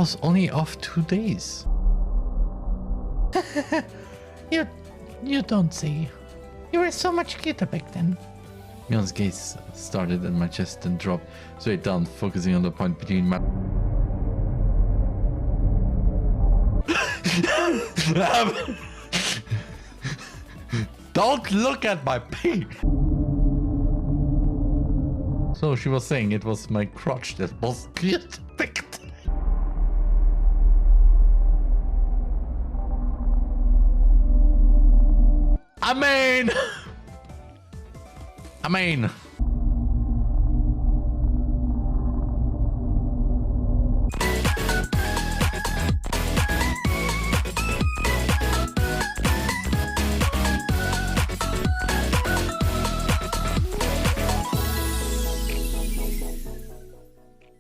was only off 2 days. You don't say. You were so much cuter back then. Mion's gaze started in my chest and dropped straight down, focusing on the point between my... Don't look at my pee! So she was saying it was my crotch that was picked. I mean.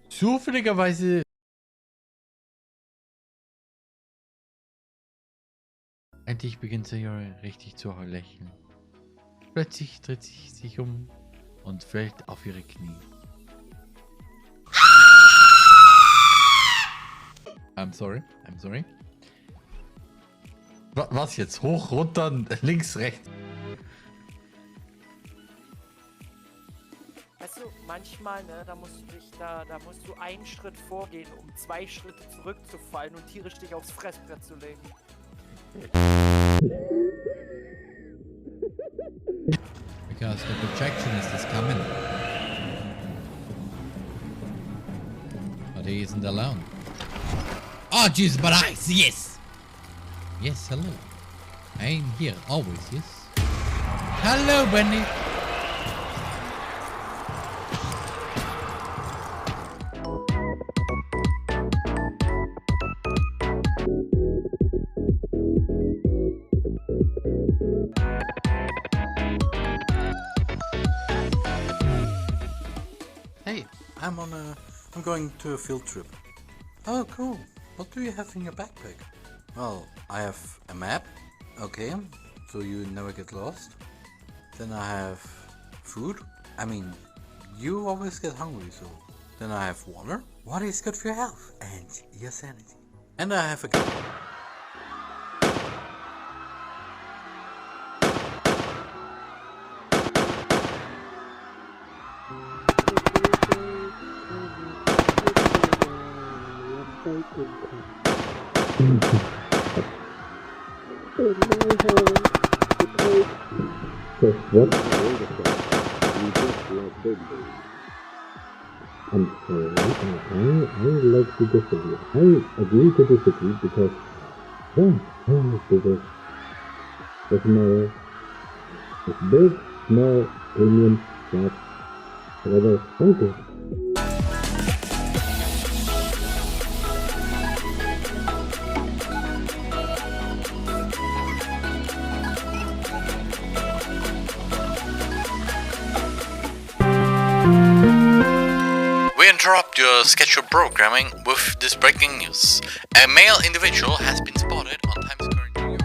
Zufälligerweise. Endlich beginnt Sayori richtig zu lächeln. Plötzlich dreht sie sich um und fällt auf ihre Knie. I'm sorry. Was jetzt? Hoch, runter, links, rechts? Weißt du, manchmal, ne, da musst du einen Schritt vorgehen, um 2 Schritte zurückzufallen und tierisch dich aufs Fressbrett zu legen. Because the projectionist is coming. But he isn't alone. Oh, Jesus, but yes! Yes, hello. I'm here, always, yes? Hello, Benny! Hey, I'm going to a field trip. Oh, cool. What do you have in your backpack? Well, I have a map. Okay, so you never get lost. Then I have food. I mean, you always get hungry, so. Then I have water. Water is good for your health and your sanity. And I have a gun. I'm sorry, I like to disagree. I agree to disagree because because there's no big, small, premium, flat, whatever. Thank you. We interrupt your scheduled programming with this breaking news. A male individual has been spotted on Times Square in New York.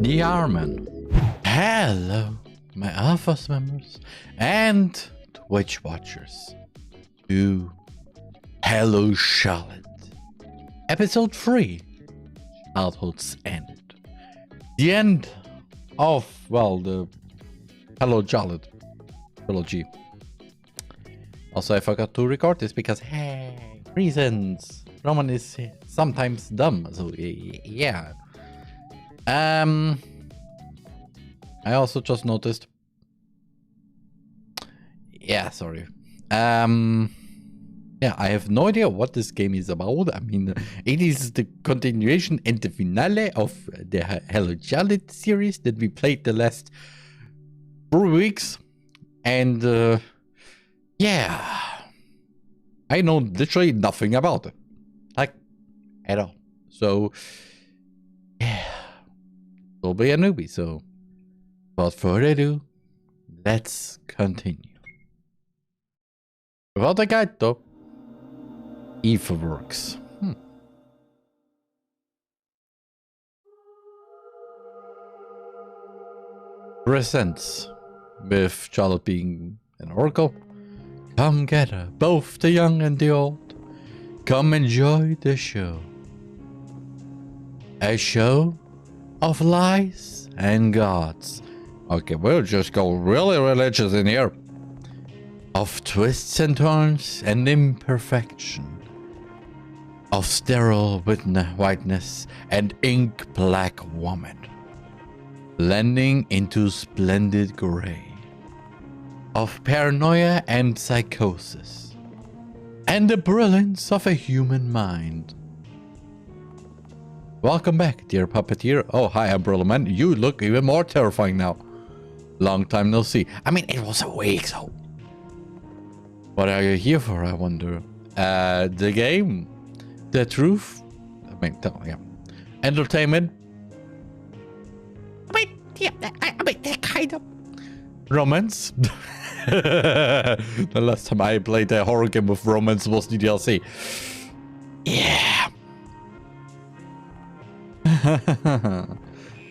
The Arman. Hello, my Alphas members and Twitch watchers. Hello, Charlotte. Episode 3. Childhood's End. The end of, well, the Hello Charlotte trilogy. Also, I forgot to record this because, hey, reasons. Roman is sometimes dumb, so yeah. I also just noticed. Yeah, sorry. Yeah, I have no idea what this game is about. I mean, it is the continuation and the finale of the Hello Charlotte series that we played the last 4 weeks. And, yeah. I know literally nothing about it. Like, at all. So, yeah. Will be a newbie, so without further ado, let's continue. Without a guide though, Eva works. Presents, with Charlotte being an oracle. Come gather, both the young and the old. Come enjoy the show. A show of lies and gods. Okay, we'll just go really religious in here. Of twists and turns and imperfection. Of sterile whiteness and ink black woman. Blending into splendid gray. Of paranoia and psychosis. And the brilliance of a human mind. Welcome back, dear puppeteer. Oh, hi, Umbrella Man. You look even more terrifying now. Long time no see. I mean, it was a week, so. What are you here for, I wonder? The game? The truth? I mean, yeah. Entertainment? I mean, kind of. Romance? The last time I played a horror game with romance was the DLC. Yeah.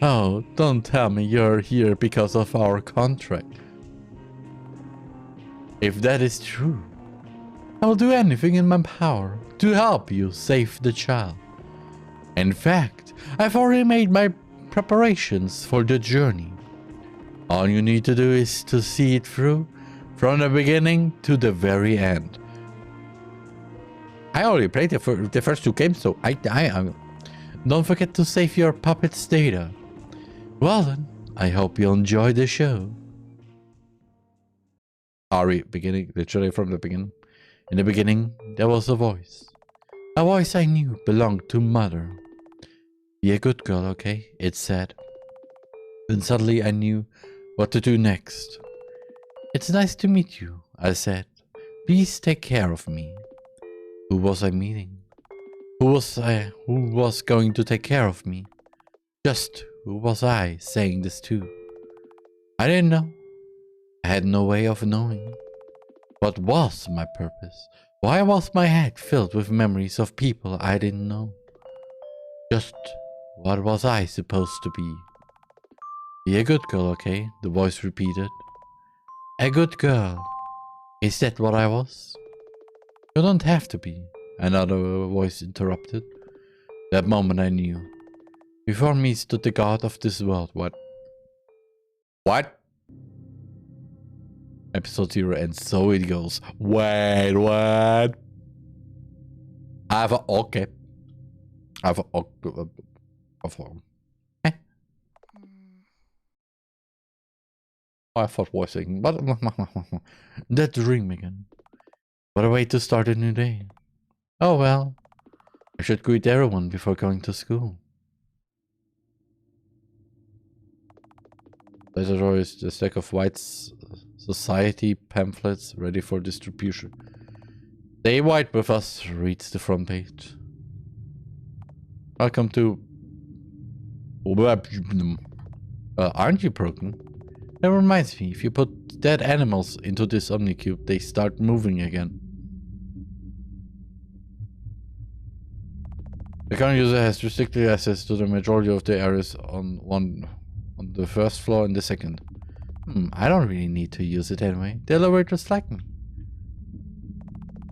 Oh, don't tell me you're here because of our contract. If that is true, I will do anything in my power to help you save the child. In fact, I've already made my preparations for the journey. All you need to do is to see it through from the beginning to the very end. I already played the first 2 games, so I don't forget to save your puppet's data. Well then, I hope you'll enjoy the show. Ari, beginning, literally from the beginning. In the beginning, there was a voice. A voice I knew belonged to Mother. Be a good girl, okay? It said. Then suddenly I knew what to do next. It's nice to meet you, I said. Please take care of me. Who was I meeting? Who was going to take care of me? Just who was I saying this to? I didn't know. I had no way of knowing. What was my purpose? Why was my head filled with memories of people I didn't know? Just what was I supposed to be? Be a good girl, okay? The voice repeated. A good girl. Is that what I was? You don't have to be. Another voice interrupted. That moment I knew. Before me stood the god of this world. What? What? Episode 0 and so it goes. Wait, what? Okay. Eh? I thought voicing, but that dream again. What a way to start a new day. Oh well, I should greet everyone before going to school. Later is the stack of white society pamphlets ready for distribution. Stay white with us, reads the front page. Welcome to... aren't you broken? That reminds me, if you put dead animals into this Omnicube, they start moving again. The current user has restricted access to the majority of the areas on the first floor and the second. I don't really need to use it anyway. The elevators like me.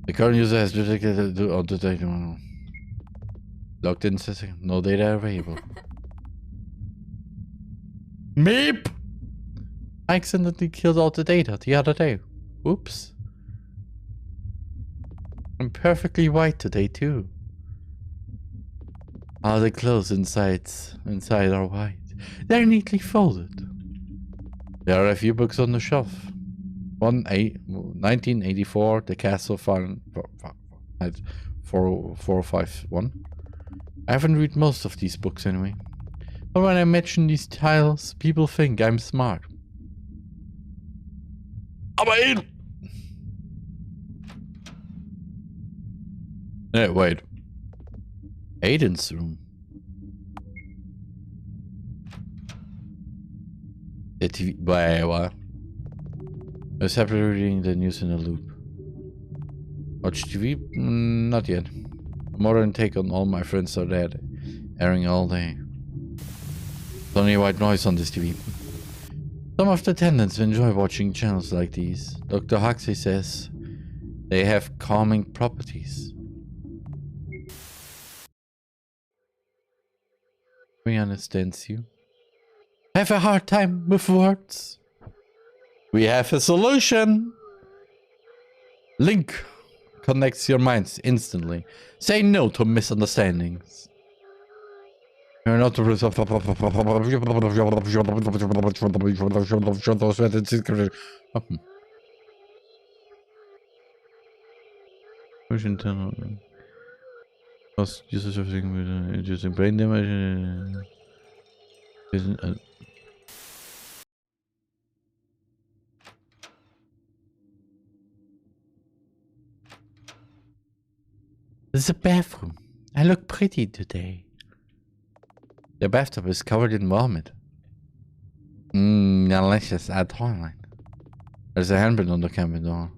The current user has restricted to Logged in system. No data available. Meep! I accidentally killed all the data the other day. Oops. I'm perfectly white today too. All the clothes inside are white. They're neatly folded. There are a few books on the shelf. 1984, The Castle Fun 451. I haven't read most of these books anyway. But when I mention these titles, people think I'm smart. Aber in! Hey, wait. Aiden's room. The TV. Wait, what? I was happily reading the news in a loop. Watch TV? Not yet. A modern take on All My Friends Are Dead, airing all day. There's only white noise on this TV. Some of the attendants enjoy watching channels like these. Dr. Huxley says they have calming properties. We understand you. Have a hard time with words? We have a solution. Link connects your minds instantly. Say no to misunderstandings. You're not users everything with inducing brain damage. This is a bathroom. I look pretty today. The bathtub is covered in vomit. Delicious at toilet. There's a handprint on the cabin door.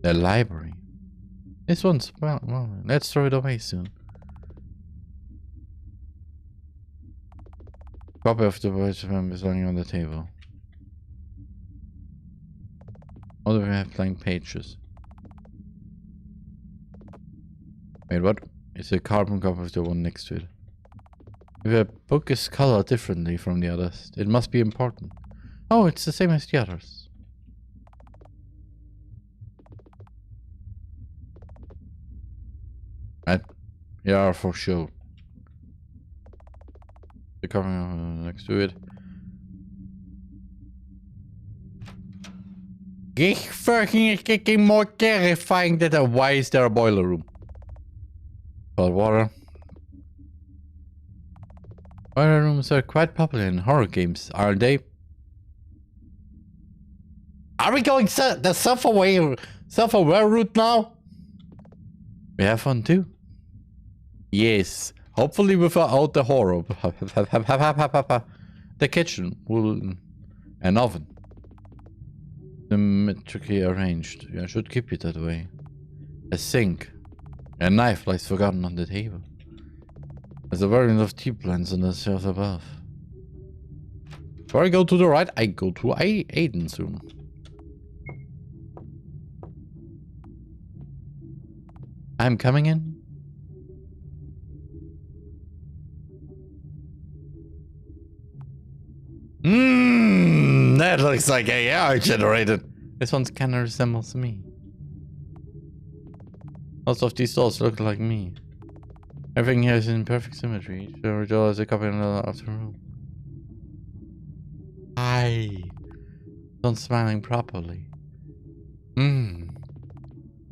The library. This one's well, let's throw it away soon. Copy of the VTubers is lying on the table. All we have blank pages. Wait, what? It's a carbon copy of the one next to it. If a book is colored differently from the others, it must be important. Oh, it's the same as the others. Right? Yeah, for sure. The cover next to it. It's fucking getting more terrifying that why is there a boiler room? Cold water. Boiler rooms are quite popular in horror games, aren't they? Are we going the self-aware route now? We have fun too. Yes, hopefully without the horror. The kitchen will an oven. Symmetrically arranged. I should keep it that way. A sink. A knife lies forgotten on the table. There's a variant of tea plants on the shelf above. Before I go to the right, I go to Aiden's room. I'm coming in. That looks like AI generated. This one kind of resembles me. Most of these dolls look like me. Everything here is in perfect symmetry. Each doll is a copy of the room. Hi. Not smiling properly.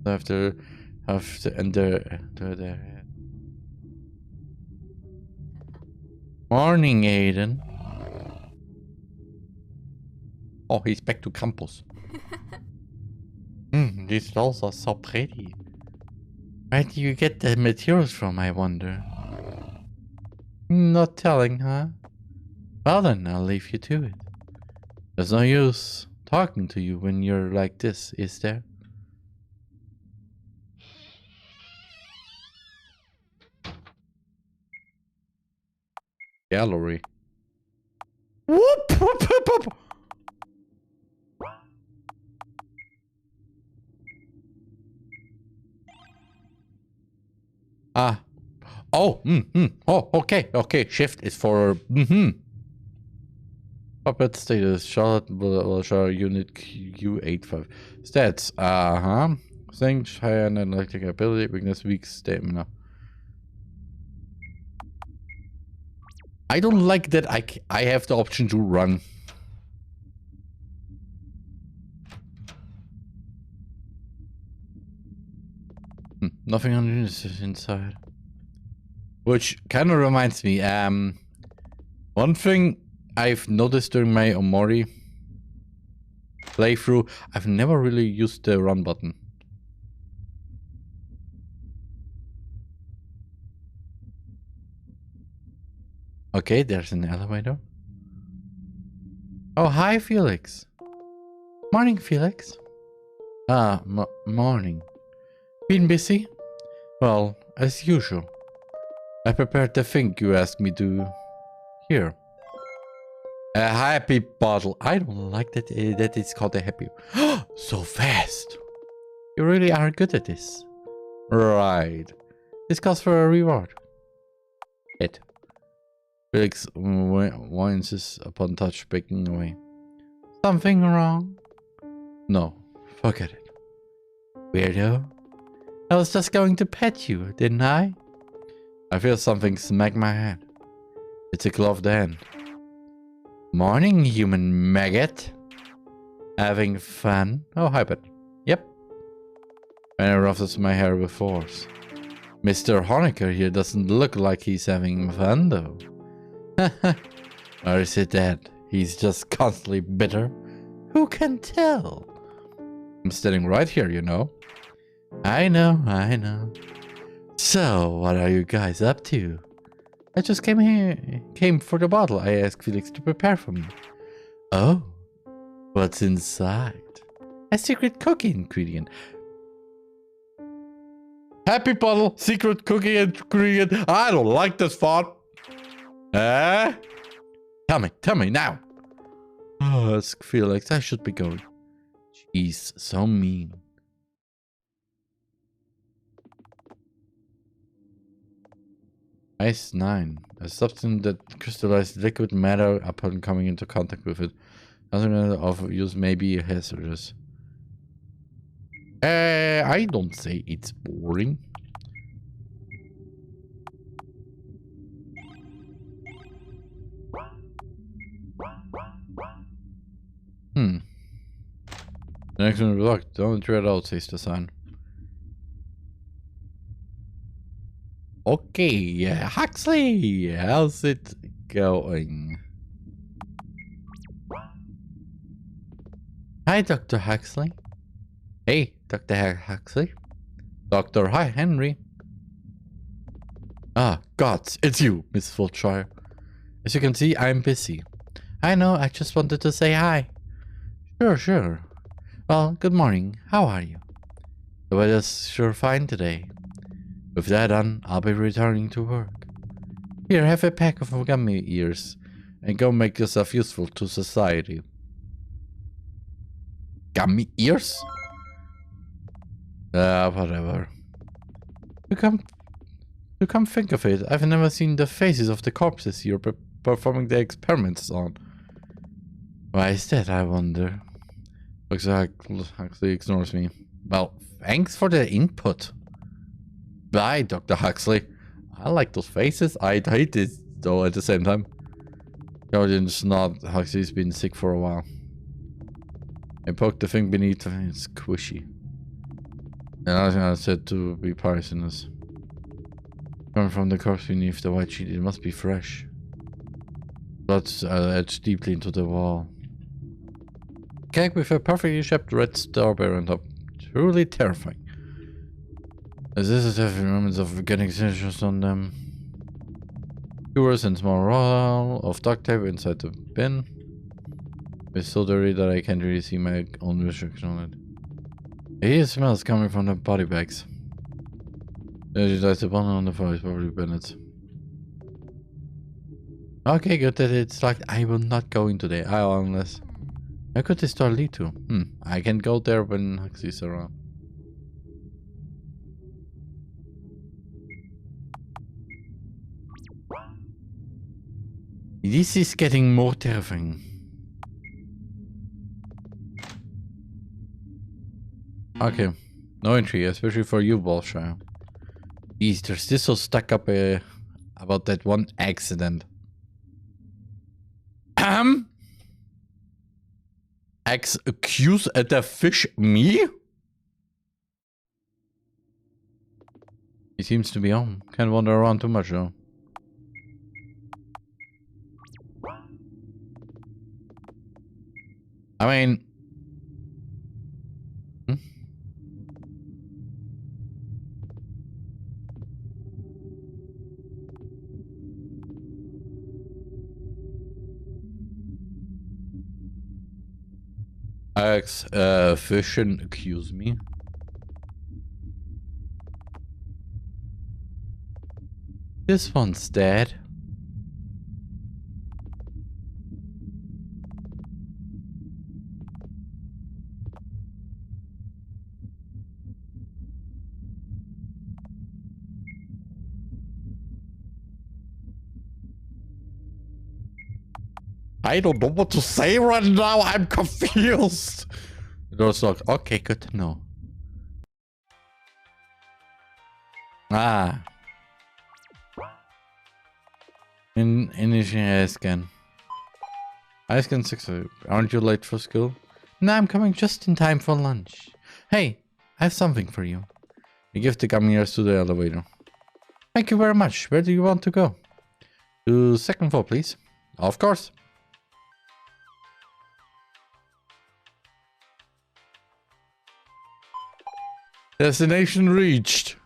Have to enter their head. Morning, Aiden. Oh, he's back to campus. These dolls are so pretty. Where do you get the materials from, I wonder? Not telling, huh? Well then, I'll leave you to it. There's no use talking to you when you're like this, is there? Gallery. Whoop, whoop, whoop, whoop. Ah. Oh, oh, okay. Shift is for, Puppet status, Charlotte, Charlotte unit Q85. Stats, Strength, high and electric ability, weakness, weak stamina. I don't like that I have the option to run. Nothing on this inside. Which kind of reminds me, one thing I've noticed during my Omori playthrough, I've never really used the run button. Okay, there's an elevator. Oh, hi, Felix. Morning, Felix. Ah, morning. Been busy? Well, as usual. I prepared the thing you asked me to. Here. A happy bottle. I don't like that it's called a happy. So fast. You really are good at this. Right. This calls for a reward. It. Felix winces upon touch, breaking away. Something wrong? No. Forget it. Weirdo. I was just going to pet you, didn't I? I feel something smack my head. It's a gloved hand. Morning, human maggot. Having fun? Oh, hi, pet. Yep. And I ruffles my hair with force. Mr. Honecker here doesn't look like he's having fun, though. Or is it that he's just constantly bitter? Who can tell? I'm standing right here, you know. I know. So, what are you guys up to? I just came for the bottle I asked Felix to prepare for me. Oh, what's inside? A secret cookie ingredient. Happy bottle, secret cookie ingredient. I don't like this thought. Tell me now. Oh, ask Felix, I should be going. Jeez, so mean. Ice 9. A substance that crystallizes liquid matter upon coming into contact with it. Something of use may be hazardous. I don't say it's boring. The next one is locked. Don't tread out, says the sign. Okay, Huxley, how's it going? Hi, Dr. Huxley. Hey, Dr. Huxley. Dr. Hi, Henry. Ah, gods, it's you, Miss Fultshire. As you can see, I'm busy. I know, I just wanted to say hi. Sure. Well, good morning. How are you? The weather's sure fine today. With that done, I'll be returning to work. Here, have a pack of gummy ears and go make yourself useful to society. Gummy ears? Whatever. To come think of it, I've never seen the faces of the corpses you're performing the experiments on. Why is that, I wonder? Looks like Huxley ignores me. Well, thanks for the input. Bye, Dr. Huxley. I like those faces. I hate it, though, at the same time. Guardian's not. Huxley's been sick for a while. I poked the thing beneath and it's squishy. And I said to be poisonous. Coming from the corpse beneath the white sheet, it must be fresh. Blood's etched deeply into the wall. Cake with a perfectly shaped red strawberry on top. Truly terrifying. As this is having moments of getting signatures on them. Skewers and small roll of duct tape inside the bin. It's so dirty that I can't really see my own reflection on it. I hear smells coming from the body bags. There's a bundle on the floor, it's probably Bennett's. Okay, good that it's locked. I will not go in today, unless... Where could this door lead to? I can go there when Huxley's around. This is getting more terrifying. Okay. No entry, especially for you, Bolshire. Jeez, they're still so stuck up about that one accident. Accuse the fish me? He seems to be on. Can't wander around too much though. I mean... fish and accuse me. This one's dead. I don't know what to say right now. I'm confused. Door's locked. Okay, good to know. Ah. Initiating scan. I scan 6. Aren't you late for school? No, I'm coming just in time for lunch. Hey, I have something for you. You give the gummy bears to the elevator. Thank you very much. Where do you want to go? To 2nd floor, please. Of course. Destination reached.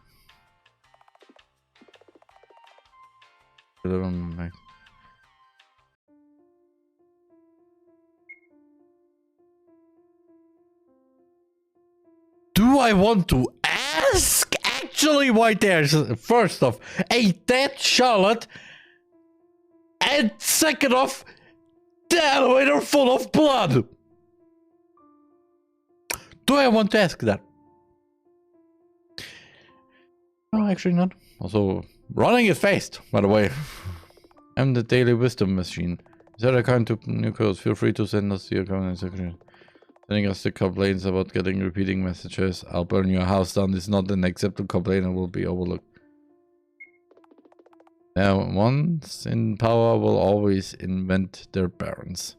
Do I want to ask actually why there's, first off, a dead Charlotte, and second off, the elevator full of blood? Do I want to ask that? No, actually not. Also, running is fast, by the way. I'm the daily wisdom machine. Is that account to new codes? Feel free to send us your comment section. Sending us the complaints about getting repeating messages. I'll burn your house down. It's not an acceptable complaint and will be overlooked. Now, once in power will always invent their parents.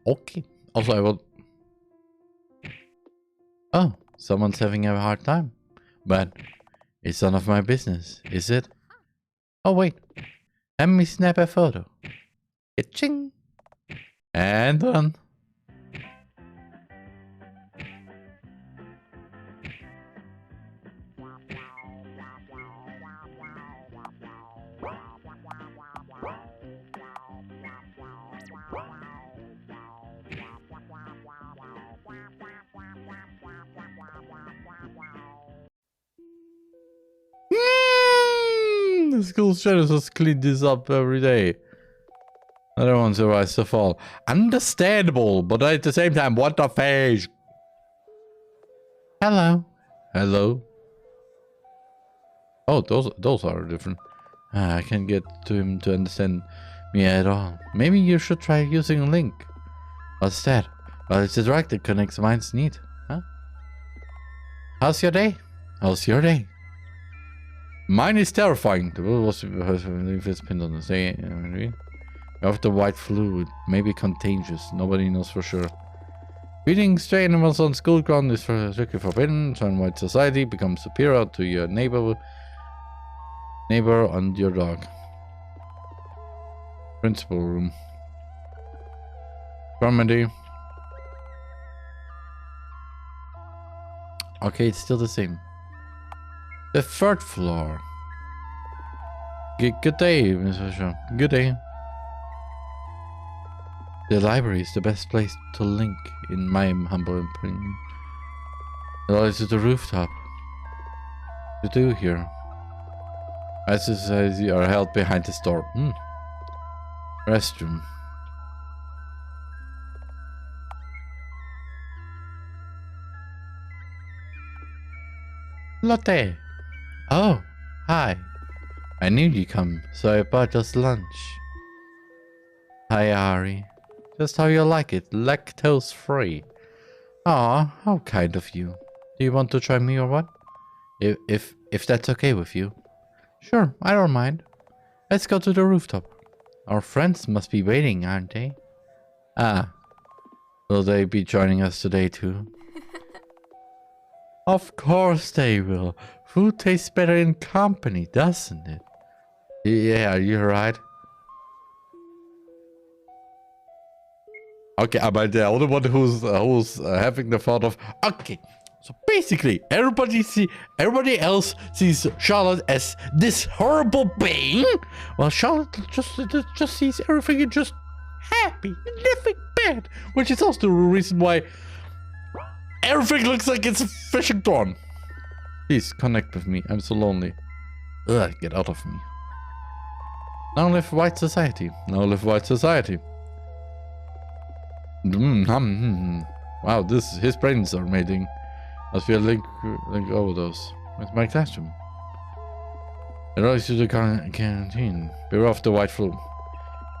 Okay. Also, I will... Oh, someone's having a hard time. But it's none of my business, is it? Oh, wait. Let me snap a photo. Ching. And done. The school shadows clean this up every day. Another one survives the fall. Understandable, but at the same time, what the fish? Hello. Hello. Oh, those are different. I can't get to him to understand me at all. Maybe you should try using a link. What's that? Well, it's a drag that connects minds. Neat. Huh? How's your day? How's your day? Mine is terrifying. The world was leave its pinned on the day. Of the white fluid, maybe contagious. Nobody knows for sure. Feeding stray animals on school ground is strictly forbidden. Turn white society, become superior to your neighbor and your dog. Principal room. Remedy. Okay, it's still the same. The 3rd floor. Good day, Mr. Shaw. Good day. The library is the best place to link, in my humble opinion. It lies at the rooftop. You do here. As you are held behind this door. Restroom. Latte. Oh, Hi. I knew you'd come, so I bought us lunch. Hi, Ari. Just how you like it, lactose free. Aw, how kind of you. Do you want to try me or what? If that's okay with you. Sure, I don't mind. Let's go to the rooftop. Our friends must be waiting, aren't they? Ah. Will they be joining us today too? Of course they will. Food tastes better in company, doesn't it? Yeah, you're right. Okay, am I the only one who's having the thought of, okay, so basically everybody else sees Charlotte as this horrible being, while Charlotte just sees everything and just happy, nothing bad, which is also the reason why everything looks like it's a fishing thorn. Please connect with me. I'm so lonely. Ugh, get out of me. Now live white society. Now live white society. Wow, his brains are amazing. Must be a link overdose. Where's my classroom? It goes to the canteen. Beware of the white flu.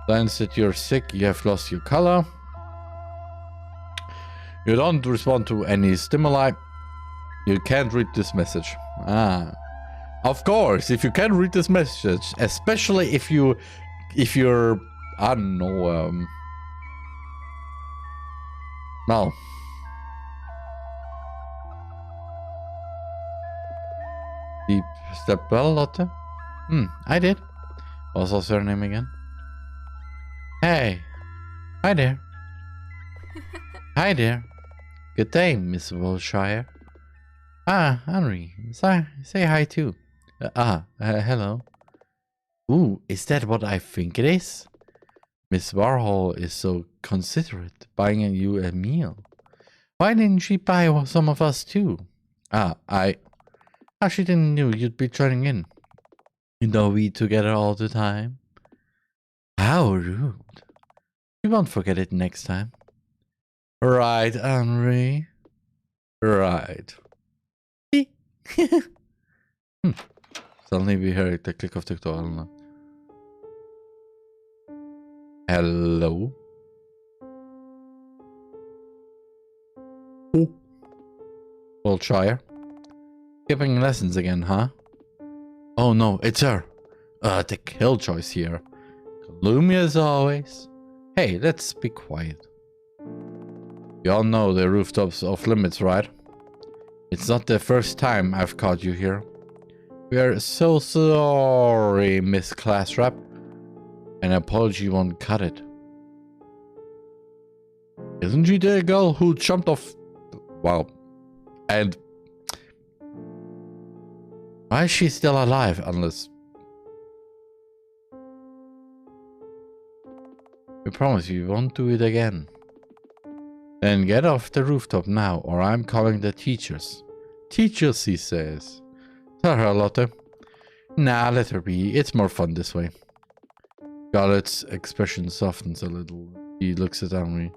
Signs that you're sick, you have lost your color. You don't respond to any stimuli. You can't read this message. Ah. Of course, if you can't read this message, especially if you're I don't know, well. Deep step well, Lotte? I did. What was her name again? Hey. Hi there. Hi there. Good day, Miss Wilshire. Ah, Henry. Say hi too. Hello. Ooh, is that what I think it is? Miss Warhol is so considerate, buying you a meal. Why didn't she buy some of us too? She didn't know you'd be joining in. You know we together all the time. How rude. We won't forget it next time. Right, Henry. Right. Suddenly we heard the click of the door. Hello? Oh. Wiltshire? Giving lessons again, huh? Oh no, it's her. The killjoy's here. Gloomy as always. Hey, let's be quiet. You all know the rooftops off limits, right? It's not the first time I've caught you here. We are so sorry, Miss Class Rep. An apology won't cut it. Isn't she the girl who jumped off? Wow. And why is she still alive unless... We promise you won't do it again. Then get off the rooftop now, or I'm calling the teachers. Teachers, he says. Tell her, Lotte. Nah, let her be. It's more fun this way. Scarlett's expression softens a little. He looks at Henry.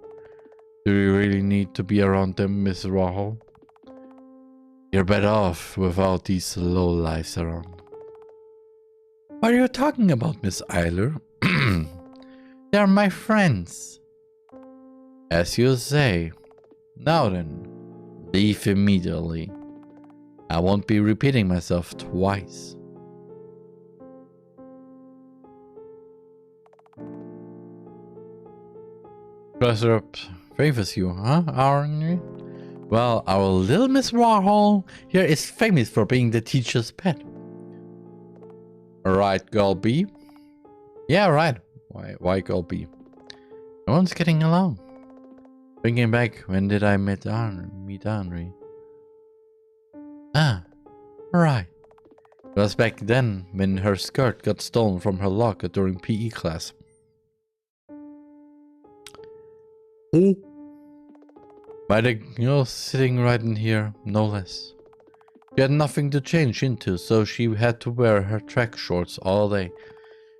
Do you really need to be around them, Miss Warhol? You're better off without these lowlifes around. What are you talking about, Miss Eiler? They're my friends. As you say. Now then, leave immediately. I won't be repeating myself twice. Professor favors you, huh, aren't you? Well, our little Miss Warhol here is famous for being the teacher's pet. Right, girl B? Yeah, right. Why girl B? No one's getting along. Thinking back, when did I meet Henry? Ah, right. It was back then when her skirt got stolen from her locker during PE class. Oh. By the girl sitting right in here, no less. She had nothing to change into, so she had to wear her track shorts all day.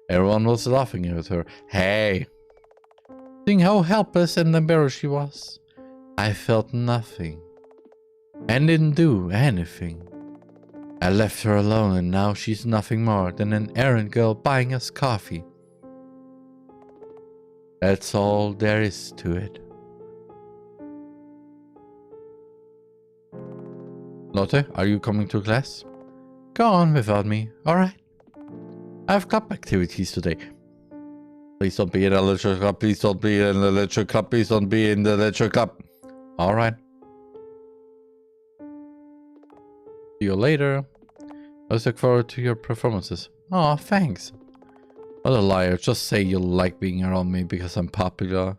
Everyone was laughing at her. Hey! Seeing how helpless and embarrassed she was, I felt nothing. And didn't do anything. I left her alone and now she's nothing more than an errand girl buying us coffee. That's all there is to it. Lotte, are you coming to class? Go on without me, alright? I have club activities today. Please don't be in the lecture club, please don't be in the lecture club, please don't be in the lecture club. Alright. See you later. I look forward to your performances. Aw, thanks. What a liar, just say you like being around me because I'm popular.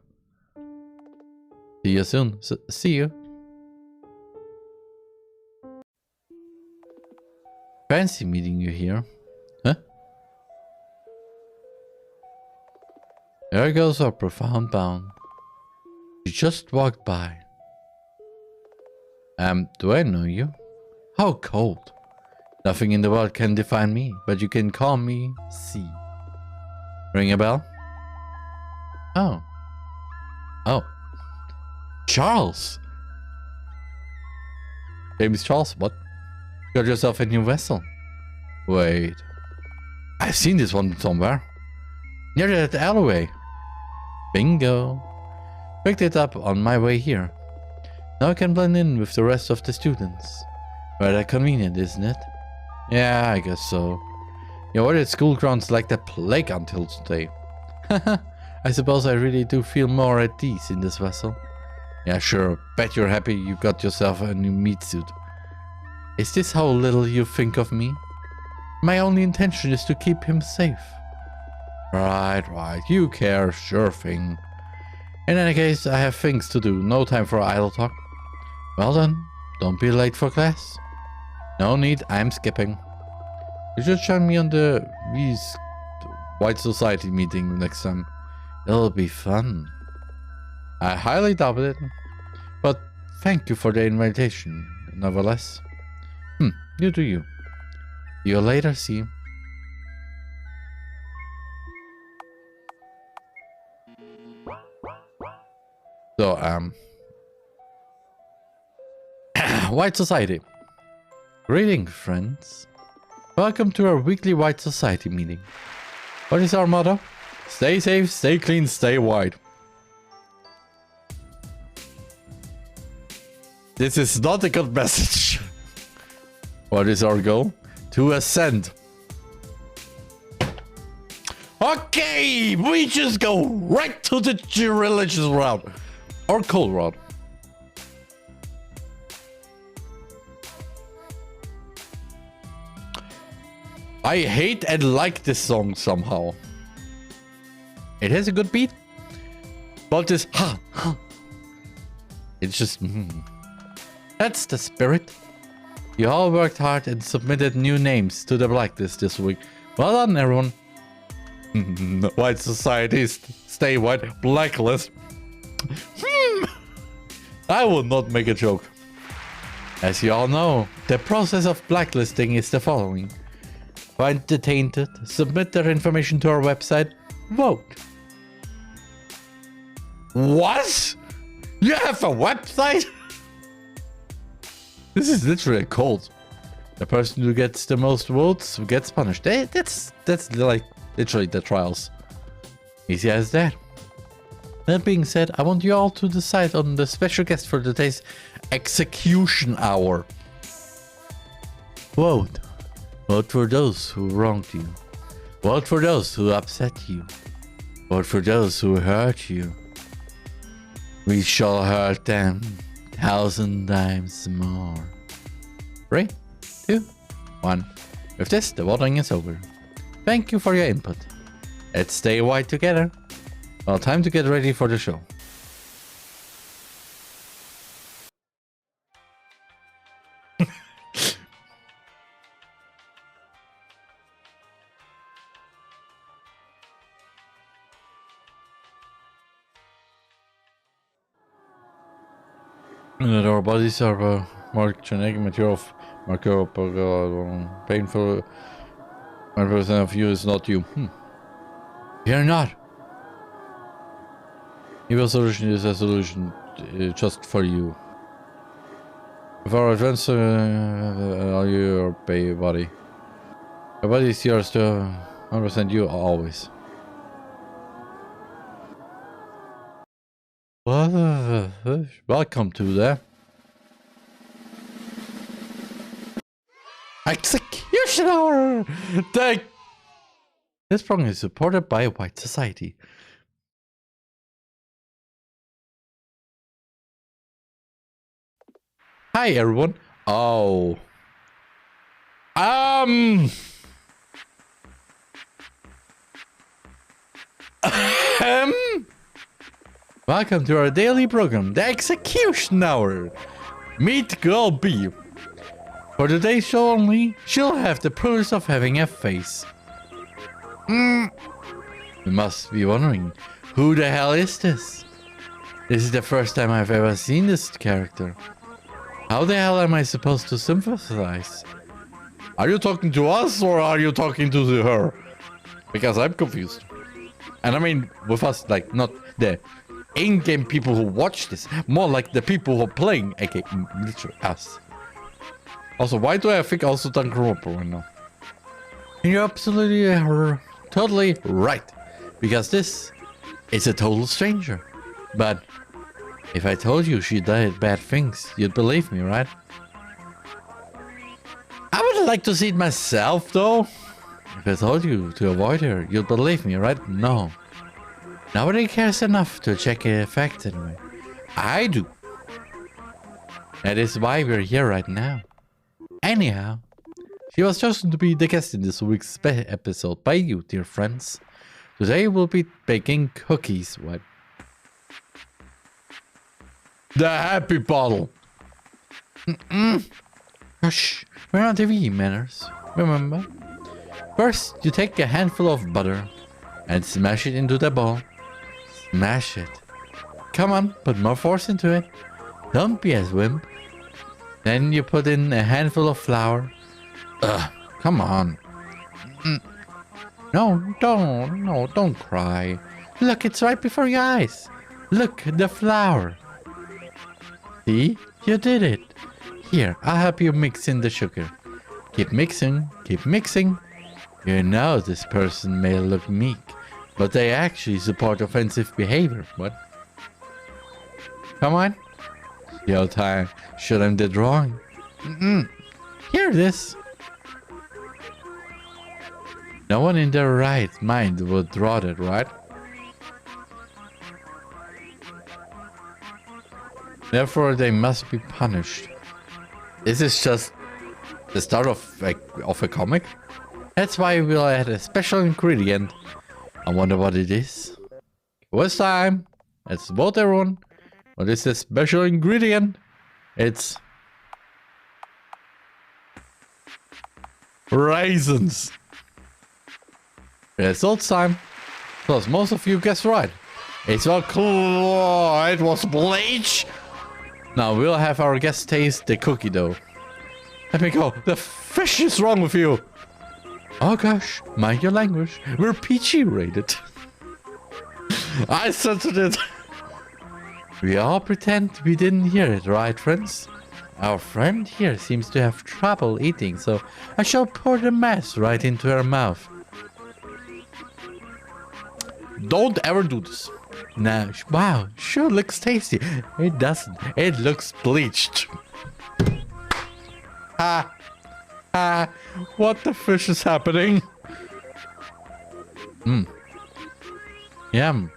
See you soon. See you. Fancy meeting you here. Huh? There goes our profound bound. You just walked by. Do I know you? How cold. Nothing in the world can define me, but you can call me C. Ring a bell? Oh. Oh. Charles! Name's Charles, what? Got yourself a new vessel. Wait. I've seen this one somewhere. Near that alleyway. Bingo. Picked it up on my way here. Now I can blend in with the rest of the students. Rather convenient, isn't it? Yeah, I guess so. You avoided school grounds like the plague until today. I suppose I really do feel more at ease in this vessel. Yeah, sure. Bet you're happy you got yourself a new meat suit. Is this how little you think of me? My only intention is to keep him safe. Right. You care. Sure thing. In any case, I have things to do. No time for idle talk. Well then, don't be late for class. No need, I'm skipping. You should join me on the White Society meeting next time. It'll be fun. I highly doubt it. But thank you for the invitation, nevertheless. You do you. See you later, see. So, White Society. Greetings, friends. Welcome to our weekly White Society meeting. What is our motto? Stay safe, stay clean, stay white. This is not a good message. What is our goal? To ascend. Okay, we just go right to the religious route. Or cold route. I hate and like this song somehow. It has a good beat. But this it's just That's the spirit. You all worked hard and submitted new names to the blacklist this week. Well done, everyone. White Society, stay white, blacklist. I will not make a joke. As you all know, the process of blacklisting is the following. Find the tainted, submit their information to our website, vote. What? You have a website? This is literally a cult. The person who gets the most votes gets punished. That's like literally the trials. Easy as that. That being said, I want you all to decide on the special guest for today's execution hour. Vote. Vote for those who wronged you. Vote for those who upset you. Vote for those who hurt you. We shall hurt them 1,000 times more. 3, 2, 1. With this, the voting is over. Thank you for your input. Let's stay white together. Well, time to get ready for the show. That our bodies are more genetic material of marker painful 1% of you is not you. You're not. Evil solution is a solution just for you. For adventure, are you your body? Your body is yours to understand you always. Welcome to the execution hour. This program is supported by White Society. Hi everyone. Oh. Welcome to our daily program, the Execution Hour. Meet Girl B. For today's show only, she'll have the privilege of having a face. You must be wondering, who the hell is this? This is the first time I've ever seen this character. How the hell am I supposed to sympathize? Are you talking to us or are you talking to her? Because I'm confused. And I mean, with us, like, not the in-game people who watch this, more like the people who are playing, aka literally us. Also, why do I think also done Groper right now? And you're absolutely totally right, because this is a total stranger. But if I told you she did bad things, you'd believe me, right? I would like to see it myself, though. If I told you to avoid her, you'd believe me, right? No. Nobody cares enough to check a fact anyway. I do. That is why we're here right now. Anyhow, she was chosen to be the guest in this week's episode by you, dear friends. Today we'll be baking cookies. What? The happy bottle. Hush, we're on TV, manners. Remember? First, you take a handful of butter and smash it into the bowl. Smash it. Come on, put more force into it. Don't be a wimp. Then you put in a handful of flour. Come on. No, don't cry. Look, it's right before your eyes. Look, the flour. See? You did it. Here, I'll help you mix in the sugar. Keep mixing, keep mixing. You know this person may look meek, but they actually support offensive behavior. What? Come on. Your time. Show them the drawing. Here it is. No one in their right mind would draw that, right? Therefore, they must be punished. This is just the start of a comic. That's why we'll add a special ingredient. I wonder what it is. Quiz time. Let's vote, everyone. What is the special ingredient? It's raisins. Results time. Plus, most of you guessed right. It's all cool. It was bleach. Now we'll have our guest taste the cookie dough. Let me go. The fish is wrong with you. Oh gosh, mind your language. We're PG rated. I censored it. We all pretend we didn't hear it, right, friends? Our friend here seems to have trouble eating, so I shall pour the mess right into her mouth. Don't ever do this. Now, wow, sure looks tasty. It doesn't. It looks bleached. Ha! Ha! What the fish is happening? Yum.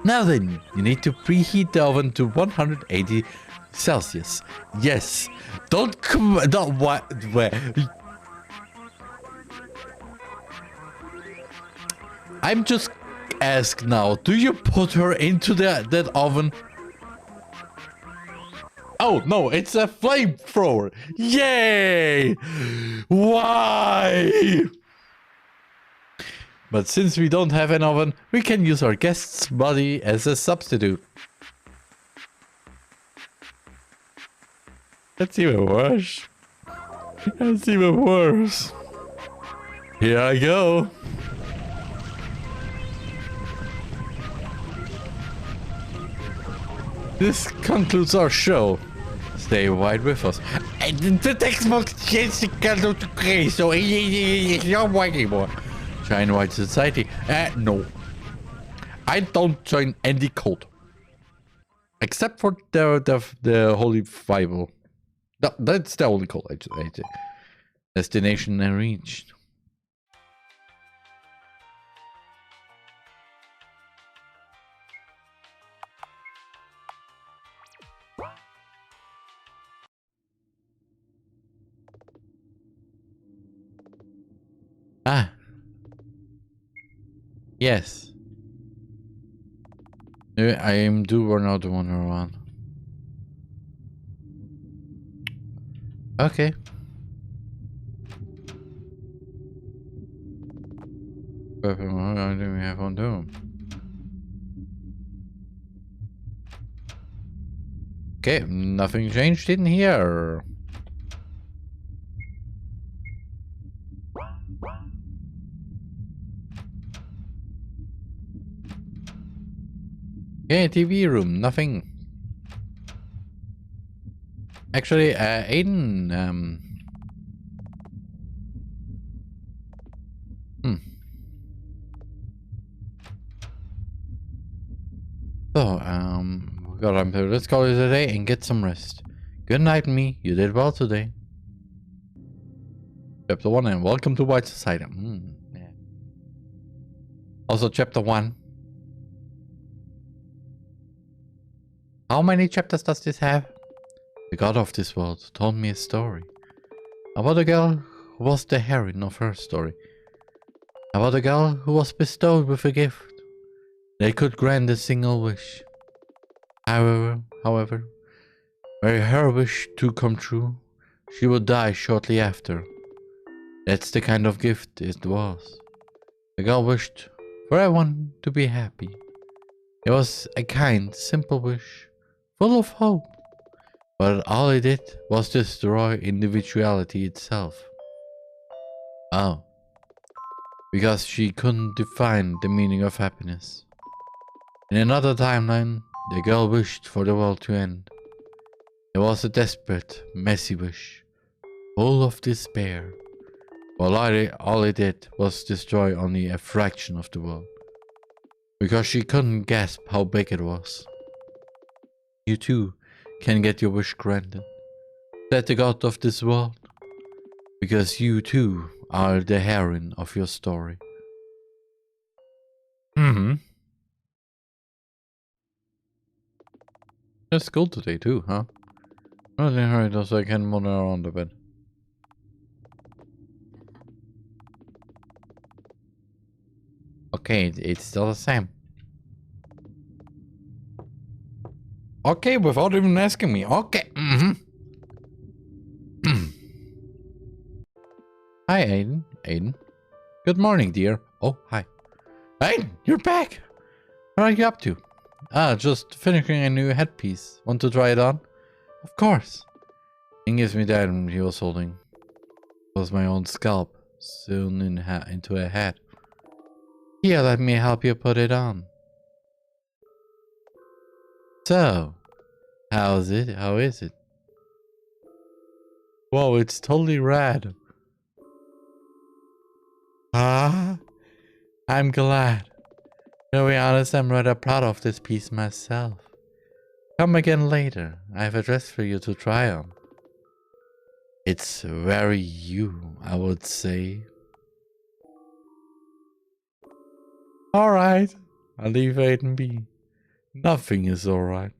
Now then, you need to preheat the oven to 180 Celsius. Yes. Don't what? Where? I'm just asked now. Do you put her into that oven? Oh no, it's a flamethrower. Yay! Why? But since we don't have an oven, we can use our guest's body as a substitute. That's even worse. That's even worse. Here I go. This concludes our show. Stay right with us. And the textbook is okay, so it's not white anymore. Join white society. No. I don't join any cult. Except for the Holy Bible. No, that's the only cult, actually. Destination reached. Ah. Yes. I am do or not the one around. Okay. What do we have on doom? Okay, nothing changed in here. Okay, TV room, nothing. Actually, Aiden, So, let's call it a day and get some rest. Good night, me. You did well today. Chapter 1 and welcome to White Society. Yeah. Also, Chapter 1. How many chapters does this have? The god of this world told me a story. About a girl who was the heroine of her story. About a girl who was bestowed with a gift. They could grant a single wish. However, were her wish to come true, she would die shortly after. That's the kind of gift it was. The girl wished for everyone to be happy. It was a kind, simple wish, full of hope. But all it did was destroy individuality itself. Oh. Because she couldn't define the meaning of happiness. In another timeline, the girl wished for the world to end. It was a desperate, messy wish, full of despair. While all it did was destroy only a fraction of the world. Because she couldn't grasp how big it was. You too can get your wish granted. Said the god of this world. Because you too are the heroine of your story. It's school today too, huh? I didn't hurry so I can wander around a bit. Okay, it's still the same. Okay, without even asking me. Okay. Hi, Aiden. Aiden. Good morning, dear. Oh, hi. Aiden, you're back. What are you up to? Just finishing a new headpiece. Want to try it on? Of course. He gives me that and he was holding. It was my own scalp, sewn into a hat. Here, let me help you put it on. So, how is it? How is it? Whoa, it's totally rad. I'm glad. To be honest, I'm rather proud of this piece myself. Come again later. I have a dress for you to try on. It's very you, I would say. Alright. I'll leave Aiden be. Nothing is alright.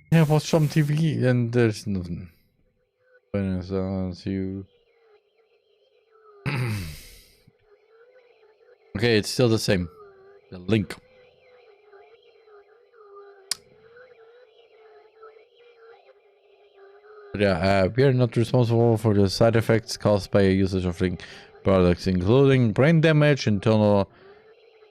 Yeah, watch some TV and there's nothing. You. Okay, it's still the same. The link. But yeah, we are not responsible for the side effects caused by usage of link products, including brain damage, internal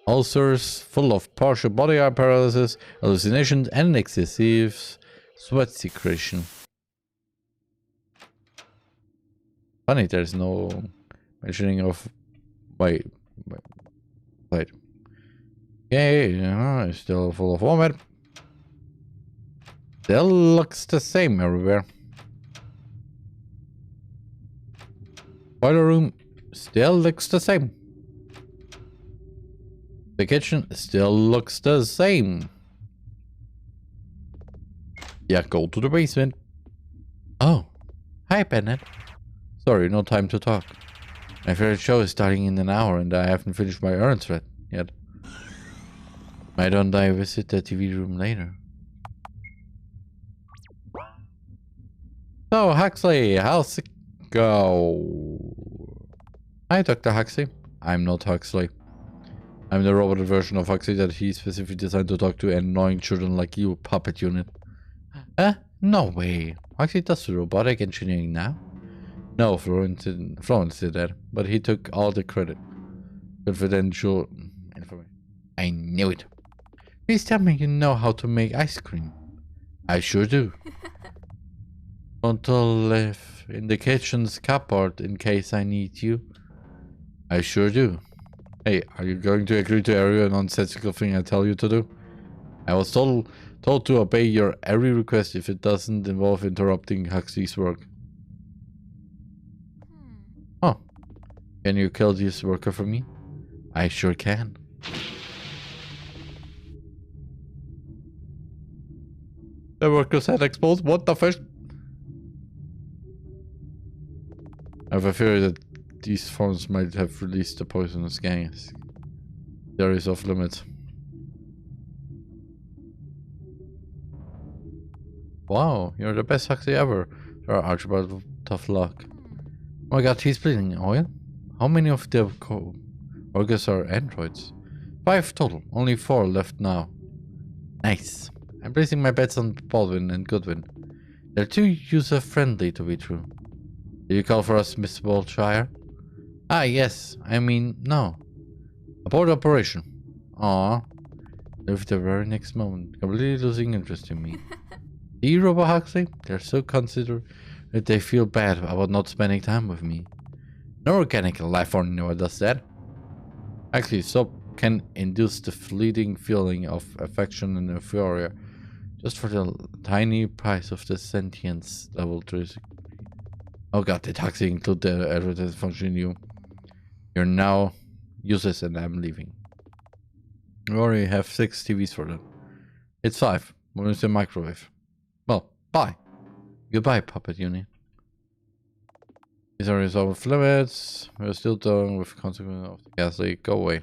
ulcers, full of partial body paralysis, hallucinations, and excessive sweat secretion. Funny, there's no mentioning of... Wait. Okay, it's still full of vomit. Still looks the same everywhere. Boiler room still looks the same. The kitchen still looks the same. Yeah, go to the basement. Oh, hi Bennett. Sorry, no time to talk. My favorite show is starting in an hour and I haven't finished my errands yet. Why don't I visit the TV room later? So, Huxley, how's it go? Hi, Dr. Huxley. I'm not Huxley. I'm the robot version of Huxley that he specifically designed to talk to annoying children like you, puppet unit. No way. Huxley does robotic engineering now? No, Florence did that, but he took all the credit. Confidential information. I knew it. Please tell me you know how to make ice cream. I sure do. Want to live in the kitchen's cupboard in case I need you? I sure do. Hey, are you going to agree to every nonsensical thing I tell you to do? I was told to obey your every request if it doesn't involve interrupting Huxley's work. Oh, can you kill this worker for me? I sure can. The worker's head exposed? What the fish? I have a theory that these phones might have released the poisonous gas. There is off limits. Wow, you're the best Huxley ever. Sir Archibald, tough luck. Oh my god, he's bleeding oil? How many of the workers are androids? 5 total, only 4 left now. Nice. I'm placing my bets on Baldwin and Goodwin. They're too user-friendly to be true. Did you call for us, Miss Wiltshire? Ah, yes. I mean, no. Abort operation. Aw. Lived the very next moment, completely losing interest in me. See, Robo Huxley? They're so considerate that they feel bad about not spending time with me. No organic life form never does that. Actually, soap can induce the fleeting feeling of affection and euphoria just for the tiny price of the sentience level 3. Oh god, did Huxley include the advertising function in you? You're now useless and I'm leaving. We already have 6 TVs for them. It's 5. One is the microwave. Well, bye. Goodbye, puppet unit. These are resolved limits. We're still dealing with consequences of the gas leak. Go away.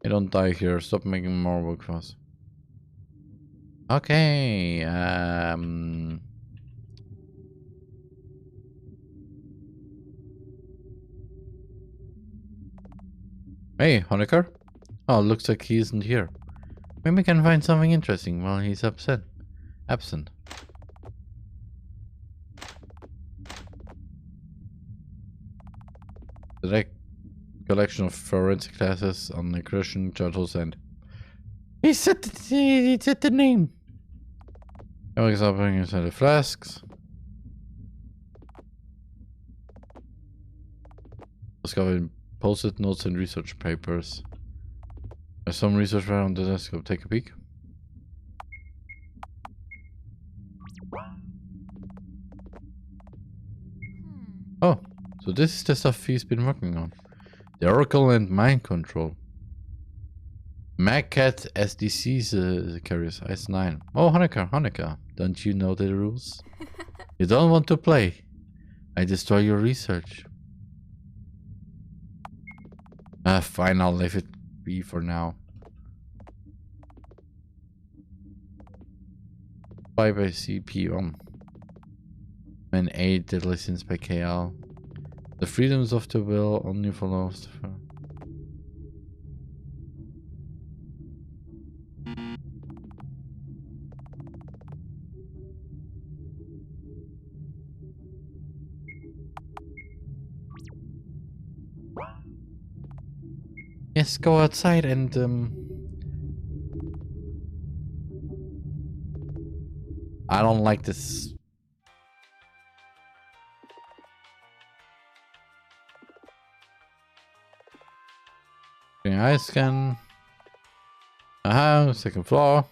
I don't die here. Stop making more work for us. Okay. Hey, Honecker. Oh, looks like he isn't here. Maybe we can find something interesting while he's absent. The collection of forensic classes on the Christian turtles and he said the name. Alex opening inside the flasks. Discovering post-it notes and research papers. There's some research right on the desk. Go take a peek. Oh, so this is the stuff he's been working on. The Oracle and Mind Control. MagCat SDC's carriers, S9. Oh, Honecker, don't you know the rules? You don't want to play. I destroy your research. Fine, I'll leave it be for now. By CPM. And 8 deadly sins by KL. The freedoms of the will only follows the... Yes, go outside and I don't like this Doing eye scan. Second floor.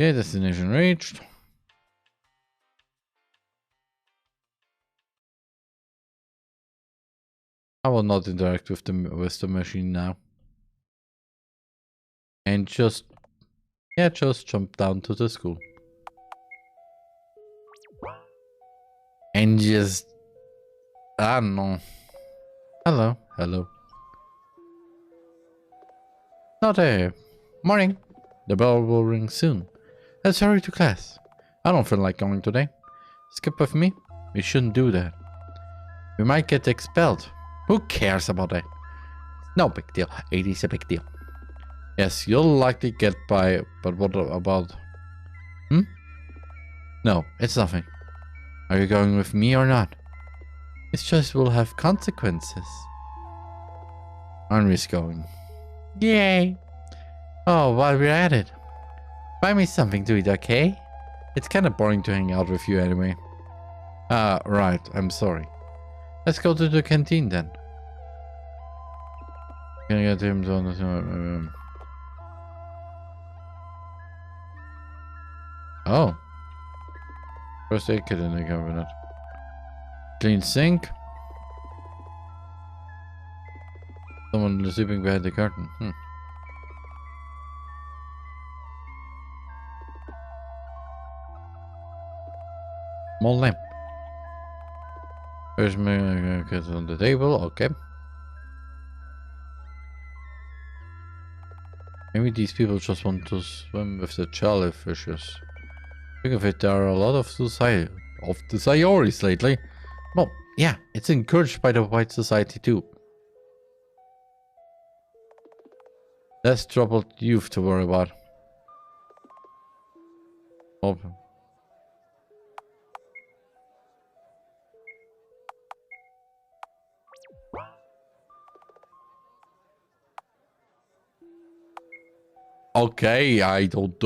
Okay, destination reached. I will not interact with the machine now. And just jump down to the school. And just I don't know. Hello. Not there. Morning. The bell will ring soon. Let's hurry to class. I don't feel like going today. Skip with me? We shouldn't do that. We might get expelled. Who cares about that? No big deal. It is a big deal. Yes, you'll likely get by, but what about... No, it's nothing. Are you going with me or not? This choice will have consequences. Henry's going. Yay! Oh, while we're at it, buy me something to eat, okay? It's kind of boring to hang out with you anyway. Right, I'm sorry. Let's go to the canteen then. Can I get him to understand? Oh. First aid kit in the cabinet. Clean sink. Someone sleeping behind the curtain. Small lamp. There's my kit on the table. Okay. Maybe these people just want to swim with the jellyfishes. Think of it, there are a lot of the Sayoris lately. Well, yeah, it's encouraged by the white society too. Less troubled youth to worry about. Open. Okay, I don't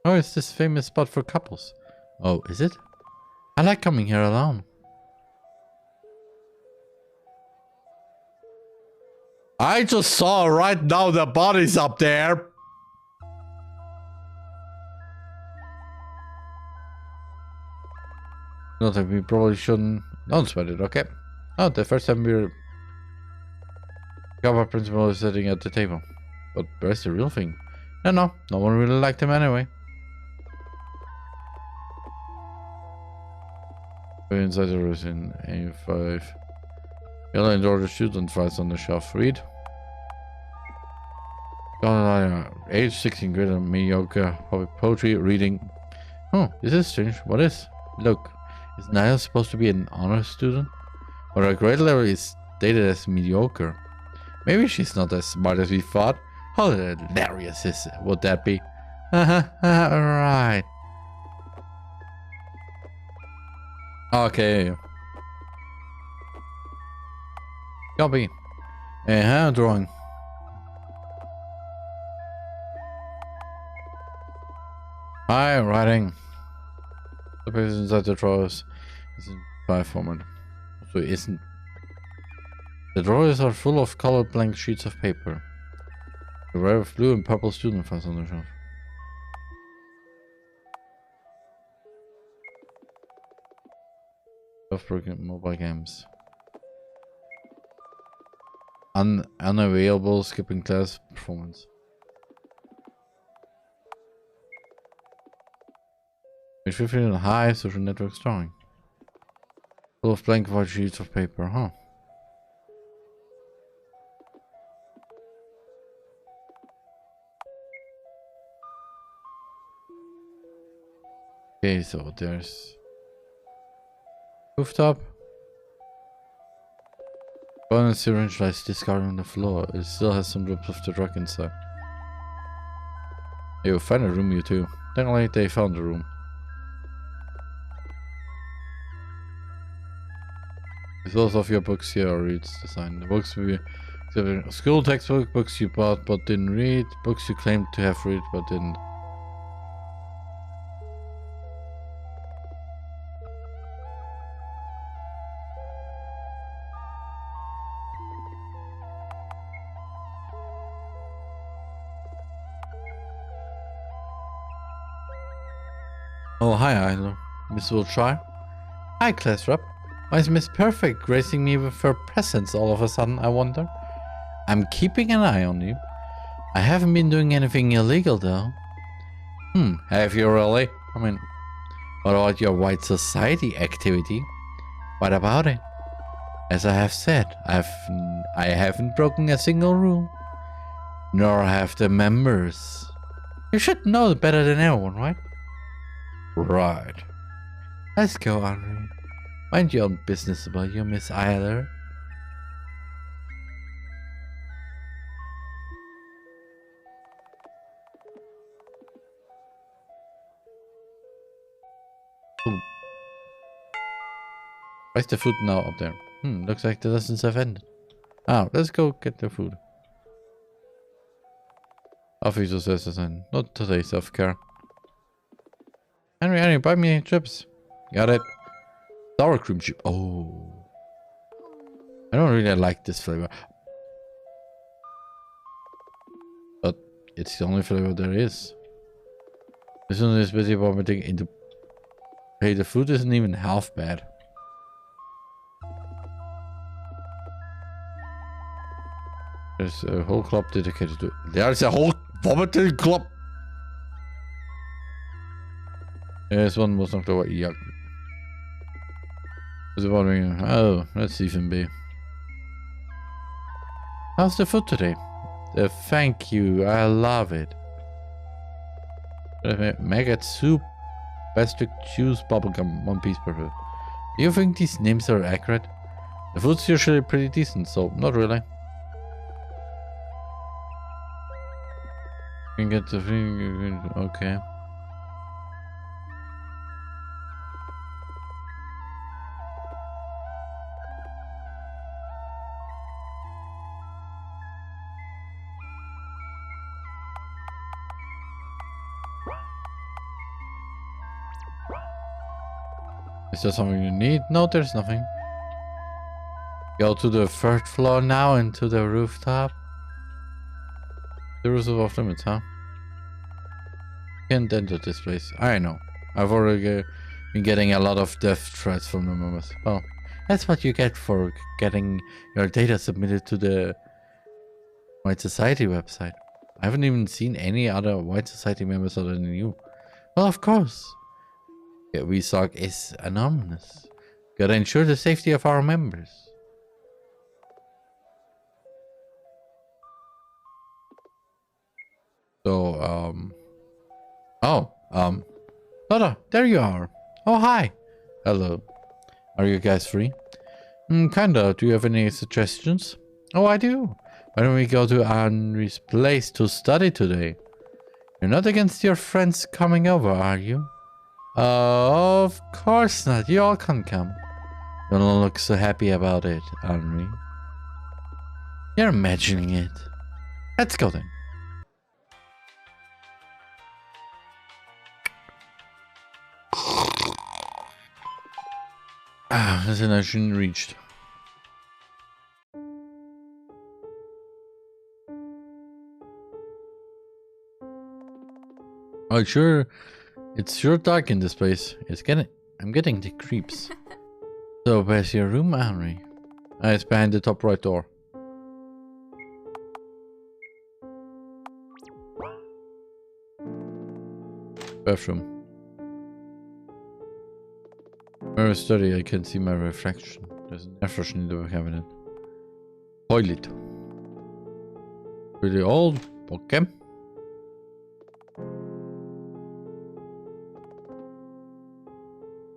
Oh, it's this famous spot for couples. Oh, is it? I like coming here alone. I just saw right now the bodies up there. Not that we probably shouldn't. Don't sweat it, okay? Oh, the first time we're... Cover principal is sitting at the table. But where's the real thing? No one really liked him anyway. We're inside the room in A5. Yellow and orange student files on the shelf. Read. Age 16, grade of mediocre. Poetry, reading. Oh, this is strange. What is? Look, is Niall supposed to be an honor student? But her grade level is stated as mediocre. Maybe she's not as smart as we thought. How hilarious would that be? Right. Okay. Copy. Drawing. Hi, writing. The page inside the drawers is in file format. So it isn't. The drawers are full of colored blank sheets of paper. The rare blue and purple student files on the shelf. Broken mobile games. Unavailable skipping class performance. Page 15 high social network drawing. Full of blank white sheets of paper, huh? Okay, so there's rooftop. One syringe lies discarded on the floor. It still has some drops of the drug inside. You'll find a room, you too. Thankfully, they found the room. With those of your books here reads the sign. The books we school textbook, books you bought but didn't read, books you claimed to have read but didn't. Oh, hi, Isla. Miss Wiltshire. Hi, class rep. Why is Miss Perfect gracing me with her presence all of a sudden, I wonder? I'm keeping an eye on you. I haven't been doing anything illegal, though. Have you really? I mean, what about your white society activity? What about it? As I have said, I haven't broken a single rule. Nor have the members. You should know better than everyone, right? Right. Let's go, Henry. Mind your own business about you, Miss Eiler. Ooh. Where's the food now up there? Looks like the lessons have ended. Let's go get the food. Auf wie soll es sein? Not today, self-care. Henry, buy me chips. Got it. Sour cream chip. Oh. I don't really like this flavor. But it's the only flavor there is. This one is busy vomiting into... Hey, the food isn't even half bad. There's a whole club dedicated to... There's a whole vomiting club! There's one was knocked over. Yeah. Oh, let's even be. How's the food today? Thank you. I love it. Maggot soup. Best juice bubblegum. 1 piece per food. Do you think these names are accurate? The food's usually pretty decent, so not really. You can get the thing. Okay. Is there something you need? No, there's nothing. Go to the 3rd floor now and to the rooftop. The rules of off limits, huh? Can't enter this place. I know. I've already been getting a lot of death threats from the members. Well, that's what you get for getting your data submitted to the White Society website. I haven't even seen any other White Society members other than you. Well, of course. VSOC is anonymous. Gotta ensure the safety of our members. So, Lotta, there you are. Oh, hi. Hello. Are you guys free? Kinda. Do you have any suggestions? Oh, I do. Why don't we go to Henry's place to study today? You're not against your friends coming over, are you? Of course not. You all can come. You don't look so happy about it, Henry. You're imagining it. Let's go then. Destination reached. Oh, sure. It's sure dark in this place. I'm getting the creeps. So, where's your room, Henry? It's behind the top right door. Bathroom. Mirror study, I can see my reflection. There's an air freshener in the cabinet. Toilet. Really old. Okay.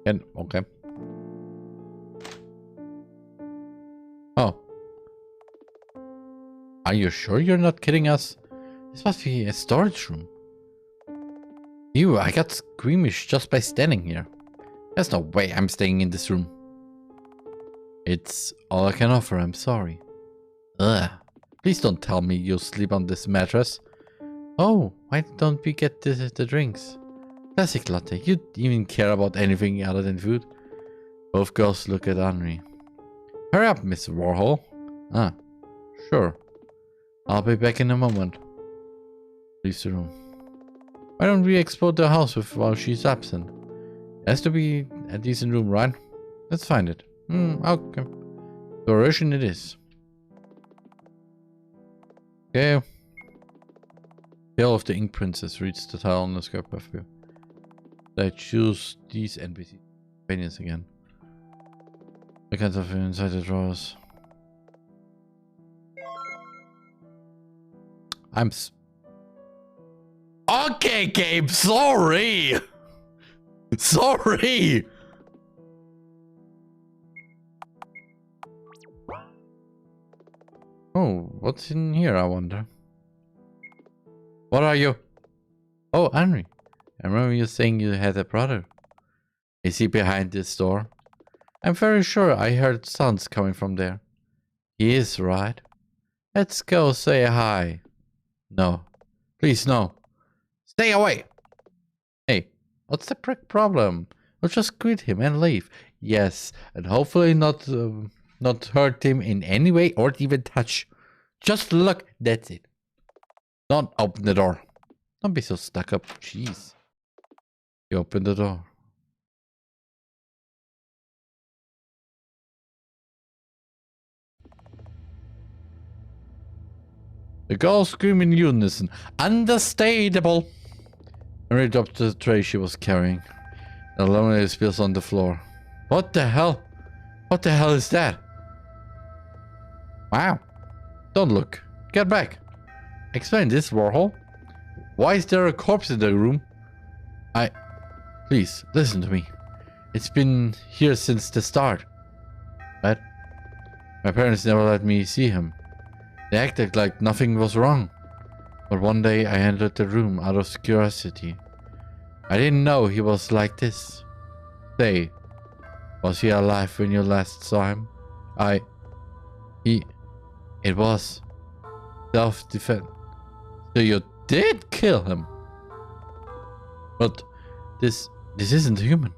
And okay. Oh. Are you sure you're not kidding us? This must be a storage room. Ew, I got squeamish just by standing here. There's no way I'm staying in this room. It's all I can offer, I'm sorry. Ugh. Please don't tell me you'll sleep on this mattress. Oh, why don't we get the drinks? Classic latte. You even care about anything other than food? Both girls look at Henry. Hurry up, Miss Warhol. Ah, sure. I'll be back in a moment. Leaves the room. Why don't we explore the house while she's absent? Has to be a decent room, right? Let's find it. Okay. Exploration it is. Okay. Tale of the Ink Princess reads the title on the square path view. I choose these NPC companions again. I can't have inside the drawers. Okay, Gabe, sorry! Sorry! Oh, what's in here, I wonder? What are you? Oh, Henry. I remember you saying you had a brother. Is he behind this door? I'm very sure I heard sounds coming from there. He is, right? Let's go say hi. No. Please, no. Stay away! Hey, what's the prick problem? We'll just greet him and leave. Yes, and hopefully not hurt him in any way or even touch. Just look, that's it. Don't open the door. Don't be so stuck up. Jeez. You open the door. The girls scream in unison. Understandable. Mary dropped the tray she was carrying. The lemonade spills on the floor. What the hell? What the hell is that? Wow. Don't look. Get back. Explain this, Warhol. Why is there a corpse in the room? Please, listen to me. It's been here since the start. But my parents never let me see him. They acted like nothing was wrong. But one day I entered the room out of curiosity. I didn't know he was like this. Say, was he alive when you last saw him? It was self-defense. So you did kill him? But this isn't human.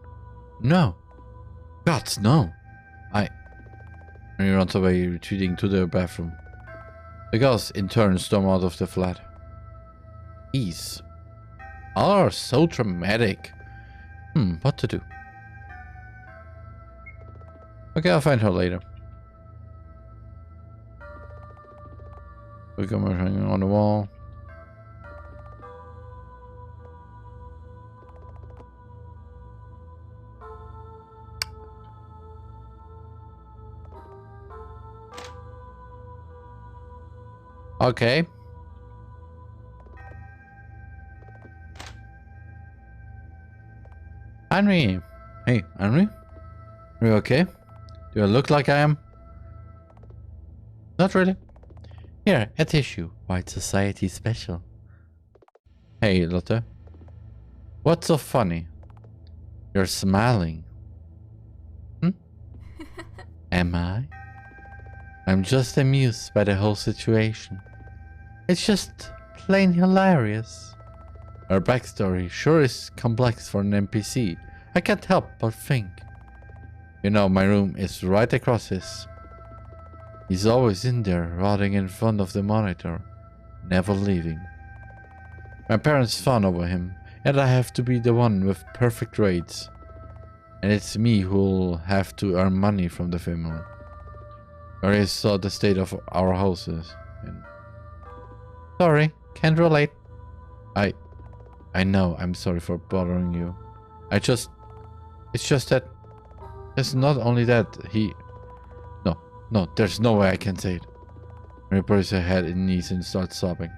No. Gods, no. And he runs away, retreating to the bathroom. The girls in turn storm out of the flat. These all are so dramatic. What to do? Okay, I'll find her later. We come hanging on the wall. Okay. Henry. Hey, Henry? Are you okay? Do I look like I am? Not really. Here, a tissue. White Society special. Hey, Lotte. What's so funny? You're smiling. Am I? I'm just amused by the whole situation. It's just plain hilarious. Her backstory sure is complex for an NPC. I can't help but think. You know, my room is right across his. He's always in there, rotting in front of the monitor, never leaving. My parents fawn over him, and I have to be the one with perfect grades. And it's me who'll have to earn money from the family. I already saw the state of our houses. And sorry, can't relate. I know, I'm sorry for bothering you. It's just that, it's not only that, No, there's no way I can say it. Mary puts her head in knees and starts sobbing.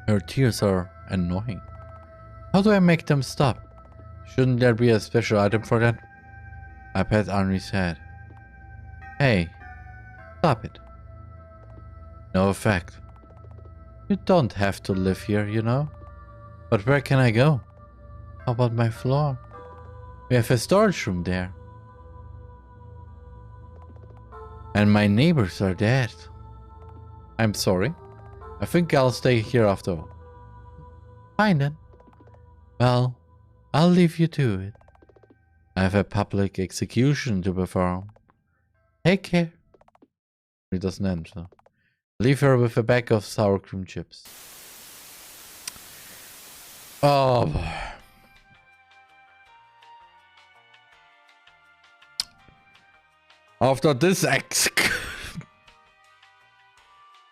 Her tears are annoying. How do I make them stop? Shouldn't there be a special item for that? I pat Henry's head. Hey, stop it. No effect. You don't have to live here, you know. But where can I go? How about my floor? We have a storage room there. And my neighbors are dead. I'm sorry. I think I'll stay here after all. Fine then. Well, I'll leave you to it. I have a public execution to perform. Take care. It doesn't end, so. Leave her with a bag of sour cream chips. Oh boy. After this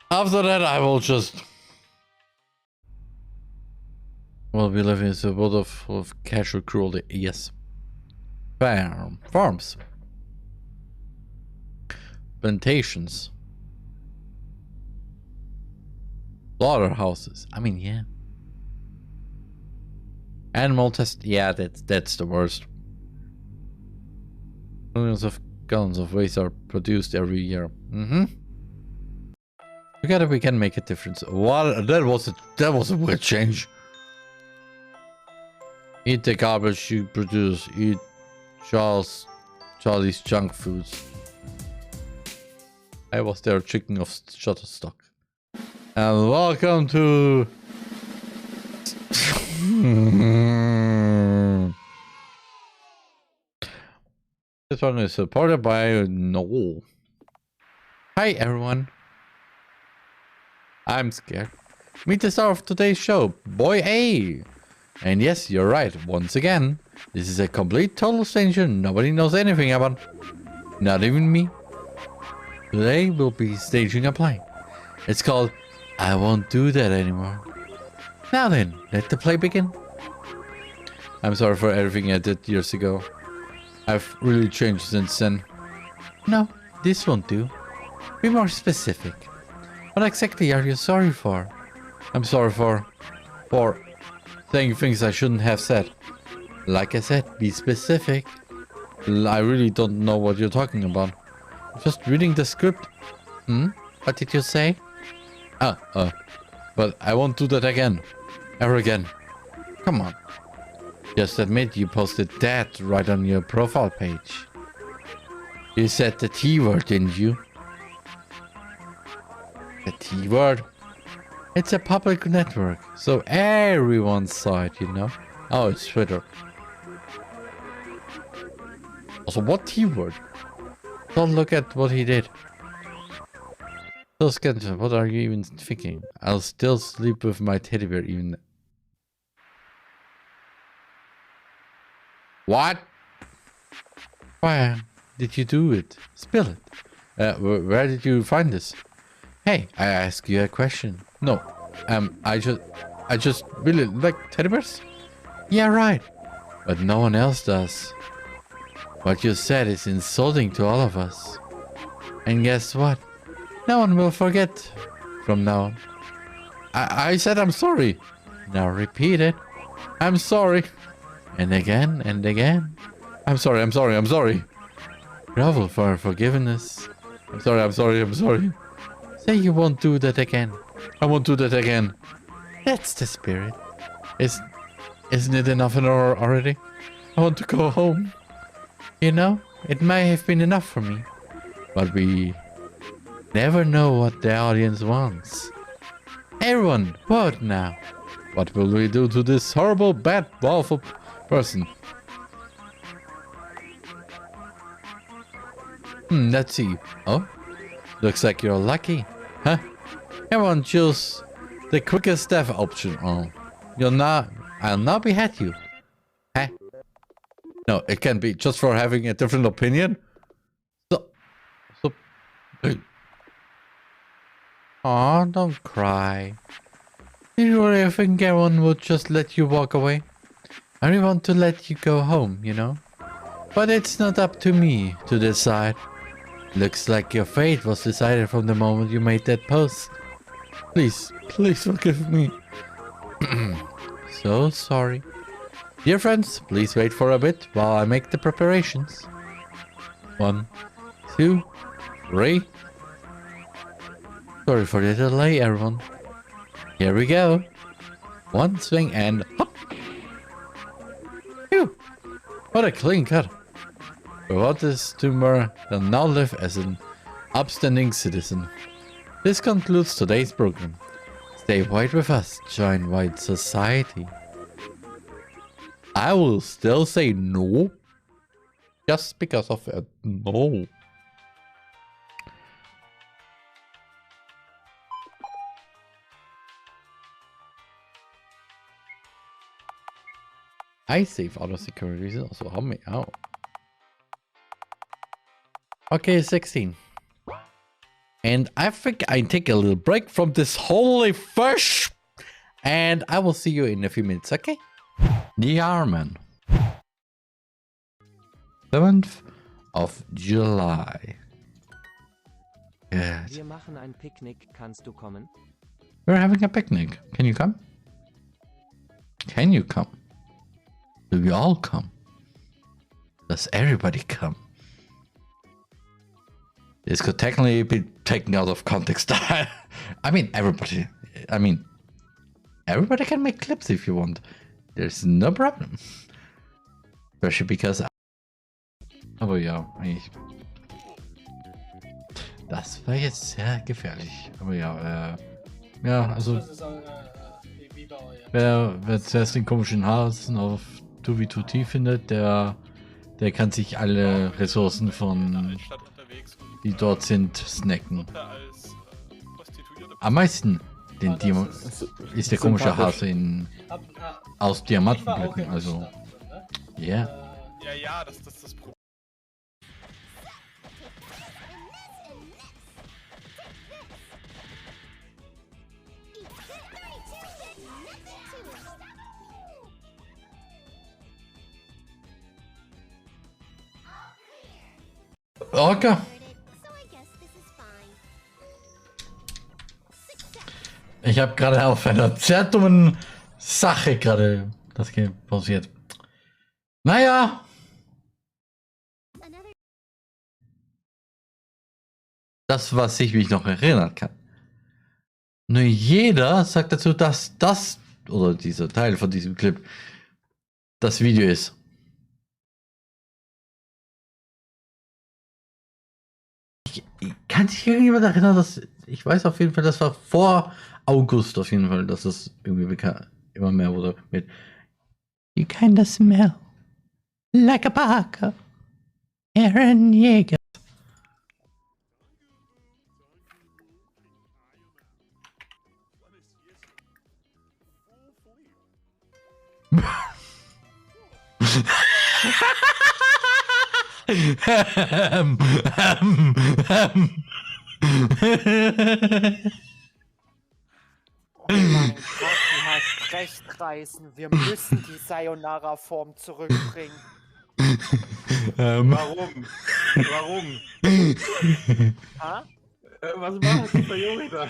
after that, I will just... We'll be living in a world of casual cruelty. Yes. Farms. Plantations. Slaughterhouses. I mean, yeah. Animal test. Yeah, that's the worst. Millions of gallons of waste are produced every year. Together we can make a difference. What? That was a weird change. Eat the garbage you produce. Eat Charlie's junk foods. I was their chicken of Shutterstock. And welcome to... This one is supported by No. Hi everyone. I'm scared. Meet the star of today's show, Boy A. And yes, you're right, once again. This is a complete total stranger nobody knows anything about. Not even me. Today we'll be staging a play. It's called I Won't Do That Anymore. Now then, let the play begin. I'm sorry for everything I did years ago. I've really changed since then. No, this won't do. Be more specific. What exactly are you sorry for? I'm sorry for saying things I shouldn't have said. Like I said, be specific. I really don't know what you're talking about. Just reading the script. What did you say? But I won't do that again. Ever again. Come on. Just admit you posted that right on your profile page. You said the T word, didn't you? The T word? It's a public network, so everyone saw it, you know? Oh, it's Twitter. Also, what T word? Don't look at what he did. So scared, what are you even thinking? I'll still sleep with my teddy bear even... What? Why did you do it? Spill it. Where did you find this? Hey, I ask you a question. No, I just really like teddy bears? Yeah, right. But no one else does. What you said is insulting to all of us. And guess what? No one will forget from now on. I said I'm sorry. Now repeat it. I'm sorry. And again and again. I'm sorry, I'm sorry, I'm sorry. Grovel for forgiveness. I'm sorry, I'm sorry, I'm sorry. Say you won't do that again. I won't do that again. That's the spirit. Isn't it enough already? I want to go home. You know, it may have been enough for me. But we never know what the audience wants. Everyone, vote now. What will we do to this horrible, bad, awful person? Let's see. Oh, looks like you're lucky, huh? Everyone choose the quickest death option. Oh, I'll now behead you. Huh? No, it can't be just for having a different opinion. Aw, don't cry. Did you really think everyone would just let you walk away? I really want to let you go home, you know? But it's not up to me to decide. Looks like your fate was decided from the moment you made that post. Please, please forgive me. So sorry. Dear friends, please wait for a bit while I make the preparations. 1, 2, 3. Sorry for the delay, everyone. Here we go. One swing and hop. Phew. What a clean cut. Without this tumor, they'll now live as an upstanding citizen. This concludes today's program. Stay white with us, join white society. I will still say no. Just because of a no. I save out of security reasons, also help me out. Okay, 16. And I think I take a little break from this holy fish. And I will see you in a few minutes, okay? The Armen. 7th of July. Good. Wir machen ein Picknick, kannst du kommen? We're having a picnic. Can you come? Can you come? Do we all come? Does everybody come? This could technically be taken out of context. I mean, everybody. Everybody can make clips if you want. There's no problem. Especially because... Aber ja, eigentlich... Das war jetzt sehr gefährlich. Aber ja, ja, also... Wer zuerst den komischen Hasen auf 2v2t findet, der kann sich alle Ressourcen von... die dort sind, snacken. Am meisten den ist der komische Hase aus Diamantenblöcken, also ja. Ja, das ist das Problem. Okay. Ich habe gerade auf einer sehr dummen Sache gerade das passiert. Naja. Das, was ich mich noch erinnern kann. Nur jeder sagt dazu, dass das, oder dieser Teil von diesem Clip, das Video ist. Kann sich irgendjemand erinnern, dass ich weiß auf jeden Fall, das war vor August auf jeden Fall, dass das irgendwie immer mehr wurde mit You kinda smell like a Parker, Aaron Jäger. Oh mein Gott, du hast recht, Reisen. Wir müssen die Sayonara-Form zurückbringen. Warum? Warum? Ha? Was macht dieser Junge da?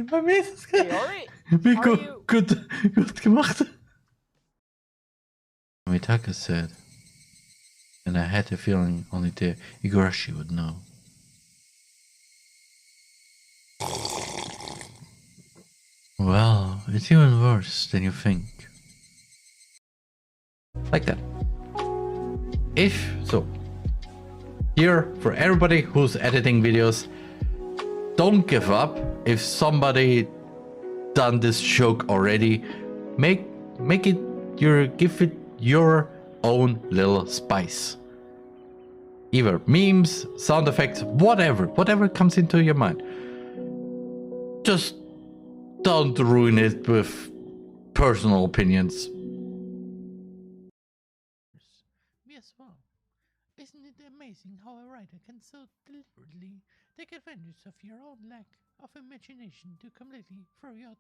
Bei mir ist es Theory? wie gut gemacht. Mitaka said, and I had a feeling only the Igarashi would know. Well, it's even worse than you think. Like that. Here, for everybody who's editing videos, don't give up. If somebody done this joke already, give it your own little spice. Either memes, sound effects, whatever comes into your mind. Just don't ruin it with personal opinions. Me as well. Isn't it amazing how a writer can so deliberately take advantage of your own lack of imagination to completely throw you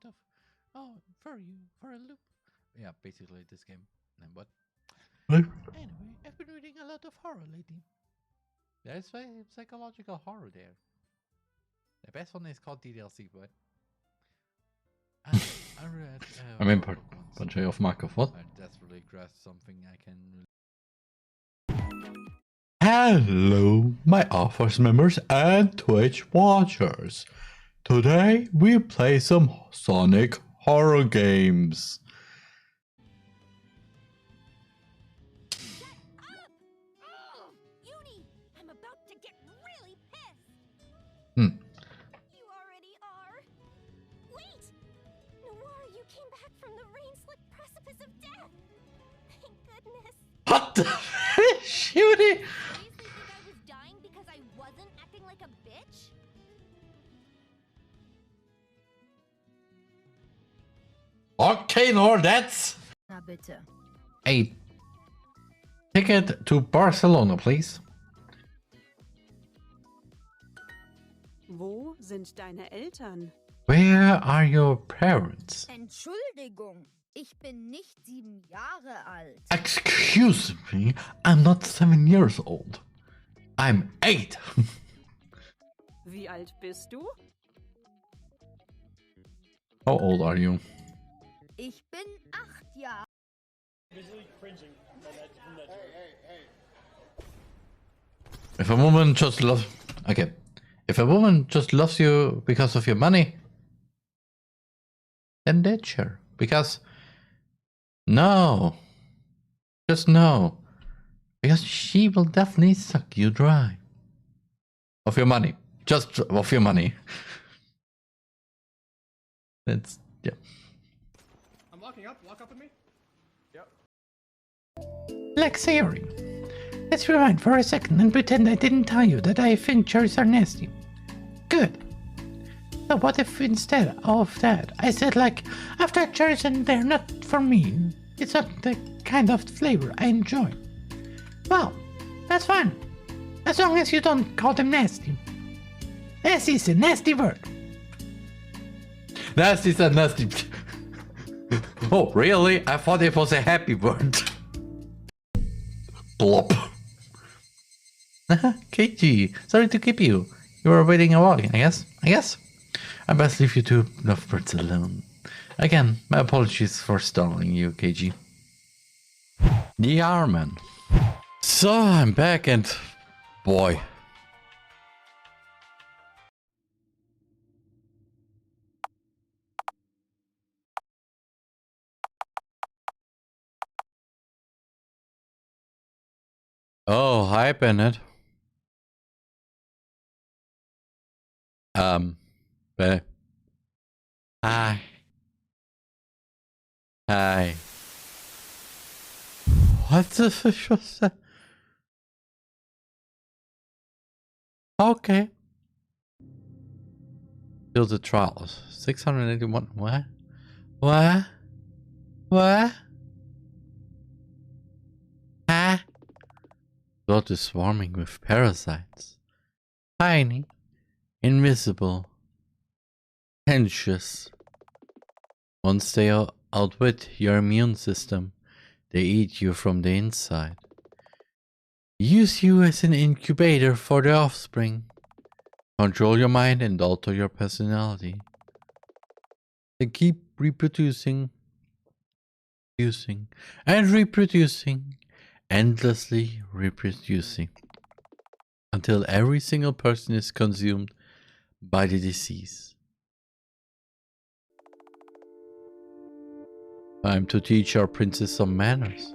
for a loop? Yeah, basically this game. And what? Anyway, I've been reading a lot of horror lately. There's psychological horror there. The best one is called DDLC, but I read. Portrait of Markov. What? I desperately grasped something I can. Hello, my Offers members and Twitch watchers. Today we play some Sonic horror games. You already are. Wait! Noir, you came back from the rain-slicked precipice of death. Thank goodness. What the shooting? Seriously think I was dying because I wasn't acting like a bitch? Okay, Lord, that's Na bitte. a ticket to Barcelona, please. Wo sind deine Eltern? Where are your parents? Entschuldigung, ich bin nicht 7 Jahre alt. Excuse me, I'm not 7 years old. I'm 8. Wie alt bist du? How old are you? Ich bin 8 Jahre. If a woman just loves... Okay. If a woman just loves you because of your money, then ditch her. Because... No. Just no. Because she will definitely suck you dry. Of your money. Just of your money. That's... Yeah. I'm locking up. Lock up with me. Yep. Black Theory. Let's rewind for a second and pretend I didn't tell you that I think cherries are nasty. Good. So what if instead of that I said like, I've tried cherries and they're not for me. It's not the kind of flavor I enjoy. Well, that's fine. As long as you don't call them nasty. Nasty is a nasty word. Nasty is a nasty... Oh, really? I thought it was a happy word. Plop. KG, sorry to keep you. You were waiting a while, I guess. I best leave you two lovebirds alone. Again, my apologies for stalling you, KG. The Arman. So, I'm back and... Boy. Oh, hi, Bennett. Bennett. Hi. Hi. What the fish was that? Okay. Still the trials. 681. What? What? What? Huh? Blood is swarming with parasites. Tiny, invisible, anxious. Once they outwit your immune system, they eat you from the inside. Use you as an incubator for their offspring. Control your mind and alter your personality. They keep reproducing, and reproducing, endlessly reproducing, until every single person is consumed by the disease. Time to teach our princess some manners.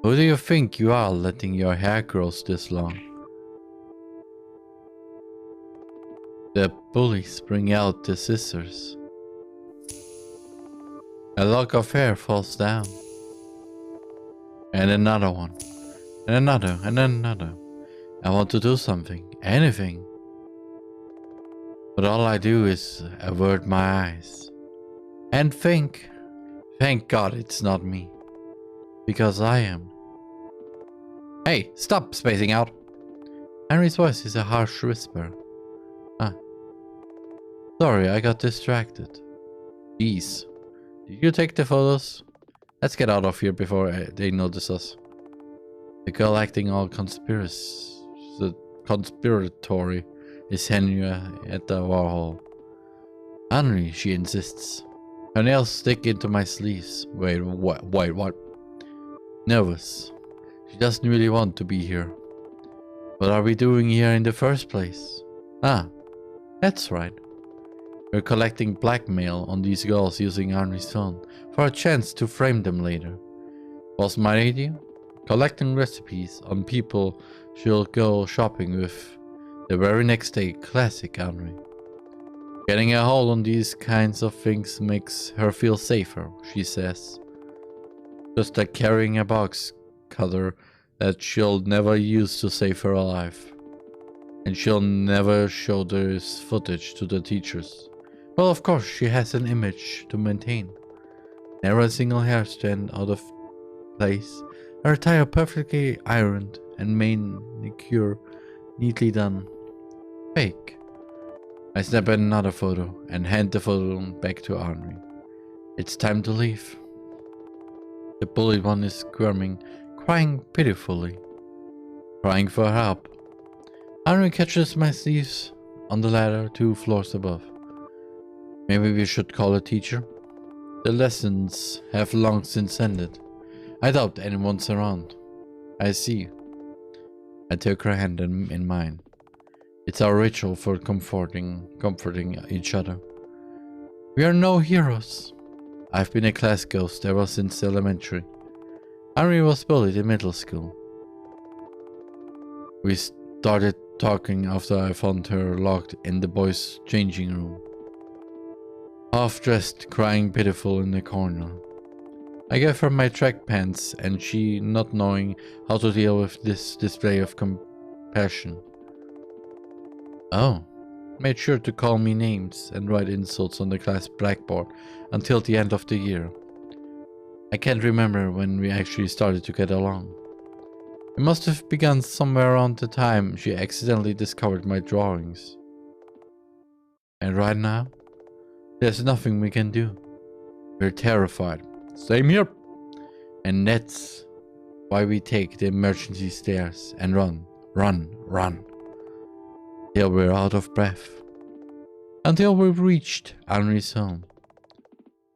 Who do you think you are, letting your hair grow this long? The bullies bring out the scissors. A lock of hair falls down. And another one. And another, and another. I want to do something, anything. But all I do is avert my eyes. And think. Thank God it's not me. Because I am. Hey, stop spacing out. Henry's voice is a harsh whisper. Ah. Sorry, I got distracted. Jeez. Did you take the photos? Let's get out of here before they notice us. The girl acting all conspiratory is Henry at the Warhol. Henry, she insists. Her nails stick into my sleeves. Wait, what? Nervous. She doesn't really want to be here. What are we doing here in the first place? Ah, that's right. We're collecting blackmail on these girls using Henry's phone for a chance to frame them later. Was my idea? Collecting recipes on people she'll go shopping with the very next day. Classic Henry. Getting a hold on these kinds of things makes her feel safer, she says. Just like carrying a box cutter that she'll never use to save her life. And she'll never show this footage to the teachers. Well, of course, she has an image to maintain. Never a single hair strand out of place. Her attire perfectly ironed and manicure neatly done. Fake. I snap another photo and hand the photo back to Henri. It's time to leave. The bullied one is squirming, crying pitifully, crying for help. Henri catches my sleeves on the ladder 2 floors above. Maybe we should call a teacher? The lessons have long since ended. I doubt anyone's around. I see. I took her hand in mine. It's our ritual for comforting each other. We are no heroes. I've been a class ghost ever since elementary. Henri was bullied in middle school. We started talking after I found her locked in the boys' changing room. Half-dressed, crying pitiful in the corner. I gave her my track pants and she, not knowing how to deal with this display of compassion. Oh, made sure to call me names and write insults on the class blackboard until the end of the year. I can't remember when we actually started to get along. It must have begun somewhere around the time she accidentally discovered my drawings. And right now, there's nothing we can do. We're terrified. Same here. And that's why we take the emergency stairs and run, run. Till we're out of breath. Until we've reached Henri's home.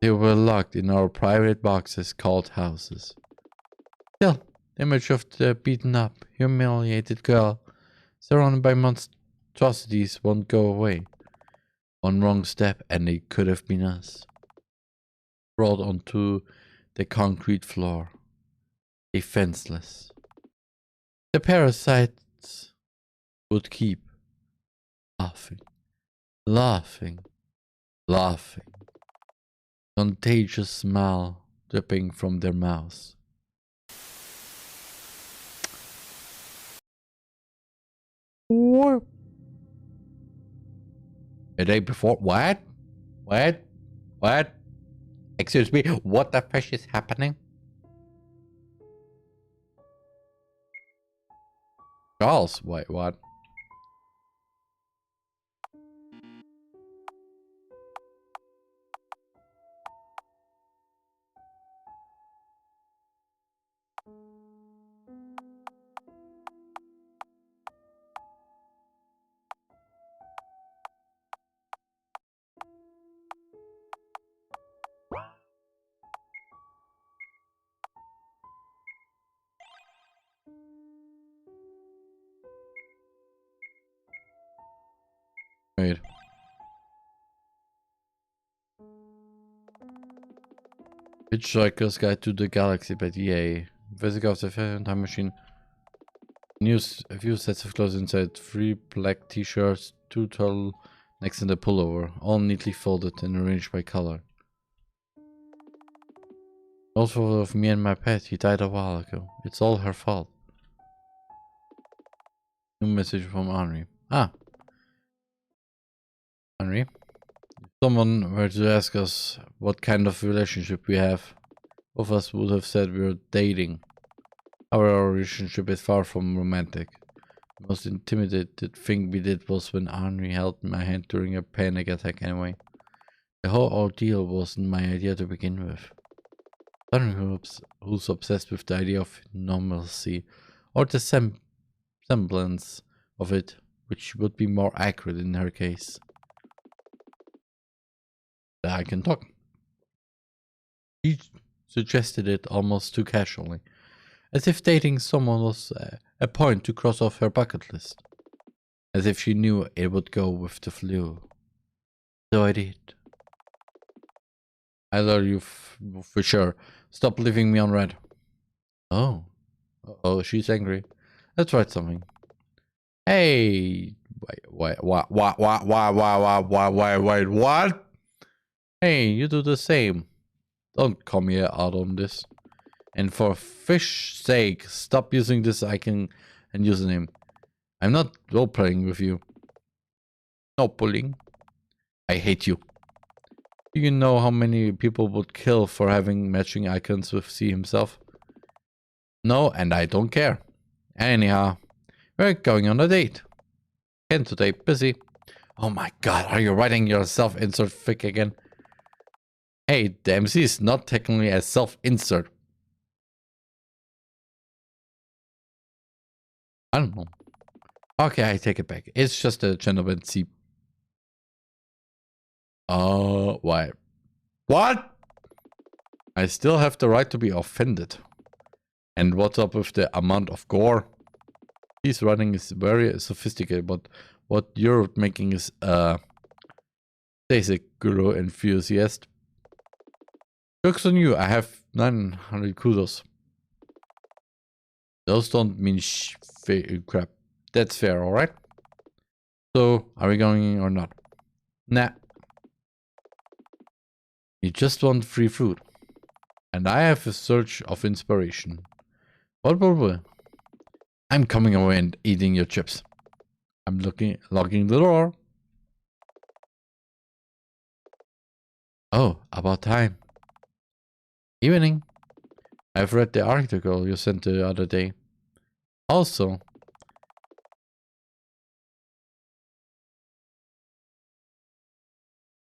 Till we're locked in our private boxes called houses. Still, the image of the beaten up, humiliated girl surrounded by monstrosities won't go away. One wrong step and it could have been us. Brought onto the concrete floor. Defenseless. The parasites would keep laughing. Contagious smile dripping from their mouths. Or a day before, what? Excuse me, what the fish is happening? Charles, wait, what? Wait. Hitchhiker's Guide to the Galaxy by DA. Physics of the Time Machine. News, a few sets of clothes inside. 3 black t-shirts, 2 turtlenecks and a pullover. All neatly folded and arranged by color. Also of me and my pet. He died a while ago. It's all her fault. New message from Henri. Ah. Henri, if someone were to ask us what kind of relationship we have, both of us would have said we were dating. Our relationship is far from romantic. The most intimidated thing we did was when Henri held my hand during a panic attack anyway. The whole ordeal wasn't my idea to begin with. Henri, who's obsessed with the idea of normalcy, or the semblance of it, which would be more accurate in her case. I can talk. She suggested it almost too casually, as if dating someone was a point to cross off her bucket list, as if she knew it would go with the flu. So I did. I love you for sure. Stop leaving me on red. Oh. Uh-oh, she's angry. Let's write something. Hey. Wait, what? Hey, you do the same. Don't call me out on this. And for fish's sake, stop using this icon and username. I'm not role-playing with you. No pulling. I hate you. Do you know how many people would kill for having matching icons with C himself? No, and I don't care. Anyhow, we're going on a date. Ken today, busy. Oh my god, are you writing your self-insert fic again? Hey, the MC is not technically a self-insert. I don't know. Okay, I take it back. It's just a gentleman C. Why? What? I still have the right to be offended. And what's up with the amount of gore? His writing is very sophisticated, but what you're making is basic guru enthusiast. Jokes on you, I have 900 kudos. Those don't mean crap. That's fair, alright? So, are we going or not? Nah. You just want free food. And I have a surge of inspiration. What will we? I'm coming away and eating your chips. I'm locking the door. Oh, about time. Evening. I've read the article you sent the other day. Also,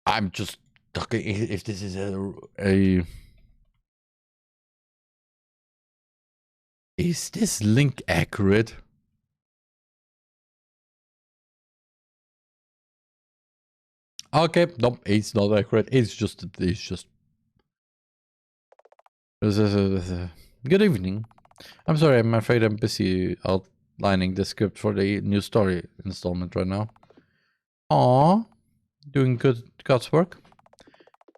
I'm just talking if this is is this link accurate? Okay, nope, it's not accurate. It's just Good evening. I'm sorry, I'm afraid I'm busy outlining the script for the new story installment right now. Aww, doing God's work.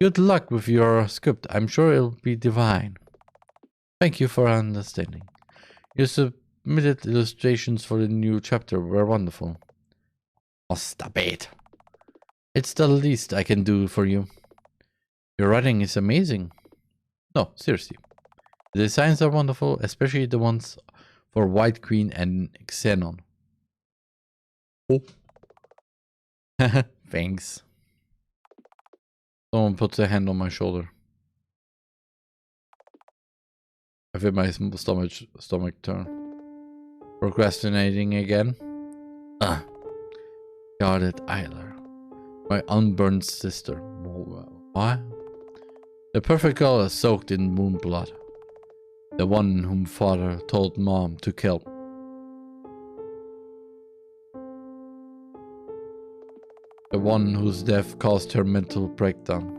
Good luck with your script. I'm sure it'll be divine. Thank you for understanding. Your submitted illustrations for the new chapter were wonderful. Oh, stop it. It's the least I can do for you. Your writing is amazing. No, seriously. The designs are wonderful, especially the ones for White Queen and Xenon. Oh. Thanks. Someone puts a hand on my shoulder. I feel my stomach turn. Procrastinating again? Scarlet Eiler. My unburned sister. What? The perfect girl is soaked in moon blood. The one whom father told mom to kill. The one whose death caused her mental breakdown.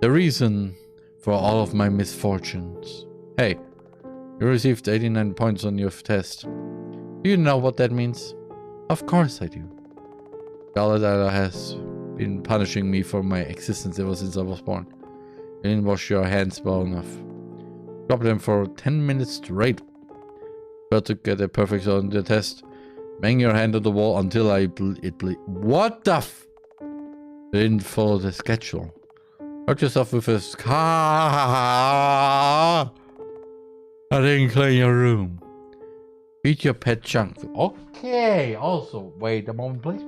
The reason for all of my misfortunes. Hey, you received 89 points on your test. Do you know what that means? Of course I do. Scarlet Eiler has been punishing me for my existence ever since I was born. You didn't wash your hands well enough. Drop them for 10 minutes straight. But to get a perfect on the test, bang your hand on the wall until it bleed. What the f? You didn't follow the schedule. Hurt yourself with a scar. I didn't clean your room. Eat your pet junk. Okay. Also, wait a moment, please.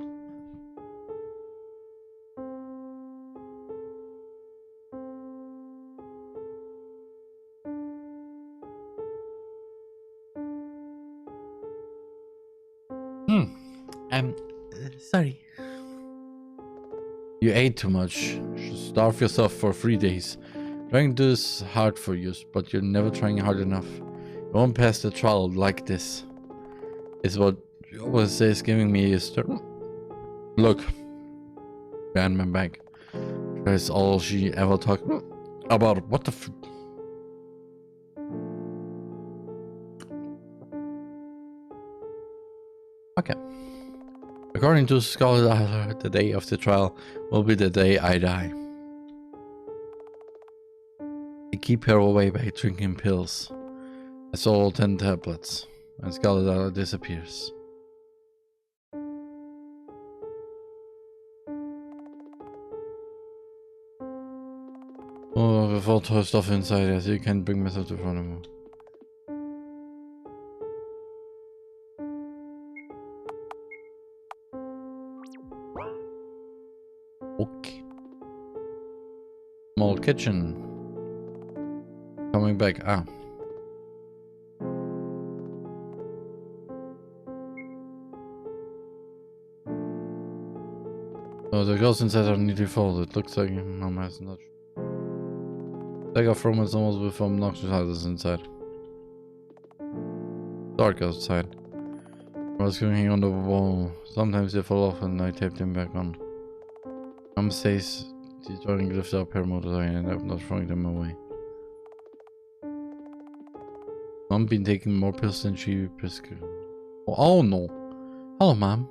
Sorry. You ate too much. You should starve yourself for 3 days. Trying to do this hard for you, but you're never trying hard enough. You won't pass the trial like this. Is what you always say is giving me a start. Look. Behind my back. That's all she ever talked about. What the f... Okay. According to Scarlet Eiler, the day of the trial will be the day I die. They keep her away by drinking pills. I saw 10 tablets, and Scarlet Eiler disappears. Oh, with all her stuff inside, I see you can't bring myself to front of her. Okay. small kitchen. Coming back. Ah. Oh, the girls inside are neatly folded. Looks like Mama has not. Take off from it's almost with obnoxious houses inside. Dark outside. I was hanging on the wall. Sometimes they fall off and I taped them back on. Mom says she's trying to lift up her motor and I end up not throwing them away. Mom been taking more pills than she prescribed. Oh no. Hello, Mom.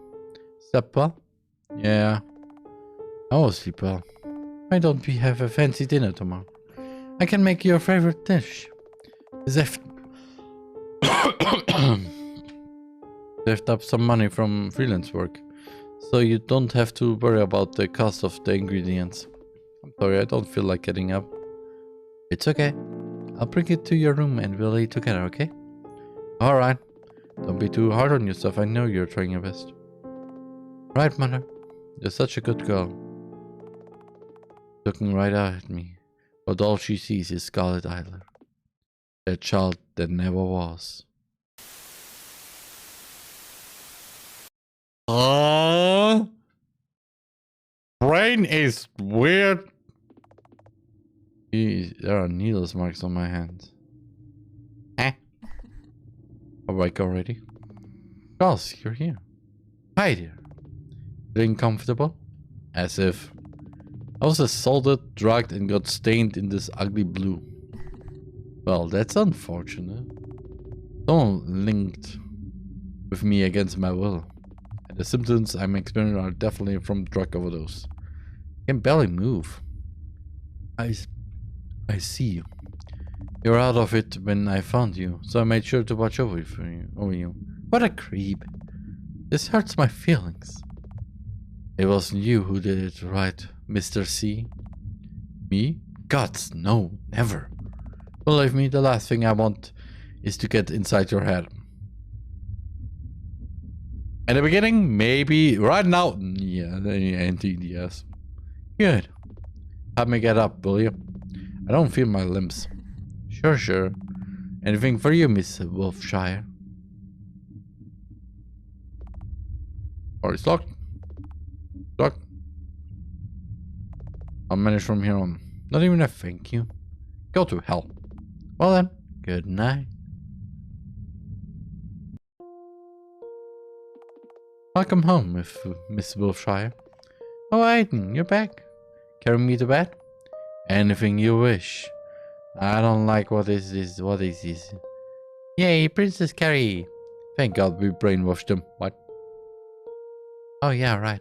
Slept well? Yeah. I will sleep well. Why don't we have a fancy dinner tomorrow? I can make your favorite dish. Saved up some money from freelance work, so you don't have to worry about the cost of the ingredients. I'm sorry, I don't feel like getting up. It's okay. I'll bring it to your room and we'll eat together, okay? Alright. Don't be too hard on yourself. I know you're trying your best. Right, Mother. You're such a good girl. Looking right at me, but all she sees is Scarlet Idler. That child that never was. Brain is weird. Jeez, there are needles marks on my hands. Awake already? Charles, you're here. Hi there. Feeling comfortable? As if. I was assaulted, drugged, and got stained in this ugly blue. Well, that's unfortunate. Someone linked with me against my will. And the symptoms I'm experiencing are definitely from drug overdose. I can barely move. I see you. You're out of it when I found you, so I made sure to watch over you. What a creep. This hurts my feelings. It wasn't you who did it, right, Mr. C? Me? Gods, no, never. Believe me, the last thing I want is to get inside your head. In the beginning, maybe. Right now, yeah, indeed, yes. Good. Help me get up, will you? I don't feel my limbs. Sure. Anything for you, Miss Wolfshire? Or it's locked. Locked. I'll manage from here on. Not even a thank you. Go to hell. Well then, good night. Welcome home, Miss Wolfshire. Oh, Aiden, you're back. Carry me to bed? Anything you wish. I don't like what is this? What is this? Yay, Princess Carrie. Thank God we brainwashed them. What? Oh yeah, right.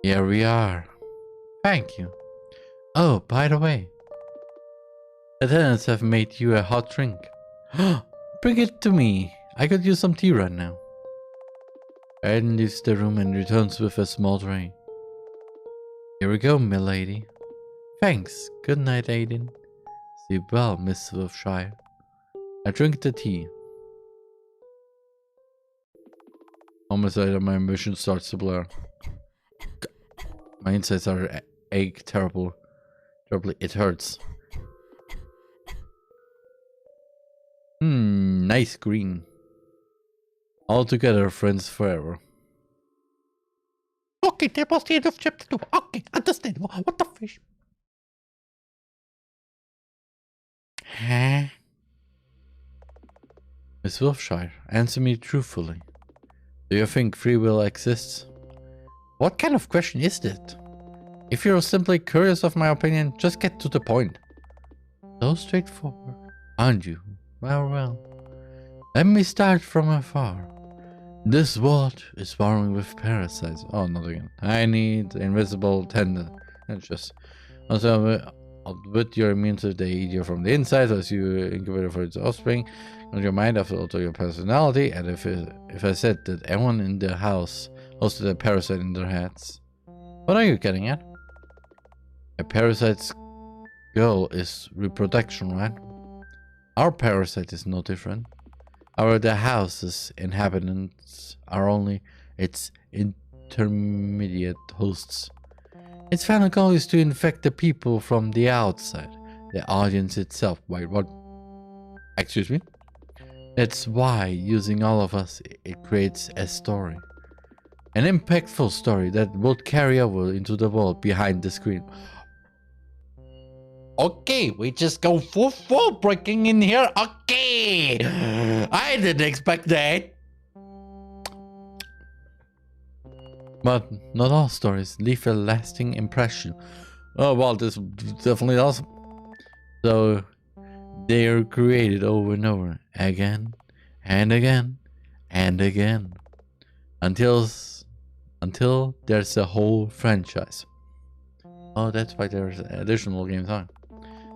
Here we are. Thank you. Oh, by the way. The tenants have made you a hot drink. Bring it to me. I could use some tea right now. Aiden leaves the room and returns with a small tray. Here we go, milady. Thanks. Good night, Aiden. Sleep well, Miss Wolfshire. I drink the tea. Almost later, my vision starts to blur. My insides are ache terribly. It hurts. Nice green. All together, friends forever. Okay, that was the end of chapter 2. Okay, understandable. What the fish? Huh? Miss Wolfshire, answer me truthfully. Do you think free will exists? What kind of question is that? If you're simply curious of my opinion, just get to the point. So straightforward, aren't you? Well. Let me start from afar. This world is swarming with parasites. Oh, not again. I need invisible tendons. Also, with your immune system, they eat you from the inside as you incubate for its offspring. On your mind after alter your personality. And if I said that everyone in the house hosted a parasite in their heads, what are you getting at? A parasite's goal is reproduction, right? Our parasite is no different. The house's inhabitants are only its intermediate hosts. Its final goal is to infect the people from the outside, the audience itself. Wait, what? Excuse me? That's why, using all of us, it creates a story. An impactful story that will carry over into the world behind the screen. Okay, we just go full breaking in here. Okay, I didn't expect that. But not all stories leave a lasting impression. Oh well, this definitely does. So they are created over and over, again and again and again, until there's a whole franchise. Oh, that's why there's additional games on.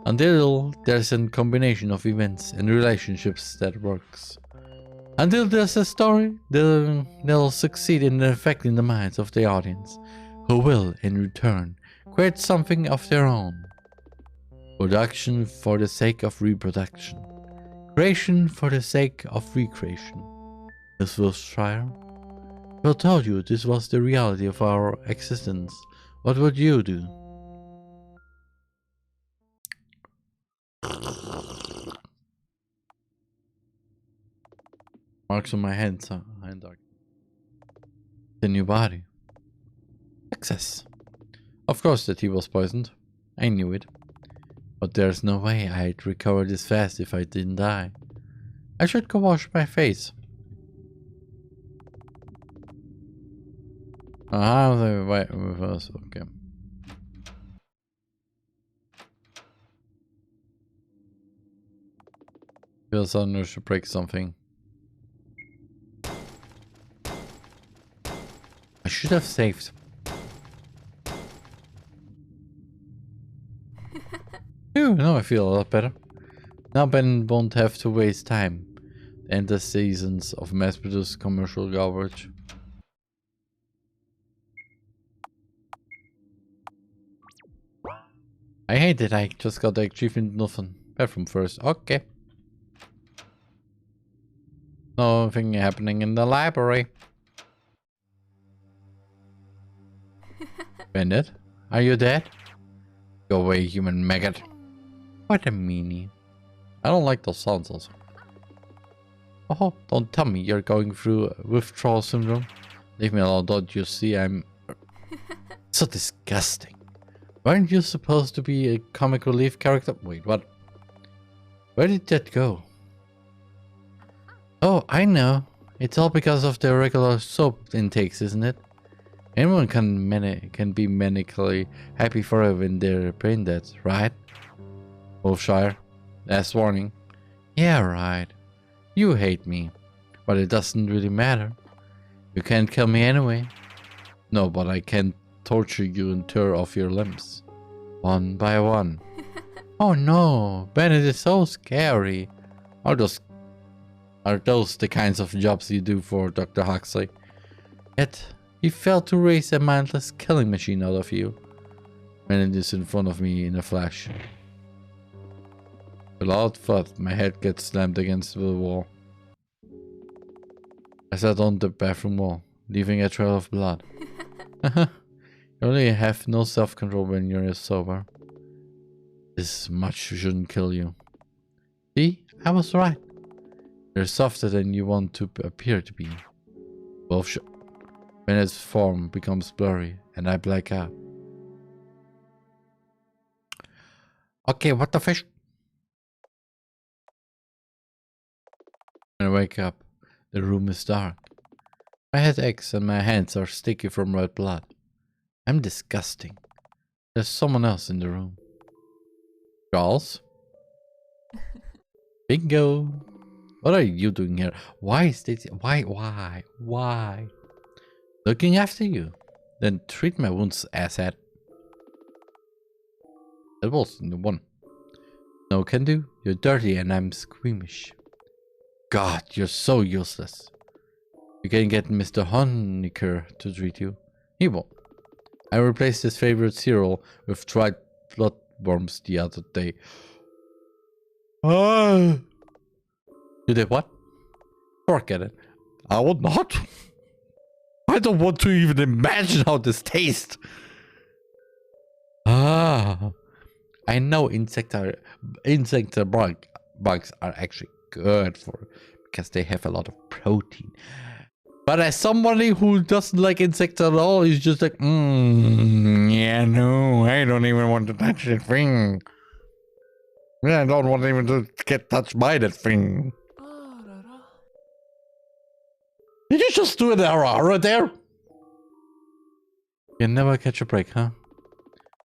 Until there's a combination of events and relationships that works. Until there's a story, they'll succeed in affecting the minds of the audience, who will, in return, create something of their own. Production for the sake of reproduction. Creation for the sake of recreation. Miss Wilshire, I told you this was the reality of our existence. What would you do? Marks on my hands, the new body. Success. Of course that he was poisoned. I knew it. But there's no way I'd recover this fast if I didn't die. I should go wash my face. Wait with us, okay. Feels I should break something. I should have saved. Phew, now I feel a lot better. Now Ben won't have to waste time and the seasons of mass-produced commercial garbage. I hate it, I just got the achievement, nothing. Bathroom first, okay. Nothing happening in the library. Bandit, are you dead? Go away, human maggot. What a meanie. I don't like those sounds also. Oh, don't tell me you're going through withdrawal syndrome. Leave me alone, don't you see I'm... So disgusting. Weren't you supposed to be a comic relief character? Wait, what? Where did that go? Oh, I know. It's all because of the regular soap intakes, isn't it? Anyone can be manically happy forever when they're brain dead, right? Wolfshire, last warning. Yeah, right. You hate me, but it doesn't really matter. You can't kill me anyway. No, but I can torture you and tear off your limbs. One by one. Oh no, Bennett is so scary. Are those the kinds of jobs you do for Dr. Huxley? Yet, he failed to raise a mindless killing machine out of you. Bennett is in front of me in a flash. With a loud thud, my head gets slammed against the wall. I sat on the bathroom wall, leaving a trail of blood. You only have no self-control when you're sober. This much shouldn't kill you. See, I was right. You're softer than you want to appear to be. Bullshit. When its form becomes blurry and I black out. Okay, what the fish? When I wake up, the room is dark. My head aches and my hands are sticky from red blood. I'm disgusting. There's someone else in the room. Charles? Bingo! What are you doing here? Why is this? Why? Looking after you. Then treat my wounds, asshat. That was the one. No can do. You're dirty and I'm squeamish. God, you're so useless. You can get Mr. Honecker to treat you. He won't. I replaced his favorite cereal with dried bloodworms the other day. You did what? Forget it. I will not. I don't want to even imagine how this tastes. Ah, I know bugs are actually good because they have a lot of protein. But as somebody who doesn't like insects at all, he's just like, yeah, no, I don't even want to touch that thing. Yeah, I don't want even to get touched by that thing. Did you just do an error there? You never catch a break, huh?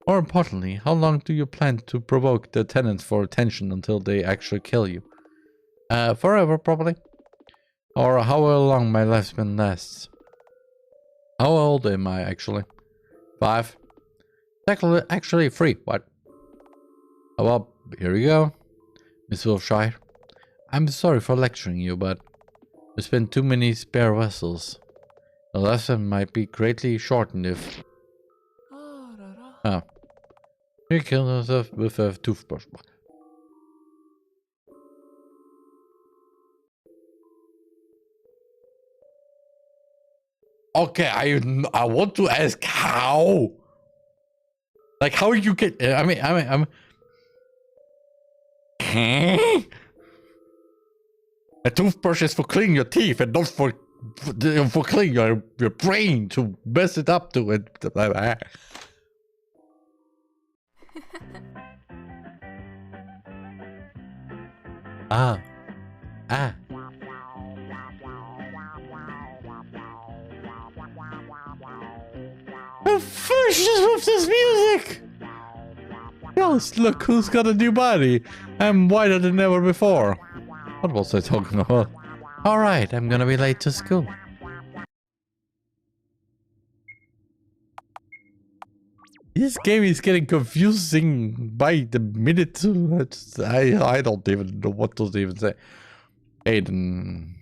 More importantly, how long do you plan to provoke the tenants for attention until they actually kill you? Forever, probably. Or however long my lifespan lasts. How old am I, actually? 5? Actually 3, what? Oh, well, here you go. Miss Wilshire. I'm sorry for lecturing you, but there's been too many spare vessels. The lesson might be greatly shortened if... You killed yourself with a toothbrush. Okay, I want to ask how? Like, how you get... I'm... A toothbrush is for cleaning your teeth and not for cleaning your brain to mess it up to it. Ah. I'm furious with this music! Yes, look who's got a new body. I'm whiter than ever before. What was I talking about? Alright, I'm gonna be late to school. This game is getting confusing by the minute. I don't even know what to even say. Aiden.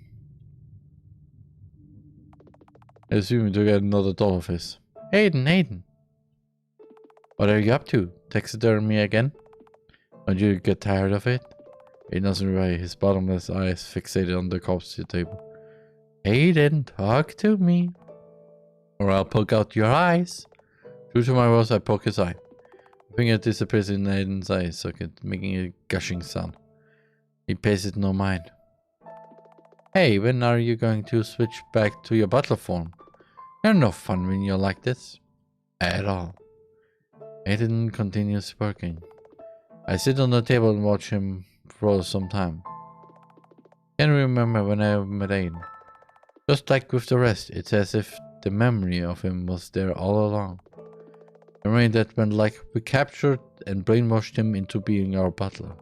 I assume to get another dollarfish. Aiden. What are you up to? Taxidermy again? Don't you get tired of it? Aiden doesn't reply, his bottomless eyes fixated on the coffee table. Aiden, talk to me. Or I'll poke out your eyes. True to my words, I poke his eye. The finger disappears in Aiden's eye socket, making a gushing sound. He pays it no mind. Hey, when are you going to switch back to your butler form? You're no fun when you're like this. At all. Aiden continues working. I sit on the table and watch him for some time. Can't remember when I met Aiden. Just like with the rest, it's as if the memory of him was there all along. A memory that went like we captured and brainwashed him into being our butler.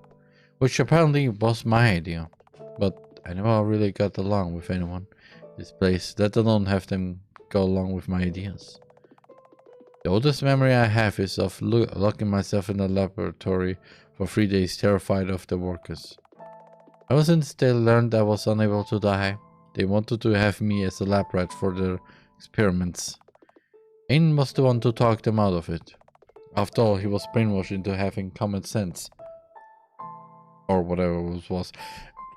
Which apparently was my idea. But I never really got along with anyone in this place, let alone have them go along with my ideas. The oldest memory I have is of locking myself in the laboratory for 3 days, terrified of the workers. Ever since they learned I was unable to die, they wanted to have me as a lab rat for their experiments. Aiden was the one to talk them out of it. After all, he was brainwashed into having common sense. Or whatever it was.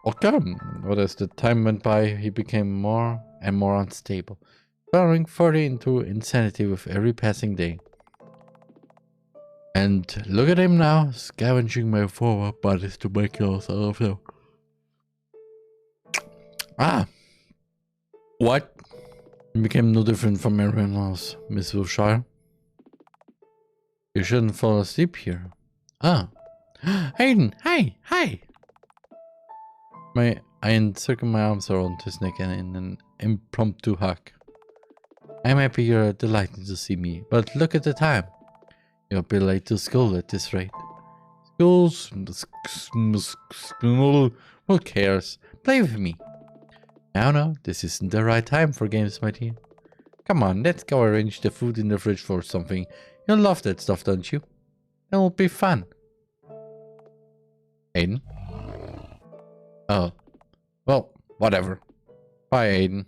Okay, but as the time went by, he became more and more unstable, spiraling further into insanity with every passing day. And look at him now, scavenging my former bodies to make yours out of them. Ah! What? You became no different from everyone else, Miss Wilshire. You shouldn't fall asleep here. Ah. Aiden, hi! I encircle my arms around his neck and in an impromptu hug. I'm happy you're delighted to see me, but look at the time. You'll be late to school at this rate. Schools... Who cares? Play with me. No, this isn't the right time for games, my dear. Come on, let's go arrange the food in the fridge for something. You'll love that stuff, don't you? It'll be fun. Aiden? Oh. Well, whatever. Bye, Aiden.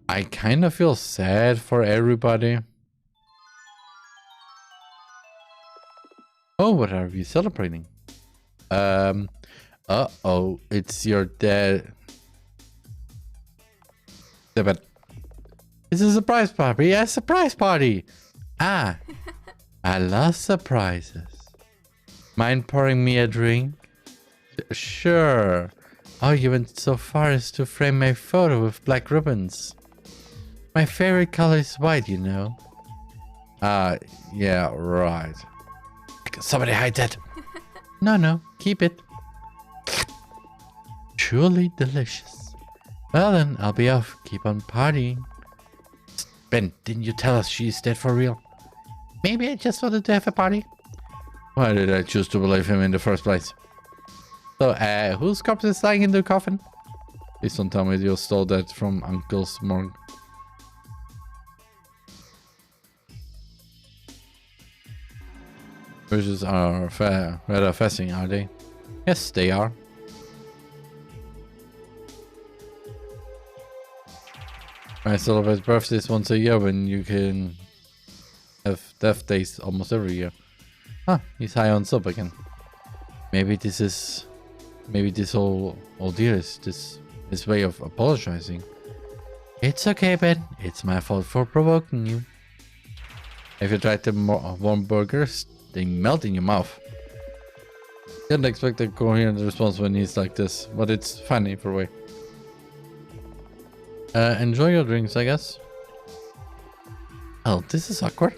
I kind of feel sad for everybody. Oh, what are we celebrating? Uh-oh, it's your dad. Exhibit. It's a surprise party. A surprise party. Ah, I love surprises. Mind pouring me a drink? Sure. Oh, you went so far as to frame my photo with black ribbons. My favorite color is white, you know. Yeah, right. Somebody hide that. No, keep it. Truly delicious. Well then, I'll be off. Keep on partying. Ben, didn't you tell us she's dead for real? Maybe I just wanted to have a party. Why did I choose to believe him in the first place? So, whose corpse is lying in the coffin? Please don't tell me you stole that from Uncle's morgue. Bridges are rather fascinating, are they? Yes, they are. I celebrate birthdays once a year when you can have death days almost every year. Huh, he's high on soap again. Maybe this whole ordeal is his way of apologizing. It's okay, Ben. It's my fault for provoking you. Have you tried the warm burgers? They melt in your mouth. Didn't expect a coherent response when he's like this, but it's funny for a way. Enjoy your drinks, I guess. Oh, this is awkward.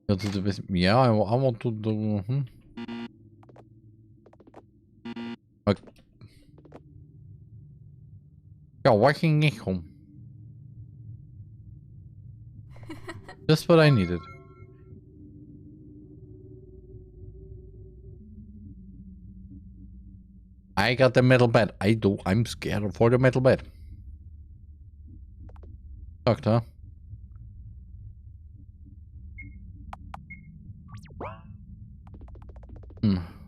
Go to the basement. Yeah, I want to do. Okay. Ja, walking nicht home. Just what I needed. I got the metal bed. I do. I'm scared for the metal bed. Doctor.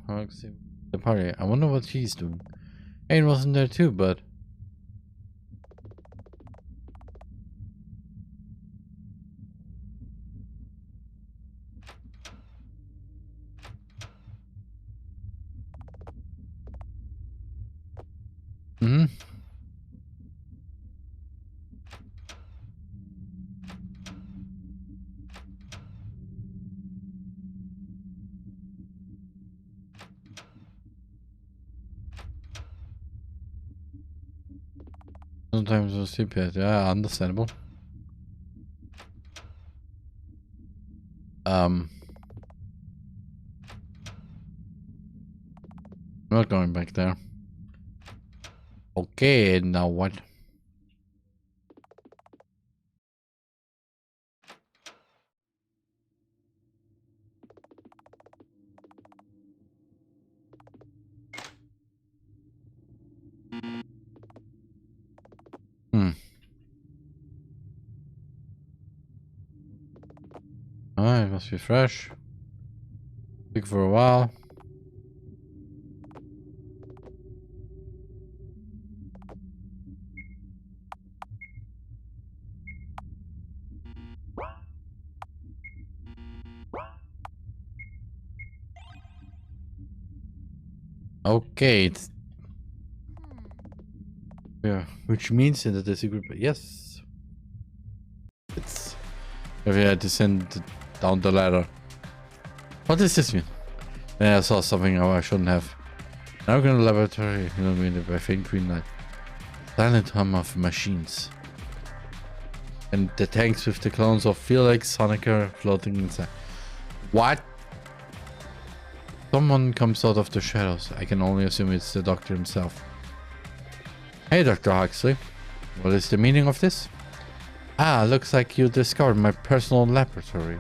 Let's see. The party. I wonder what she's doing. Ayn wasn't there too, but... Sometimes we'll sleep yet. Yeah, understandable. I'm not going back there. Okay, now what? Alright, must be fresh. Big for a while. Okay, it's... Yeah, which means that there's a group. Yes. It's... If I had to send down the ladder. What does this mean? Then I saw something I shouldn't have. Now we're in the laboratory, illuminated by faint green light. Silent hum of machines. And the tanks with the clones of Felix, Honecker floating inside. What? Someone comes out of the shadows. I can only assume it's the doctor himself. Hey, Dr. Huxley. What is the meaning of this? Ah, looks like you discovered my personal laboratory.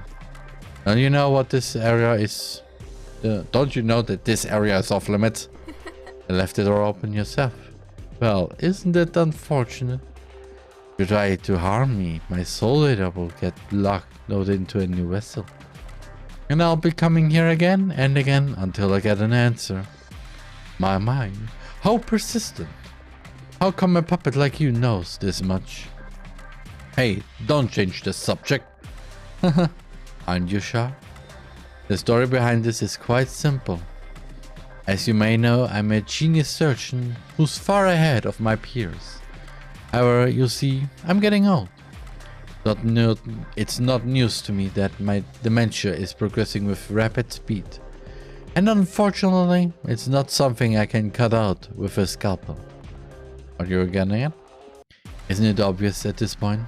Don't you know what this area is? Don't you know that this area is off limits? You left the door open yourself. Well, isn't it unfortunate? You try to harm me, my soul data will get loaded into a new vessel. And I'll be coming here again and again until I get an answer. My mind, how persistent. How come a puppet like you knows this much? Hey, don't change the subject. Aren't you sure? The story behind this is quite simple. As you may know, I'm a genius surgeon who's far ahead of my peers. However, you see, I'm getting old. It's not news to me that my dementia is progressing with rapid speed. And unfortunately, it's not something I can cut out with a scalpel. What you're getting at? Isn't it obvious at this point?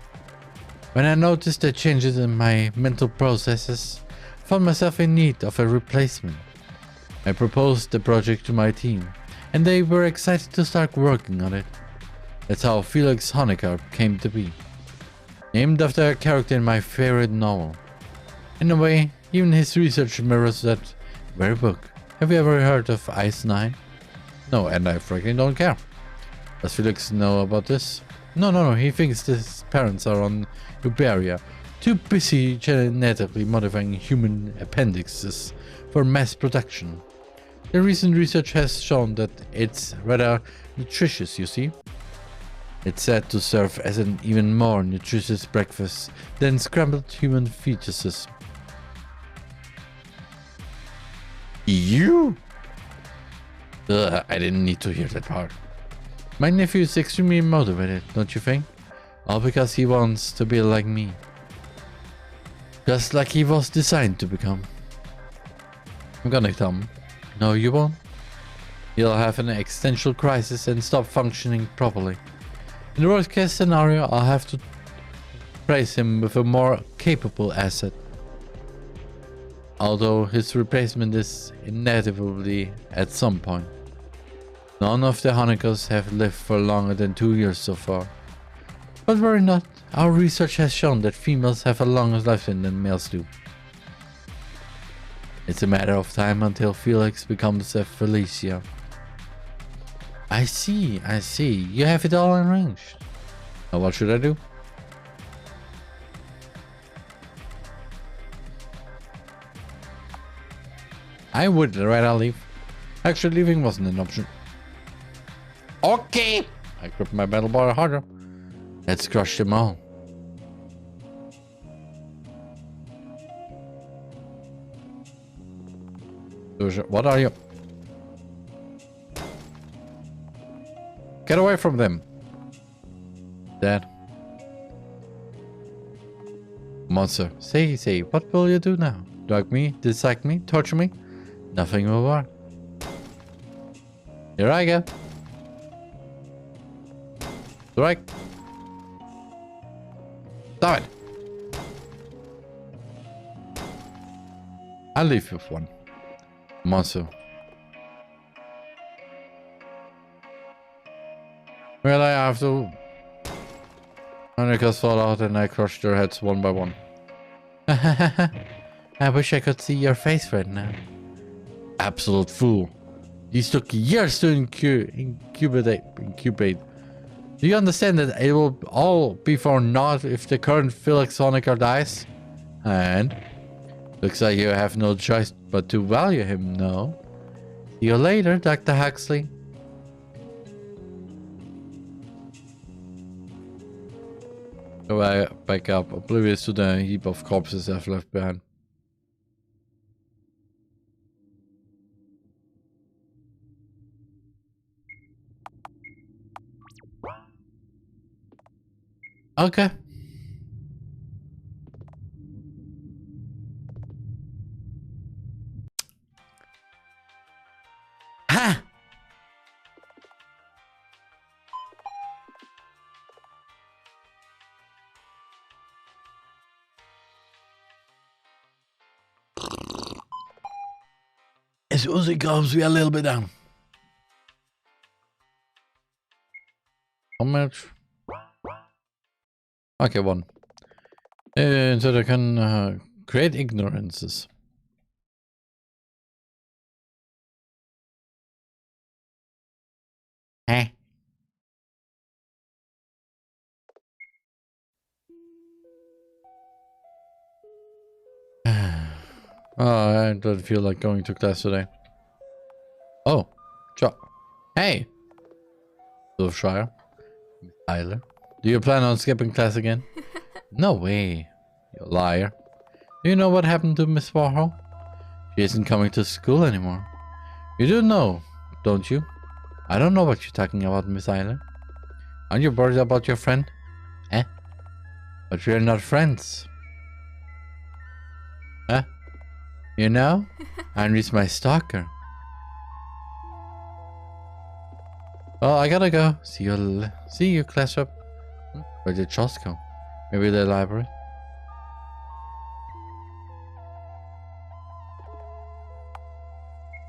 When I noticed the changes in my mental processes, I found myself in need of a replacement. I proposed the project to my team, and they were excited to start working on it. That's how Felix Honecker came to be. Named after a character in my favorite novel. In a way, even his research mirrors that very book. Have you ever heard of Ice 9? No, and I frankly don't care. Does Felix know about this? No, he thinks his parents are on Uberia, too busy genetically modifying human appendixes for mass production. The recent research has shown that it's rather nutritious, you see. It's said to serve as an even more nutritious breakfast than scrambled human fetuses. You? I didn't need to hear that part. My nephew is extremely motivated, don't you think? All because he wants to be like me. Just like he was designed to become. I'm gonna tell him. No, you won't. He'll have an existential crisis and stop functioning properly. In the worst case scenario, I'll have to replace him with a more capable asset. Although his replacement is inevitably at some point. None of the Honeckers have lived for longer than 2 years so far. But worry not, our research has shown that females have a longer lifespan than males do. It's a matter of time until Felix becomes a Felicia. I see. You have it all arranged. Now what should I do? I would rather leave. Actually, leaving wasn't an option. Okay! I gripped my battle bar harder. Let's crush them all. What are you? Get away from them. Dad. Monster. Say, what will you do now? Drug me? Dissect me? Torture me? Nothing will work. Here I go. Strike. Stop it. I'll leave with one. Monster. Well, I have to. Honeckers fall out and I crushed their heads one by one. I wish I could see your face right now. Absolute fool. These took years to incubate. Do you understand that it will all be for naught if the current Felix Honecker dies? And looks like you have no choice but to value him, no? See you later, Dr. Huxley. So I back up, oblivious to the heap of corpses I've left behind. Okay. Ha! As Uzi goes, we are a little bit down. How much? Okay, one. So they can create ignorances. Eh? Oh, I don't feel like going to class today. Oh, hey, Shire, Tyler. Do you plan on skipping class again? No way, you liar. Do you know what happened to Miss Warhol? She isn't coming to school anymore. You do know, don't you? I don't know what you're talking about, Miss Eiler. Aren't you worried about your friend? Eh? But we're not friends. Huh? You know? Henry's my stalker. Well, I gotta go. See you, class rep. Where did Charles go? Maybe the library?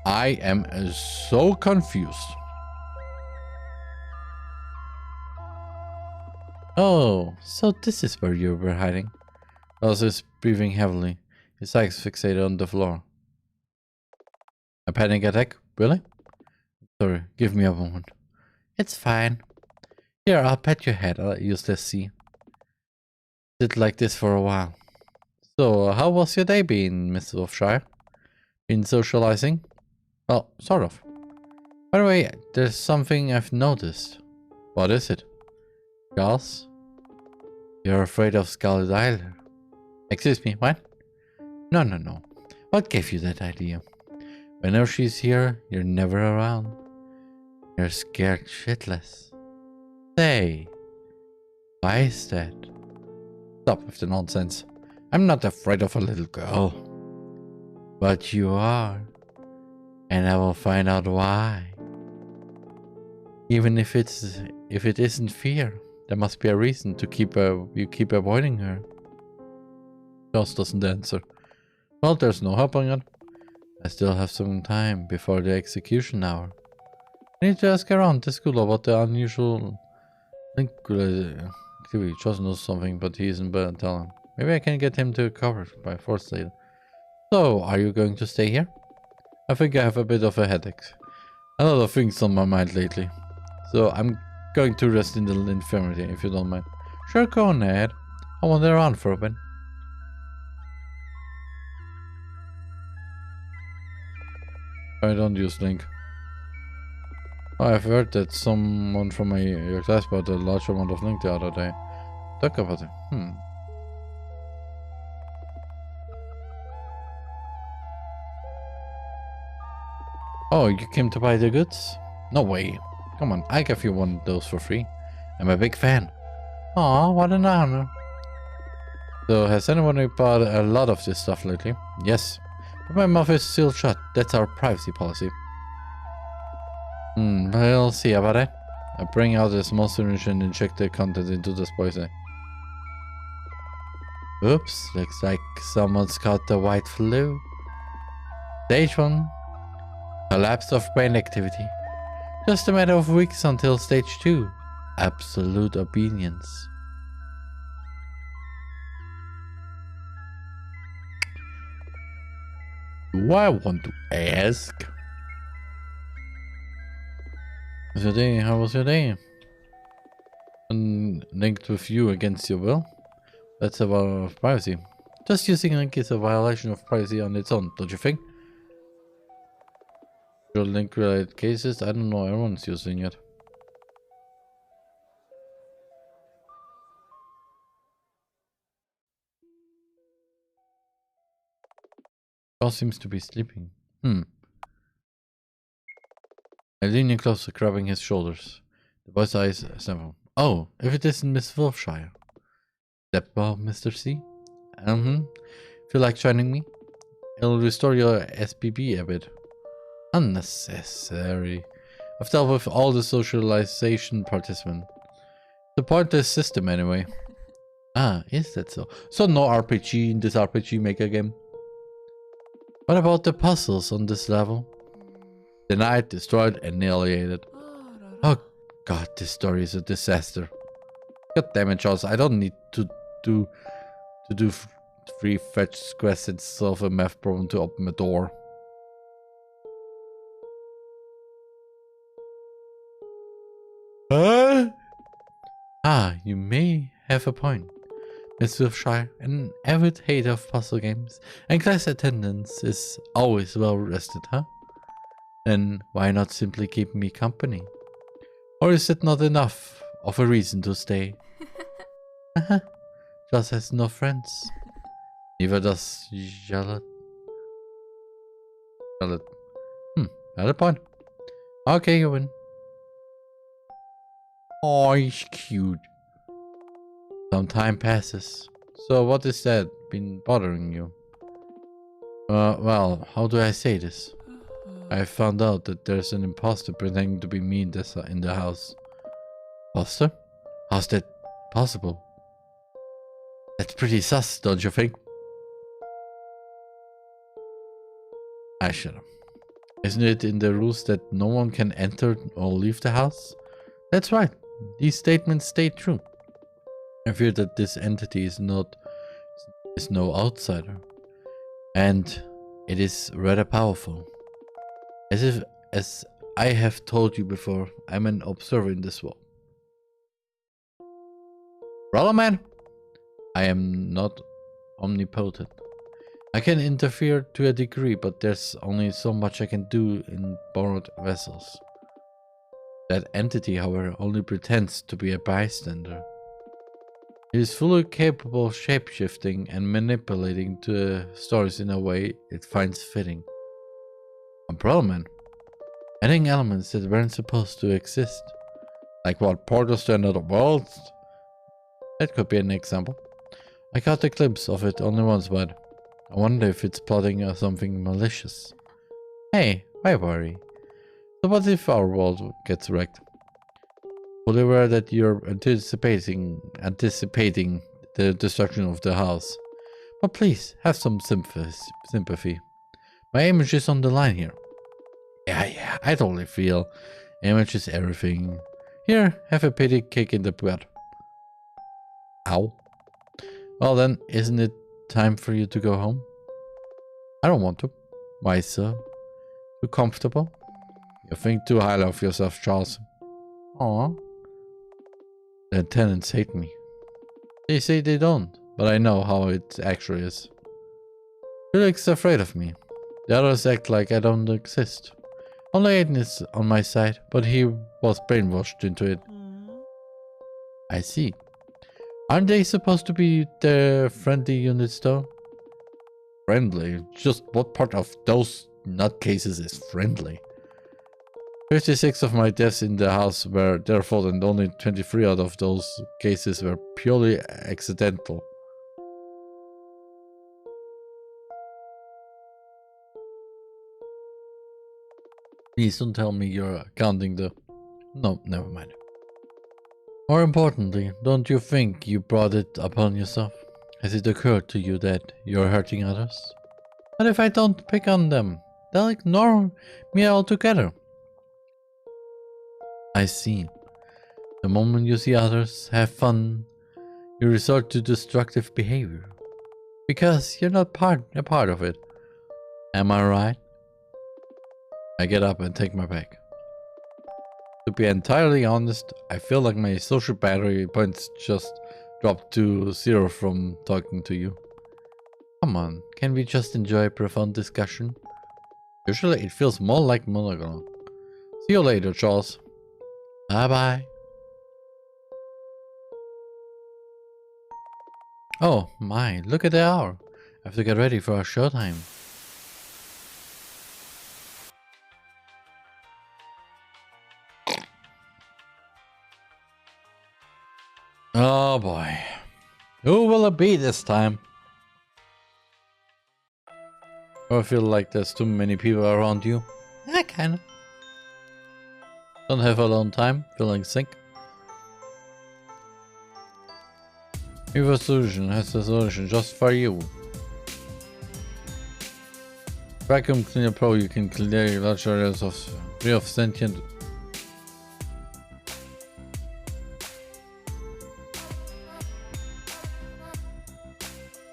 I am so confused. Oh, so this is where you were hiding. Also is breathing heavily. His eyes fixated on the floor. A panic attack? Really? Sorry, give me a moment. It's fine. Here, I'll pat your head. I'll use this C. Did like this for a while. So, how was your day been, Miss Wolfshire? Been socializing? Well, sort of. By the way, there's something I've noticed. What is it? Charles? You're afraid of Scarlet Isler. Excuse me, what? No. What gave you that idea? Whenever she's here, you're never around. You're scared shitless. Say, why is that? Stop with the nonsense. I'm not afraid of a little girl. But you are. And I will find out why. Even if it isn't fear, there must be a reason to you keep avoiding her. Charles doesn't answer. Well, there's no helping it. I still have some time before the execution hour. I need to ask around the school about the unusual activity. Charles knows something, but he isn't better at telling. Maybe I can get him to cover by force later. So, are you going to stay here? I think I have a bit of a headache. A lot of things on my mind lately. So, I'm going to rest in the infirmary, if you don't mind. Sure, go on ahead. I'll wander around for a bit. I don't use Link. Oh, I've heard that someone from your class bought a large amount of Link the other day. Talk about it. Oh, you came to buy the goods? No way. Come on, I gave you one of those for free. I'm a big fan. Aw, what an honor. So, has anyone bought a lot of this stuff lately? Yes. But my mouth is still shut. That's our privacy policy. We'll see about it. I bring out a small syringe and inject the contents into the poison. Oops, looks like someone's got the white flu. Stage 1. Collapse of brain activity. Just a matter of weeks until stage 2. Absolute obedience. Do I want to ask? How's your day? How was your day? Linked with you against your will? That's a violation of privacy. Just using Link is a violation of privacy on its own, don't you think? Your Link related cases? I don't know, everyone's using it. Charles seems to be sleeping. I lean in closer, grabbing his shoulders. The boy's eyes several. Oh, if it isn't Miss Wolfshire. Step well, Mr. C. Feel like joining me? It'll restore your SPB a bit. Unnecessary. I've dealt with all the socialization participants. The pointless system anyway. Ah, is that so? So no RPG in this RPG Maker game? What about the puzzles on this level? Denied, destroyed, annihilated. Oh god, this story is a disaster. God damn it, Charles, I don't need to do free fetch quests and solve a math problem to open a door. Ah, you may have a point. Miss Wiltshire, an avid hater of puzzle games, and class attendance is always well rested, huh? Then why not simply keep me company? Or is it not enough of a reason to stay? Just has no friends. Neither does Charlotte. Valid point. Okay, you win. Oh, he's cute. Some time passes. So what is that been bothering you? Well, how do I say this? I found out that there's an imposter pretending to be me in the house. Imposter? How's that possible? That's pretty sus, don't you think? I should have. Isn't it in the rules that no one can enter or leave the house? That's right. These statements stay true. I fear that this entity is no outsider. And it is rather powerful. As I have told you before, I'm an observer in this world. Brother man, I am not omnipotent. I can interfere to a degree, but there's only so much I can do in borrowed vessels. That entity, however, only pretends to be a bystander. It is fully capable of shapeshifting and manipulating the stories in a way it finds fitting. Umbrella Man. Adding elements that weren't supposed to exist. Like what, portals to another world? That could be an example. I caught a glimpse of it only once, but I wonder if it's plotting something malicious. Hey, why worry? So what if our world gets wrecked? Fully aware that you're anticipating the destruction of the house. But please, have some sympathy. My image is on the line here. Yeah, I totally feel. Image is everything. Here, have a pity kick in the butt. Ow. Well then, isn't it time for you to go home? I don't want to. Why so? Too comfortable? You think too highly of yourself, Charles. Aww. The tenants hate me. They say they don't, but I know how it actually is. Felix is afraid of me. The others act like I don't exist. Only Aiden is on my side, but he was brainwashed into it. I see. Aren't they supposed to be the friendly units though? Friendly? Just what part of those nutcases is friendly? 56 of my deaths in the house were their fault, and only 23 out of those cases were purely accidental. Please don't tell me you're counting the... No, never mind. More importantly, don't you think you brought it upon yourself? Has it occurred to you that you're hurting others? What if I don't pick on them? They'll ignore me altogether. I see. The moment you see others have fun, you resort to destructive behavior. Because you're not a part of it. Am I right? I get up and take my bag. To be entirely honest, I feel like my social battery points just dropped to 0 from talking to you. Come on, can we just enjoy a profound discussion? Usually it feels more like monologue. See you later, Charles. Bye bye. Oh my, look at the hour. I have to get ready for our showtime. Oh boy. Who will it be this time? I feel like there's too many people around you. Yeah, kinda. Don't have alone time, feeling sick. We have a solution, has a solution just for you. Vacuum Cleaner Pro, you can clear large areas of free of sentient.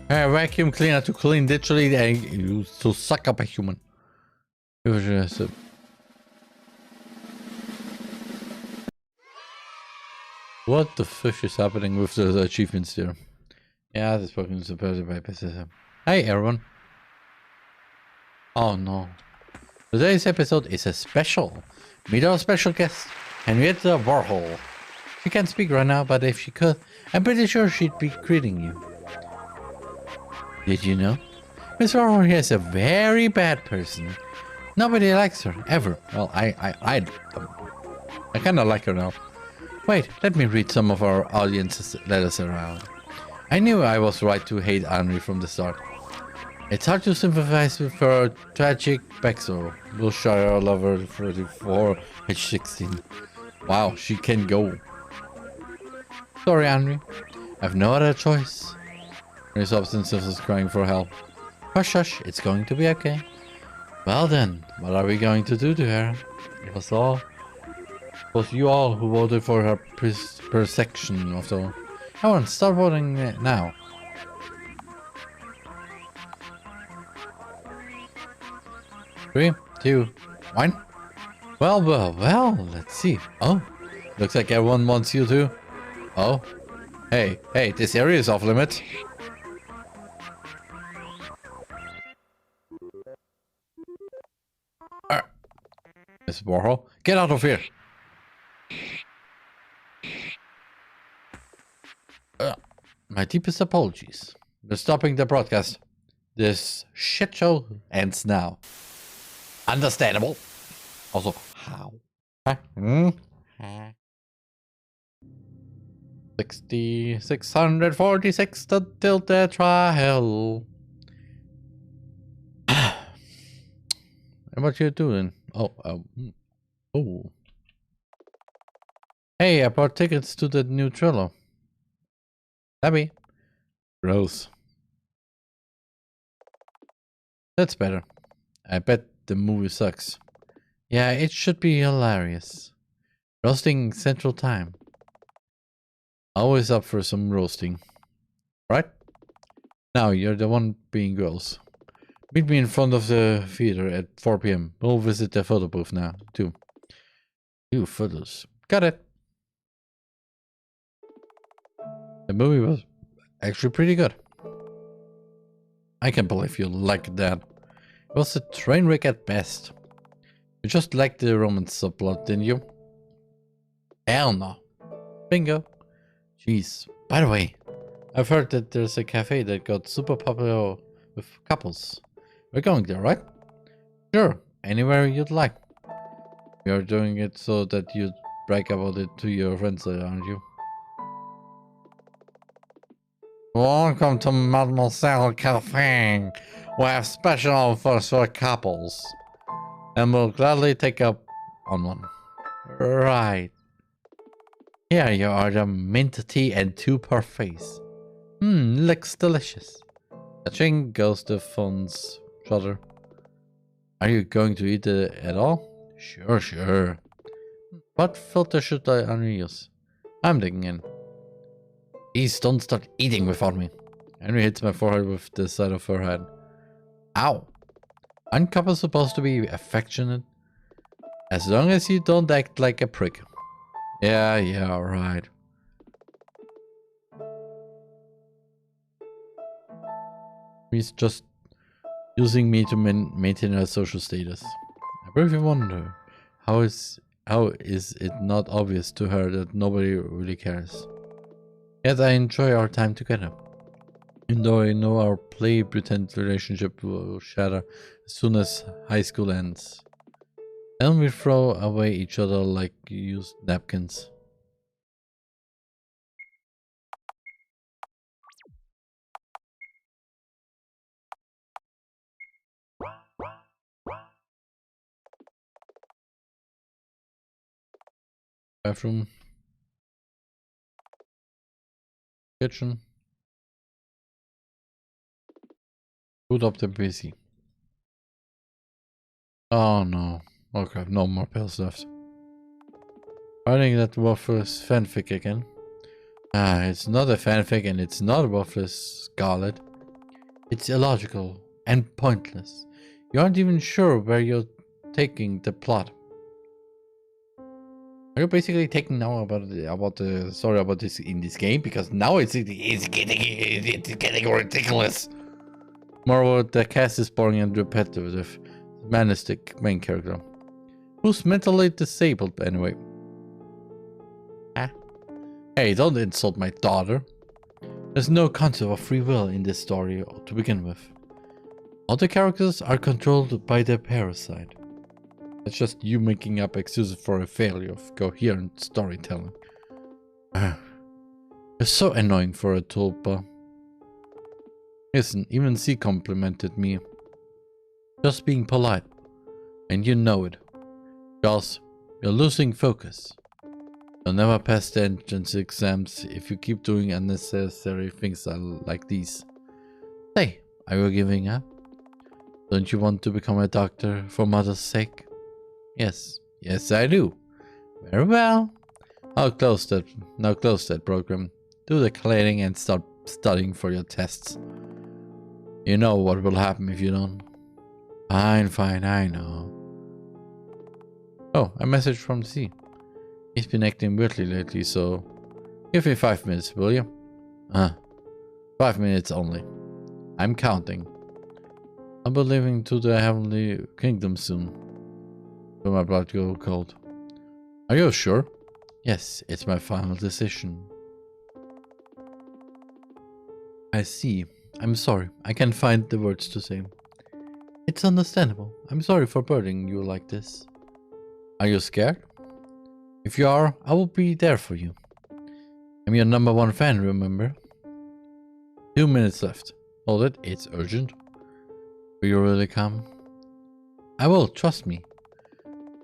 A vacuum cleaner to clean literally to suck up a human. What the fish is happening with the achievements there? Yeah, this fucking supported by business. Hi everyone. Oh no. Today's episode is a special. Meet our special guest, Henrietta Warhol. She can't speak right now, but if she could, I'm pretty sure she'd be greeting you. Did you know? Miss Warhol here is a very bad person. Nobody likes her, ever. Well, I kind of like her now. Wait, let me read some of our audience's letters around. I knew I was right to hate Henri from the start. It's hard to sympathize with her tragic backstory. Wilshire lover 34, age 16. Wow, she can go. Sorry, Henri. I've no other choice. Henri's substances is crying for help. Hush, hush, it's going to be okay. Well then, what are we going to do to her? It was you all who voted for her persecution of the... Come on, start voting now. Three, two, one. Well, let's see. Oh, looks like everyone wants you too. Oh, hey, this area is off limits. Miss Warhol, get out of here. My deepest apologies. We're stopping the broadcast. This shit show ends now. Understandable. Also, how? 646 until the trial. What you doing? Oh. Hey, I bought tickets to the new trailer. Abby. Gross. That's better. I bet the movie sucks. Yeah, it should be hilarious. Roasting Central Time. Always up for some roasting. Right? Now, you're the one being gross. Meet me in front of the theater at 4 p.m. We'll visit the photo booth now, too. 2 photos. Got it. The movie was actually pretty good. I can't believe you liked that. It was a train wreck at best. You just liked the romance subplot, didn't you? Hell no. Bingo. Jeez. By the way, I've heard that there's a cafe that got super popular with couples. We're going there, right? Sure. Anywhere you'd like. You're doing it so that you brag about it to your friends, aren't you? Welcome to Mademoiselle Cafe. We have special offers for couples. And we'll gladly take up on one. Right. Here you are, the mint tea and 2 parfaits. Looks delicious. Touching goes the funds, brother. Are you going to eat it at all? Sure. What filter should I use? I'm digging in. Please don't start eating without me. Henri hits my forehead with the side of her hand. Ow. Aren't couples supposed to be affectionate? As long as you don't act like a prick. Yeah, right. He's just using me to maintain her social status. I briefly wonder, how is it not obvious to her that nobody really cares? Yet I enjoy our time together. Even though I know our play-pretend relationship will shatter as soon as high school ends. Then we throw away each other like used napkins. Bathroom. Kitchen. Boot up the PC. Oh no. Okay, no more pills left. Finding that worthless fanfic again. It's not a fanfic and it's not worthless, Scarlet. It's illogical and pointless. You aren't even sure where you're taking the plot. Are you basically taking now about the story about this in this game? Because now it's getting ridiculous. Moreover, the cast is boring and repetitive. Man is the main character. Who's mentally disabled anyway? Hey, don't insult my daughter. There's no concept of free will in this story to begin with. All the characters are controlled by the parasite. It's just you making up excuses for a failure of coherent storytelling. You're so annoying for a tulpa. Listen, even C complimented me. Just being polite. And you know it. Charles, you're losing focus. You'll never pass the entrance exams if you keep doing unnecessary things like these. Say, are you giving up? Don't you want to become a doctor for mother's sake? Yes, yes I do. Very well. Now close that program. Do the cleaning and start studying for your tests. You know what will happen if you don't. Fine, I know. Oh, a message from C. He's been acting weirdly lately, so give me 5 minutes, will you? 5 minutes only. I'm counting. I'll be leaving to the heavenly kingdom soon. Will my blood go cold? Are you sure? Yes, it's my final decision. I see. I'm sorry. I can't find the words to say. It's understandable. I'm sorry for burdening you like this. Are you scared? If you are, I will be there for you. I'm your #1 fan, remember? 2 minutes left. Hold it, it's urgent. Will you really come? I will, trust me.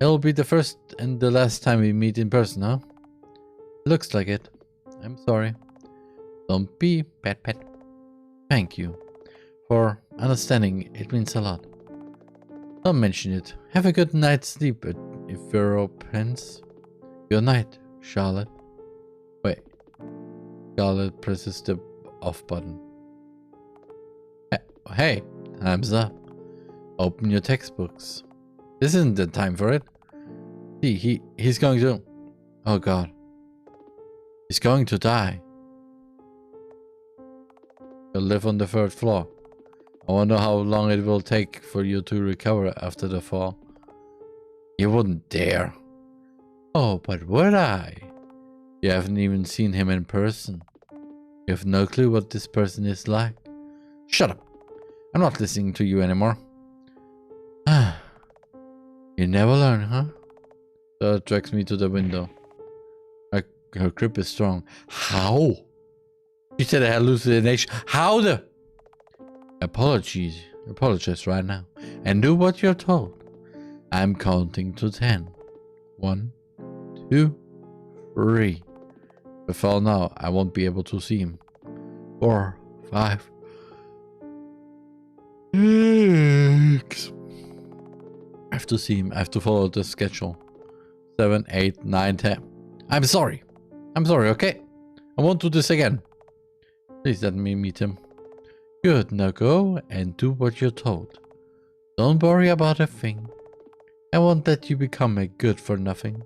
It'll be the first and the last time we meet in person, huh? Looks like it. I'm sorry. Don't be pet. Thank you for understanding. It means a lot. Don't mention it. Have a good night's sleep if you're pens. Good night, Charlotte. Wait. Charlotte presses the off button. Hey, time's up. Open your textbooks. This isn't the time for it. See, he's going to... Oh god. He's going to die. You'll live on the 3rd floor. I wonder how long it will take for you to recover after the fall. You wouldn't dare. Oh, but would I? You haven't even seen him in person. You have no clue what this person is like. Shut up. I'm not listening to you anymore. You never learn, huh? That drags me to the window. Her grip is strong. How? She said a hallucination. How the... Apologize right now. And do what you're told. I'm counting to 10. 1, 2, 3. Before now, I won't be able to see him. 4, 5, 6. I have to see him. I have to follow the schedule. 7, 8, 9, 10. I'm sorry, okay? I won't do this again. Please let me meet him. Good, now go and do what you're told. Don't worry about a thing. I won't let you become a good for nothing.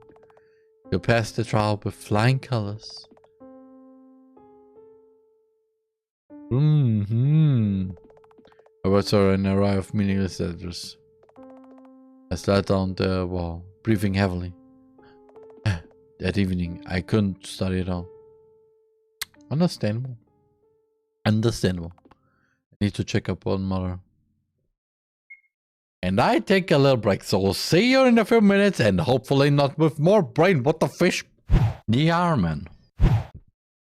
You'll pass the trial with flying colors. Her words are an array of meaningless letters. I slid down the wall, breathing heavily. That evening, I couldn't study at all. Understandable. I need to check up on mother. And I take a little break, so we'll see you in a few minutes, and hopefully not with more brain. What the fish? The Arman.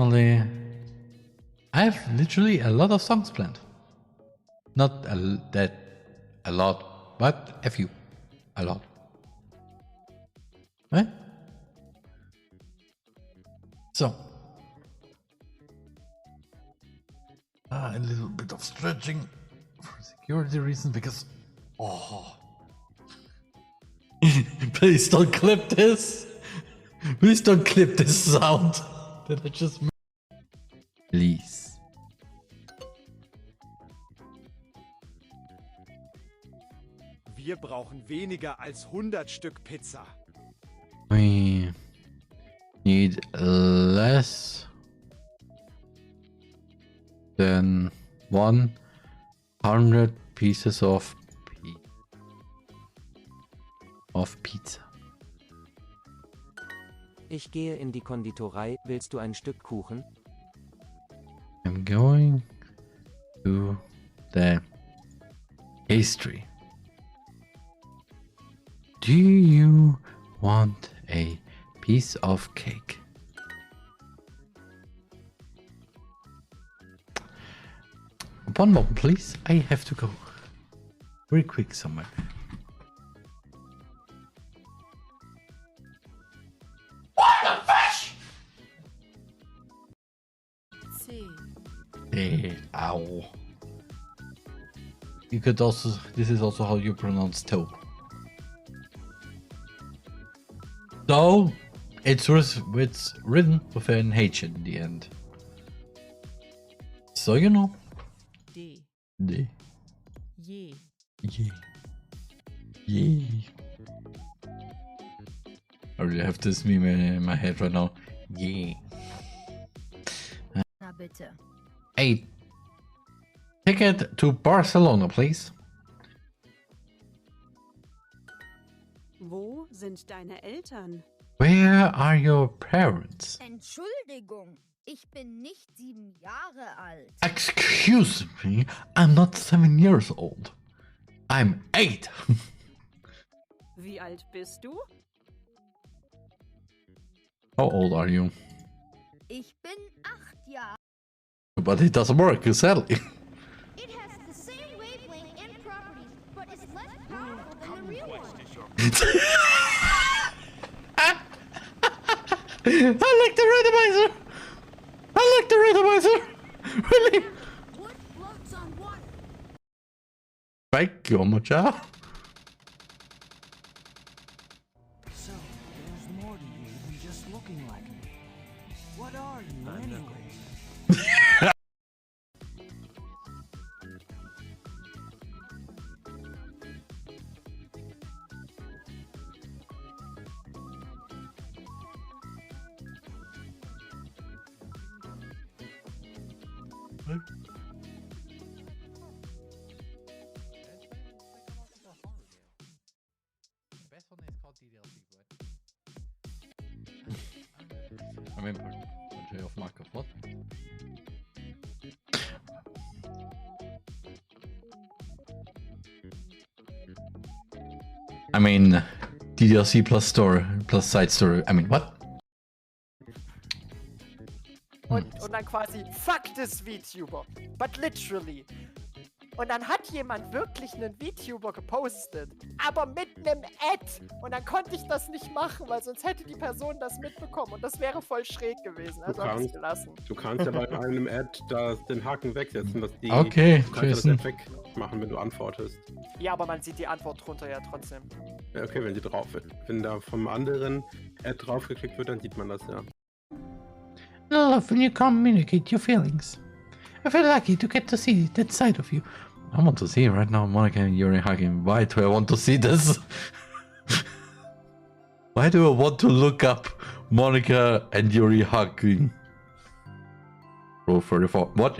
Only, I have literally a lot of songs planned. Not a lot, but a few. A lot. Right? So. A little bit of stretching for security reasons because... Oh. Please don't clip this. Please don't clip this sound that I just made. Please. Wir brauchen weniger als 100 Stück Pizza. We need less than 100 pieces of pizza. Ich gehe in die Konditorei. Willst du ein Stück Kuchen? I'm going to the pastry. Do you want a piece of cake? One moment, please. I have to go very quick somewhere. What the fish? Ow. You could also, this is also how you pronounce toe. So, it's written with an H in the end. So you know. D. D. Ye. Yay. Yay. I really have this meme in my head right now. Yay. Na bitte. A ticket to Barcelona, please. Wo sind deine Eltern? Where are your parents? Entschuldigung, ich bin nicht 7 Jahre alt. Excuse me, I'm not 7 years old. I'm 8. Wie alt bist du? How old are you? Ich bin 8 Jahre. But it doesn't work, sadly. It has the same wavelength and properties, but is less powerful than the real one. I like the randomizer. I like the randomizer. Really? Wood floats on water. Thank you, Macha. So, there's more to you than just looking like me. What are you, anyway? I mean, Portrait of Markov, what? I mean, DDLC plus story, plus side story. I mean, what? Und dann quasi, fuck this VTuber. But literally. Und dann hat jemand wirklich einen VTuber gepostet, aber mit einem Ad. Und dann konnte ich das nicht machen, weil sonst hätte die Person das mitbekommen und das wäre voll schräg gewesen. Also habe ich es gelassen. Du kannst ja bei einem Ad den Haken wegsetzen, dass die okay, du kannst das wegmachen, wenn du antwortest. Ja, aber man sieht die Antwort drunter ja trotzdem. Ja, okay, wenn sie drauf wird. Wenn da vom anderen Ad draufgeklickt wird, dann sieht man das ja. I love when you communicate your feelings. I feel lucky to get to see that side of you. I want to see right now Monica and Yuri hugging. Why do I want to see this? Why do I want to look up Monica and Yuri hugging? Row 34. What?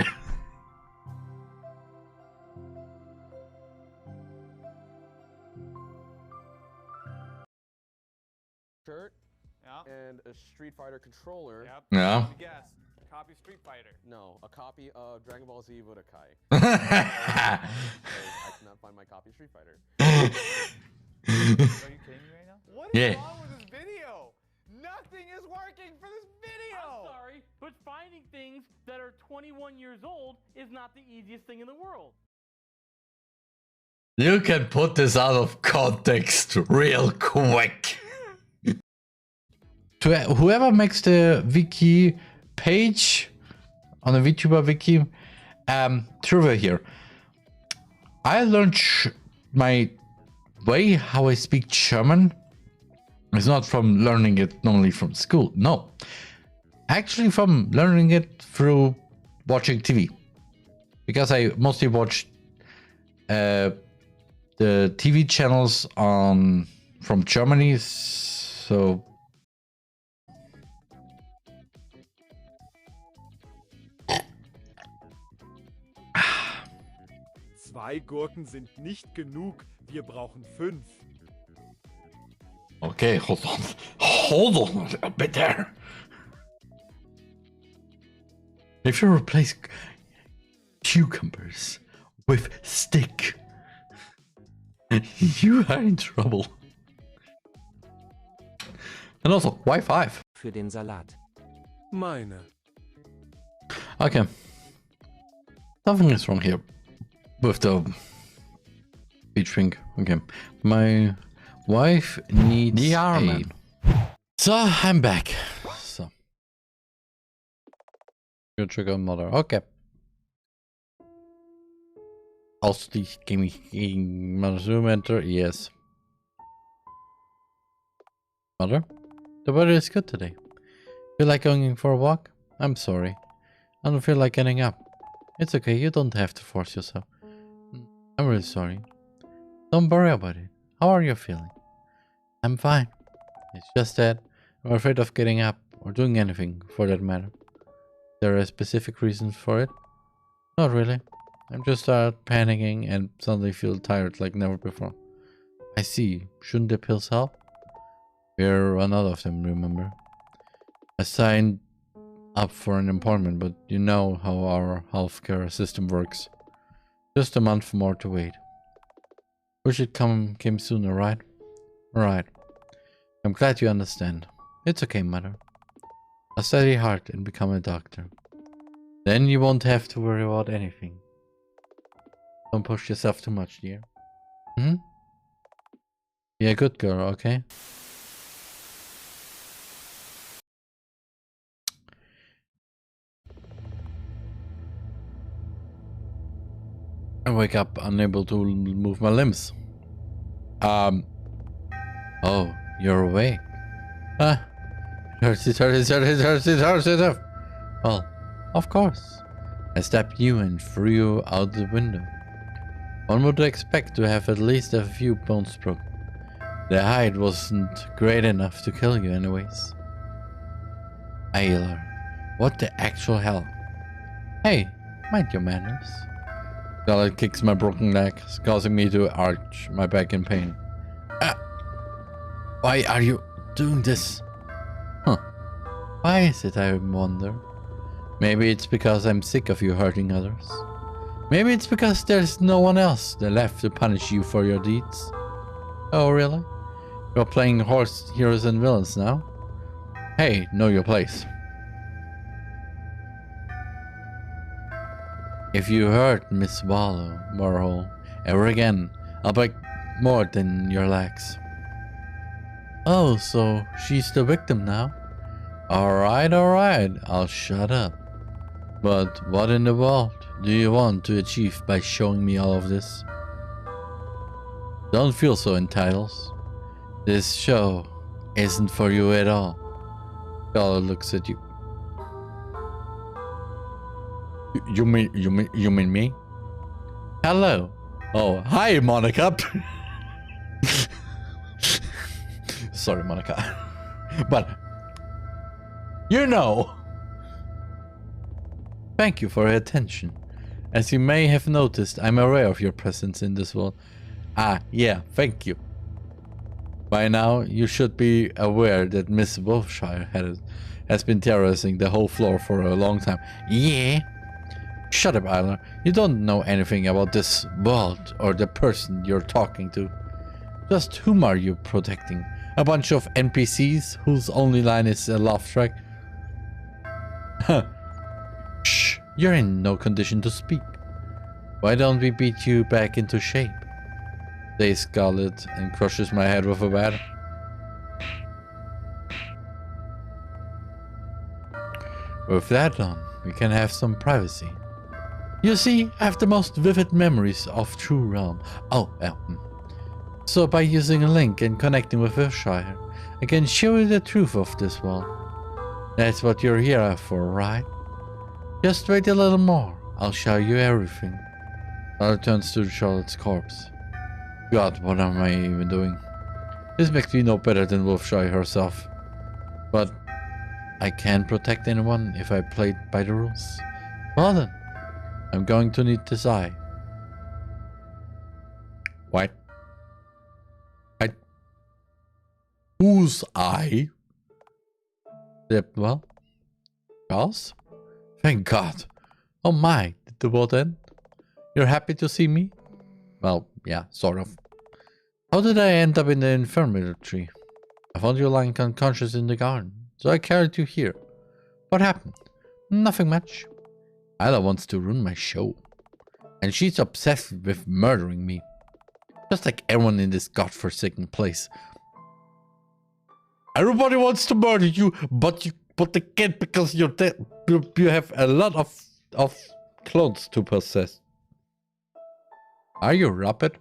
Shirt. And a Street Fighter controller. Yep. Yeah. Guess. Copy Street Fighter. No, a copy of Dragon Ball Z Budokai. I cannot find my copy of Street Fighter. Are you kidding me right now? What is wrong with this video? Nothing is working for this video! I'm sorry, but finding things that are 21 years old is not the easiest thing in the world. You can put this out of context real quick. To whoever makes the wiki page on the VTuber wiki, trivia here. I learned my way how I speak German is not from learning it normally from school. No, actually from learning it through watching TV, because I mostly watch the TV channels from Germany. So. Zwei Gurken sind nicht genug. Wir brauchen 5. Okay, hold on a bit there. If you replace cucumbers with stick, you are in trouble. And also, why 5? Für den Salat. Meine. Okay. Something is wrong here with the beach drink. Okay. My wife needs The a... arm. So, I'm back. So. Good trigger mother. Okay. Ausstich gegen Zoom enter. Yes. Mother? The weather is good today. Feel like going for a walk? I'm sorry. I don't feel like getting up. It's okay, you don't have to force yourself. I'm really sorry. Don't worry about it. How are you feeling? I'm fine. It's just that I'm afraid of getting up or doing anything for that matter. There are specific reasons for it? Not really. I'm just panicking and suddenly feel tired like never before. I see. Shouldn't the pills help? We're run out of them, remember? I signed up for an appointment, but you know how our healthcare system works. Just a month more to wait. Wish it came sooner, right? Right. I'm glad you understand. It's okay, mother. I'll study hard and become a doctor. Then you won't have to worry about anything. Don't push yourself too much, dear. Be a good girl, okay? I wake up unable to move my limbs. Oh, you're awake. Hurts it. Well, of course. I stabbed you and threw you out the window. One would expect to have at least a few bones broken. The height wasn't great enough to kill you anyways. Aylar, what the actual hell? Hey, mind your manners. Scarlet kicks my broken leg, causing me to arch my back in pain. Why are you doing this? Huh. Why is it, I wonder? Maybe it's because I'm sick of you hurting others. Maybe it's because there's no one else left to punish you for your deeds. Oh, really? You're playing horse heroes and villains now? Hey, know your place. If you hurt Miss Warhol ever again, I'll break more than your legs. Oh, so she's the victim now? Alright, I'll shut up. But what in the world do you want to achieve by showing me all of this? Don't feel so entitled. This show isn't for you at all. Scarlet looks at you. You mean me? Hello. Oh, hi, Monica. Sorry, Monica. But you know. Thank you for your attention. As you may have noticed, I'm aware of your presence in this world. Ah, yeah, thank you. By now, you should be aware that Miss Wolfshire has been terrorizing the whole floor for a long time. Yeah? Shut up, Aylar. You don't know anything about this world or the person you're talking to. Just whom are you protecting? A bunch of NPCs whose only line is a laugh track? Huh. Shh, you're in no condition to speak. Why don't we beat you back into shape? Says Scarlet and crushes my head with a bat. With that on, we can have some privacy. You see, I have the most vivid memories of True Realm. So by using a link and connecting with Wiltshire, I can show you the truth of this world. That's what you're here for, right? Just wait a little more. I'll show you everything. Charlotte turns to Charlotte's corpse. God, what am I even doing? This makes me no better than Wolfshire herself. But I can't protect anyone if I play by the rules. Well then, I'm going to need this eye. What? Whose eye? Well, Charles? Thank God. Oh my, did the world end? You're happy to see me? Well, yeah, sort of. How did I end up in the infirmary? I found you lying unconscious in the garden, so I carried you here. What happened? Nothing much. Isla wants to ruin my show. And she's obsessed with murdering me. Just like everyone in this godforsaken place. Everybody wants to murder you, but they can't because you're dead. You have a lot of clones to possess. Are you Rapid?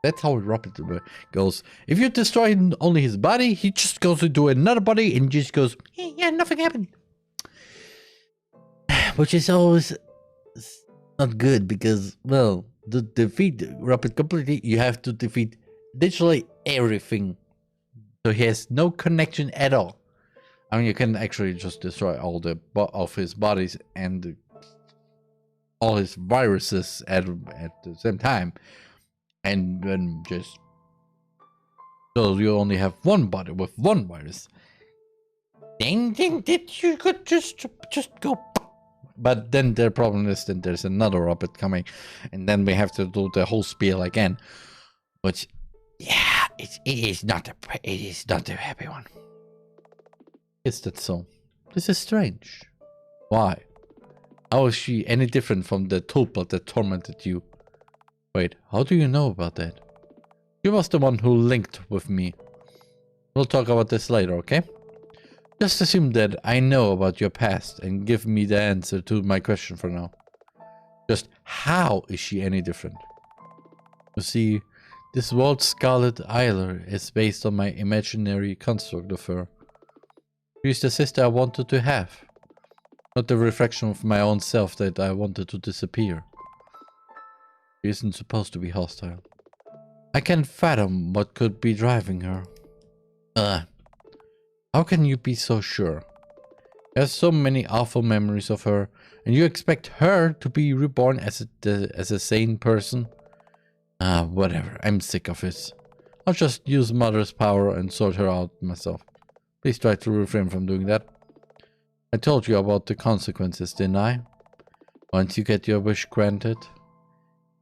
That's how Rapid goes. If you destroy only his body, he just goes into another body and just goes, yeah, nothing happened. Which is always not good because, well, to defeat Rapid completely, you have to defeat literally everything. So he has no connection at all. I mean, you can actually just destroy all of his bodies and all his viruses at the same time. And then just... So you only have one body with one virus. Then you could just go... But then the problem is that there's another Rapid coming. And then we have to do the whole spiel again. Which... Yeah, it is not a happy one. Is that so? This is strange. Why? How is she any different from the tulpa that tormented you? Wait, how do you know about that? You was the one who linked with me. We'll talk about this later, okay? Just assume that I know about your past and give me the answer to my question for now. Just how is she any different? You see, this world Scarlet Isla is based on my imaginary construct of her. She's the sister I wanted to have, not the reflection of my own self that I wanted to disappear. She isn't supposed to be hostile. I can't fathom what could be driving her. How can you be so sure? You have so many awful memories of her, and you expect her to be reborn as a sane person? Whatever, I'm sick of it. I'll just use Mother's power and sort her out myself. Please try to refrain from doing that. I told you about the consequences, didn't I? Once you get your wish granted,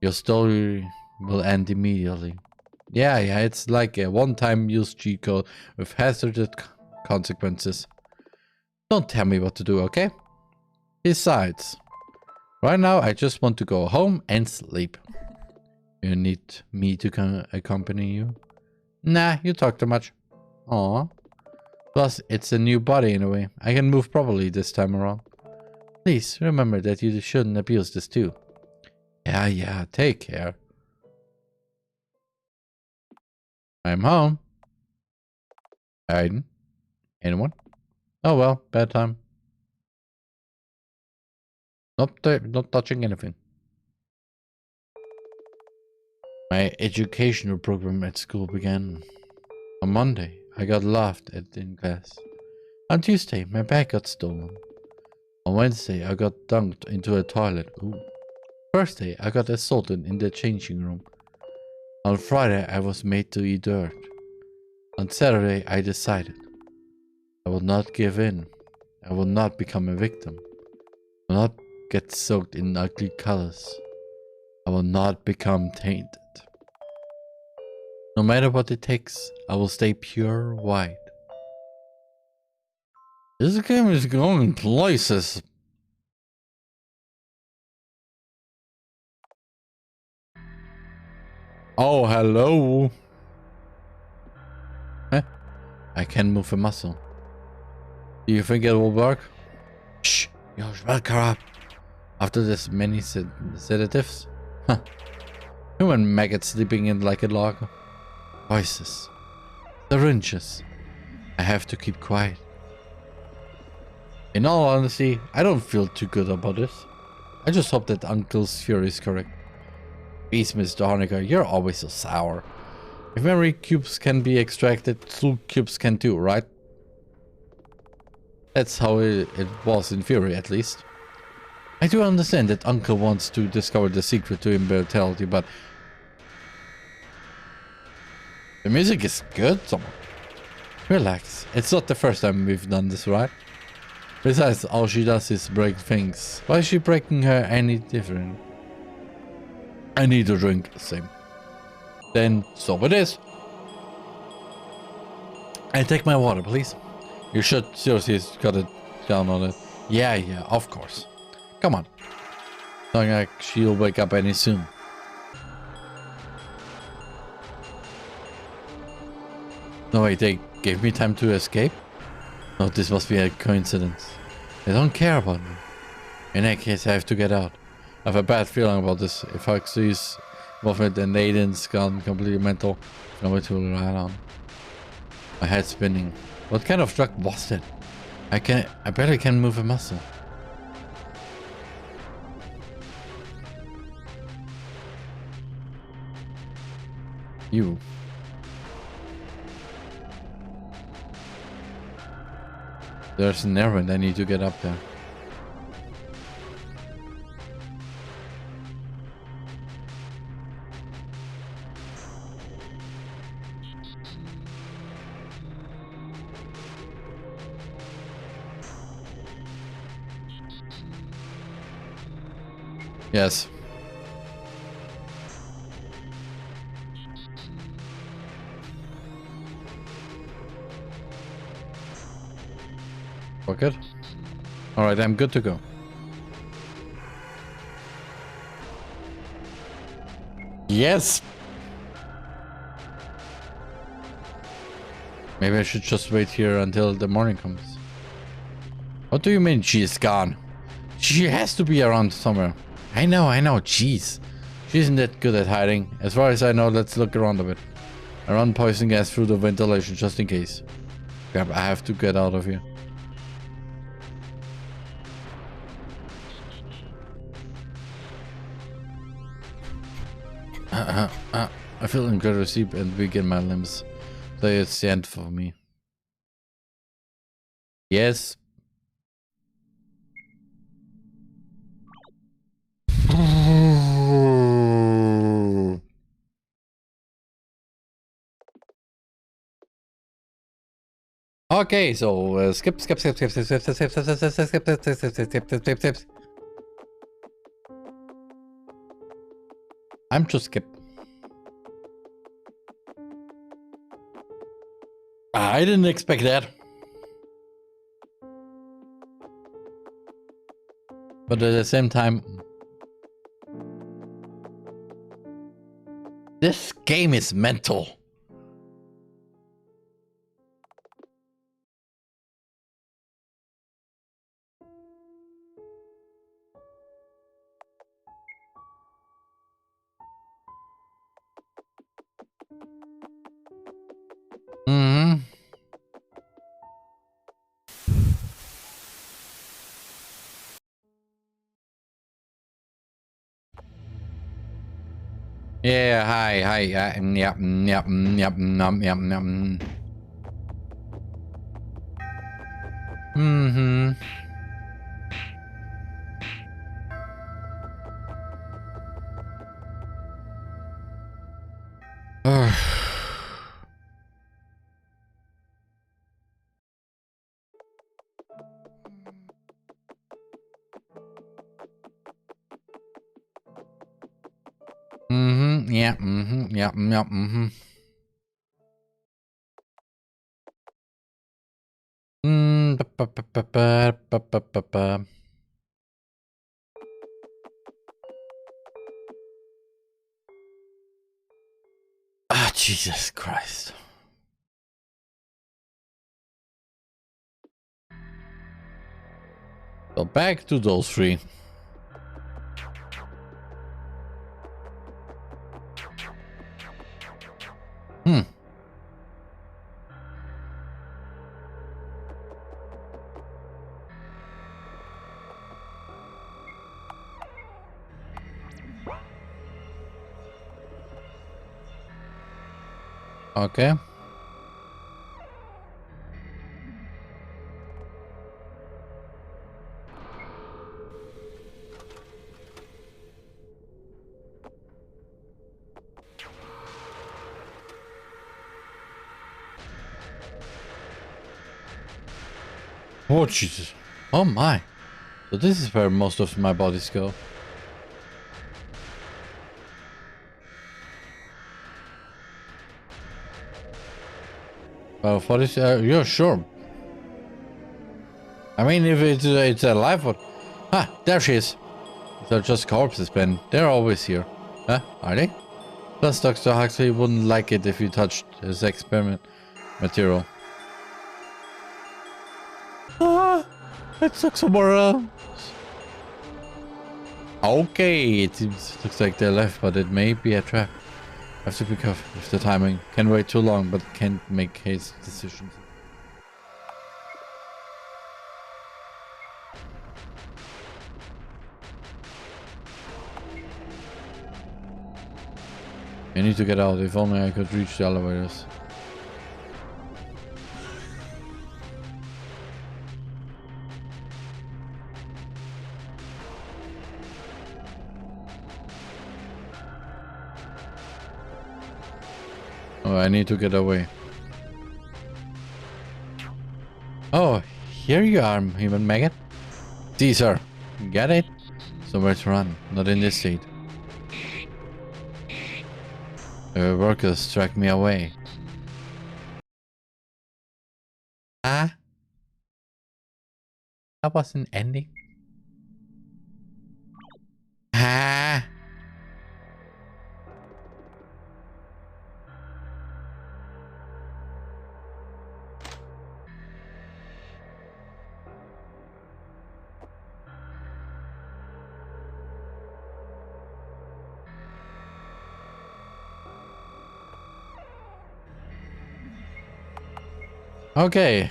your story will end immediately. Yeah, it's like a one-time use cheat code with hazardous consequences. Don't tell me what to do, okay? Besides, right now I just want to go home and sleep. You need me to accompany you? Nah, you talk too much. Aww. Plus, it's a new body in a way. I can move properly this time around. Please, remember that you shouldn't abuse this too. Yeah, take care. I'm home. Aiden? Anyone? Oh well, bad time. Not touching anything. My educational program at school began. On Monday, I got laughed at in class. On Tuesday, my bag got stolen. On Wednesday, I got dunked into a toilet. Ooh. Thursday, I got assaulted in the changing room. On Friday, I was made to eat dirt. On Saturday, I decided I will not give in. I will not become a victim. I will not get soaked in ugly colors. I will not become tainted. No matter what it takes, I will stay pure white. This game is going places. Oh, hello. I can't move a muscle. Do you think it will work? Shh, you shut up. After this many sedatives? Huh. Human maggots sleeping in like a log. Voices. Syringes. I have to keep quiet. In all honesty, I don't feel too good about this. I just hope that Uncle's theory is correct. Please, Mr. Honecker, you're always so sour. If memory cubes can be extracted, soul cubes can too, right? That's how it was in theory, at least. I do understand that Uncle wants to discover the secret to immortality, but... The music is good, someone. Relax, it's not the first time we've done this, right? Besides, all she does is break things. Why is she breaking her any different? I need a drink, same. Then, so it is. I take my water, please. You should seriously got it down on it. Yeah, of course. Come on. Not like she'll wake up any soon. No, wait, they gave me time to escape? No, this must be a coincidence. They don't care about me. In that case, I have to get out. I have a bad feeling about this. If Huxley's involvement and Aiden's gone completely mental, nowhere to rely on. My head's spinning. What kind of drug was that? I barely can move a muscle. You. There's an errand. I need to get up there. Yes. Good. All right, I'm good to go. Yes. Maybe I should just wait here until the morning comes. What do you mean she's gone? She has to be around somewhere. I know. Jeez. She isn't that good at hiding. As far as I know, let's look around a bit. I run poison gas through the ventilation just in case. Crap, I have to get out of here. I feel incredibly sleep and weak in my limbs. So it's the end for me. Yes. Okay, so skip. I'm just skip. I didn't expect that. But at the same time, this game is mental. Yeah, hi, yep. Ah, Jesus Christ. So back to those three. Okay. Oh, Jesus. Oh, my. So this is where most of my bodies go. Well, for this, yeah, sure. I mean, if it's a live one. Ah, there she is. They're just corpses, Ben. They're always here. Huh? Are they? Plus, Dr. Huxley wouldn't like it if you touched his experiment material. Ah, let's look somewhere else. Okay, it looks like they left, but it may be a trap. I have to be careful with the timing. Can't wait too long, but can't make hasty decisions. I need to get out. If only I could reach the elevators. Oh, I need to get away. Oh, here you are, human maggot. See, sir. Get it? Somewhere to run. Not in this state. The workers tracked me away. Ah? That was an ending? Ah? Okay.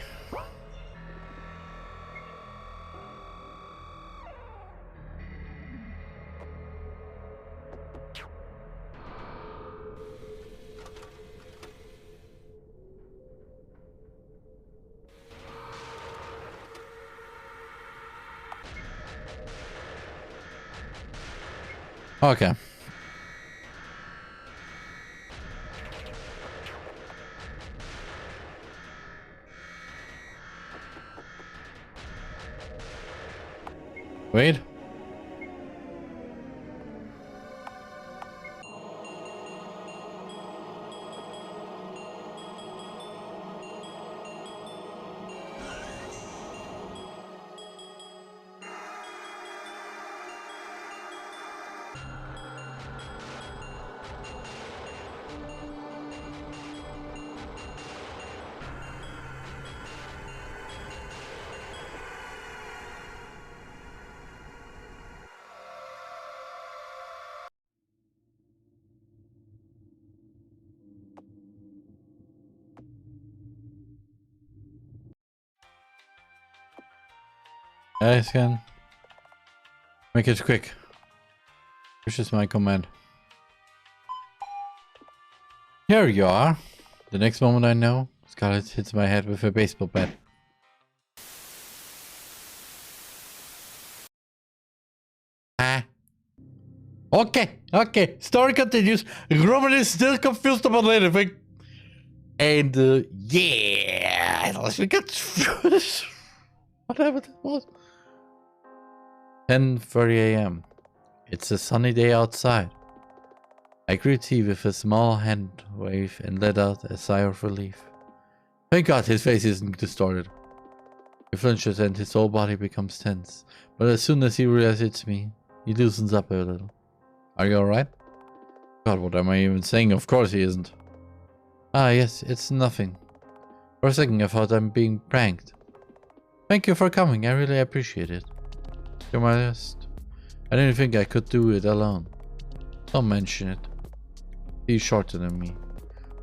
Okay. Wait. I can make it quick. Which is my command. Here you are. The next moment I know, Scarlet hits my head with a baseball bat. Ah. Okay. Story continues. Roman is still confused about everything. And yeah, unless we get through this. Whatever that was. 10:30 a.m. It's a sunny day outside. I greet tea with a small hand wave and let out a sigh of relief. Thank God his face isn't distorted. He flinches and his whole body becomes tense, but as soon as he realizes it's me, he loosens up a little. Are you alright? God, what am I even saying? Of course he isn't. Ah, yes, it's nothing. For a second I thought I'm being pranked. Thank you for coming, I really appreciate it. You're my best. I didn't think I could do it alone. Don't mention it. He's shorter than me.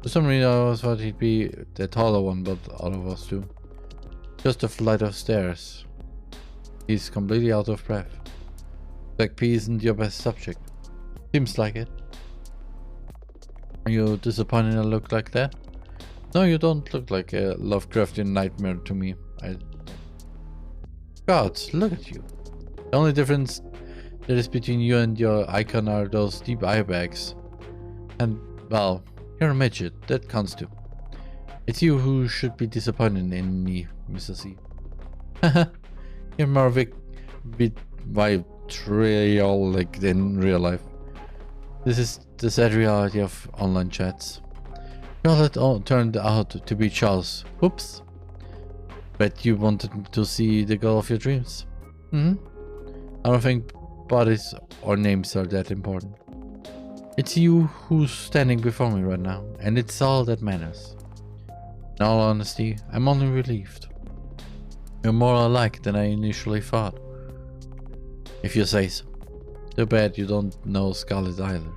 For some reason I always thought he'd be the taller one, but all of us do. Just a flight of stairs. He's completely out of breath. Like P isn't your best subject. Seems like it. Are you disappointed I look like that? No, you don't look like a Lovecraftian nightmare to me. God, look at you. The only difference there is between you and your icon are those deep eye bags. And, well, you're a midget, that counts too. It's you who should be disappointed in me, Mr. C. Haha, you're more vitriolic than real life. This is the sad reality of online chats. Well, it all turned out to be Charles. Whoops. Bet you wanted to see the girl of your dreams. I don't think bodies or names are that important. It's you who's standing before me right now, and it's all that matters. In all honesty, I'm only relieved. You're more alike than I initially thought. If you say so. Too bad you don't know Scarlet either.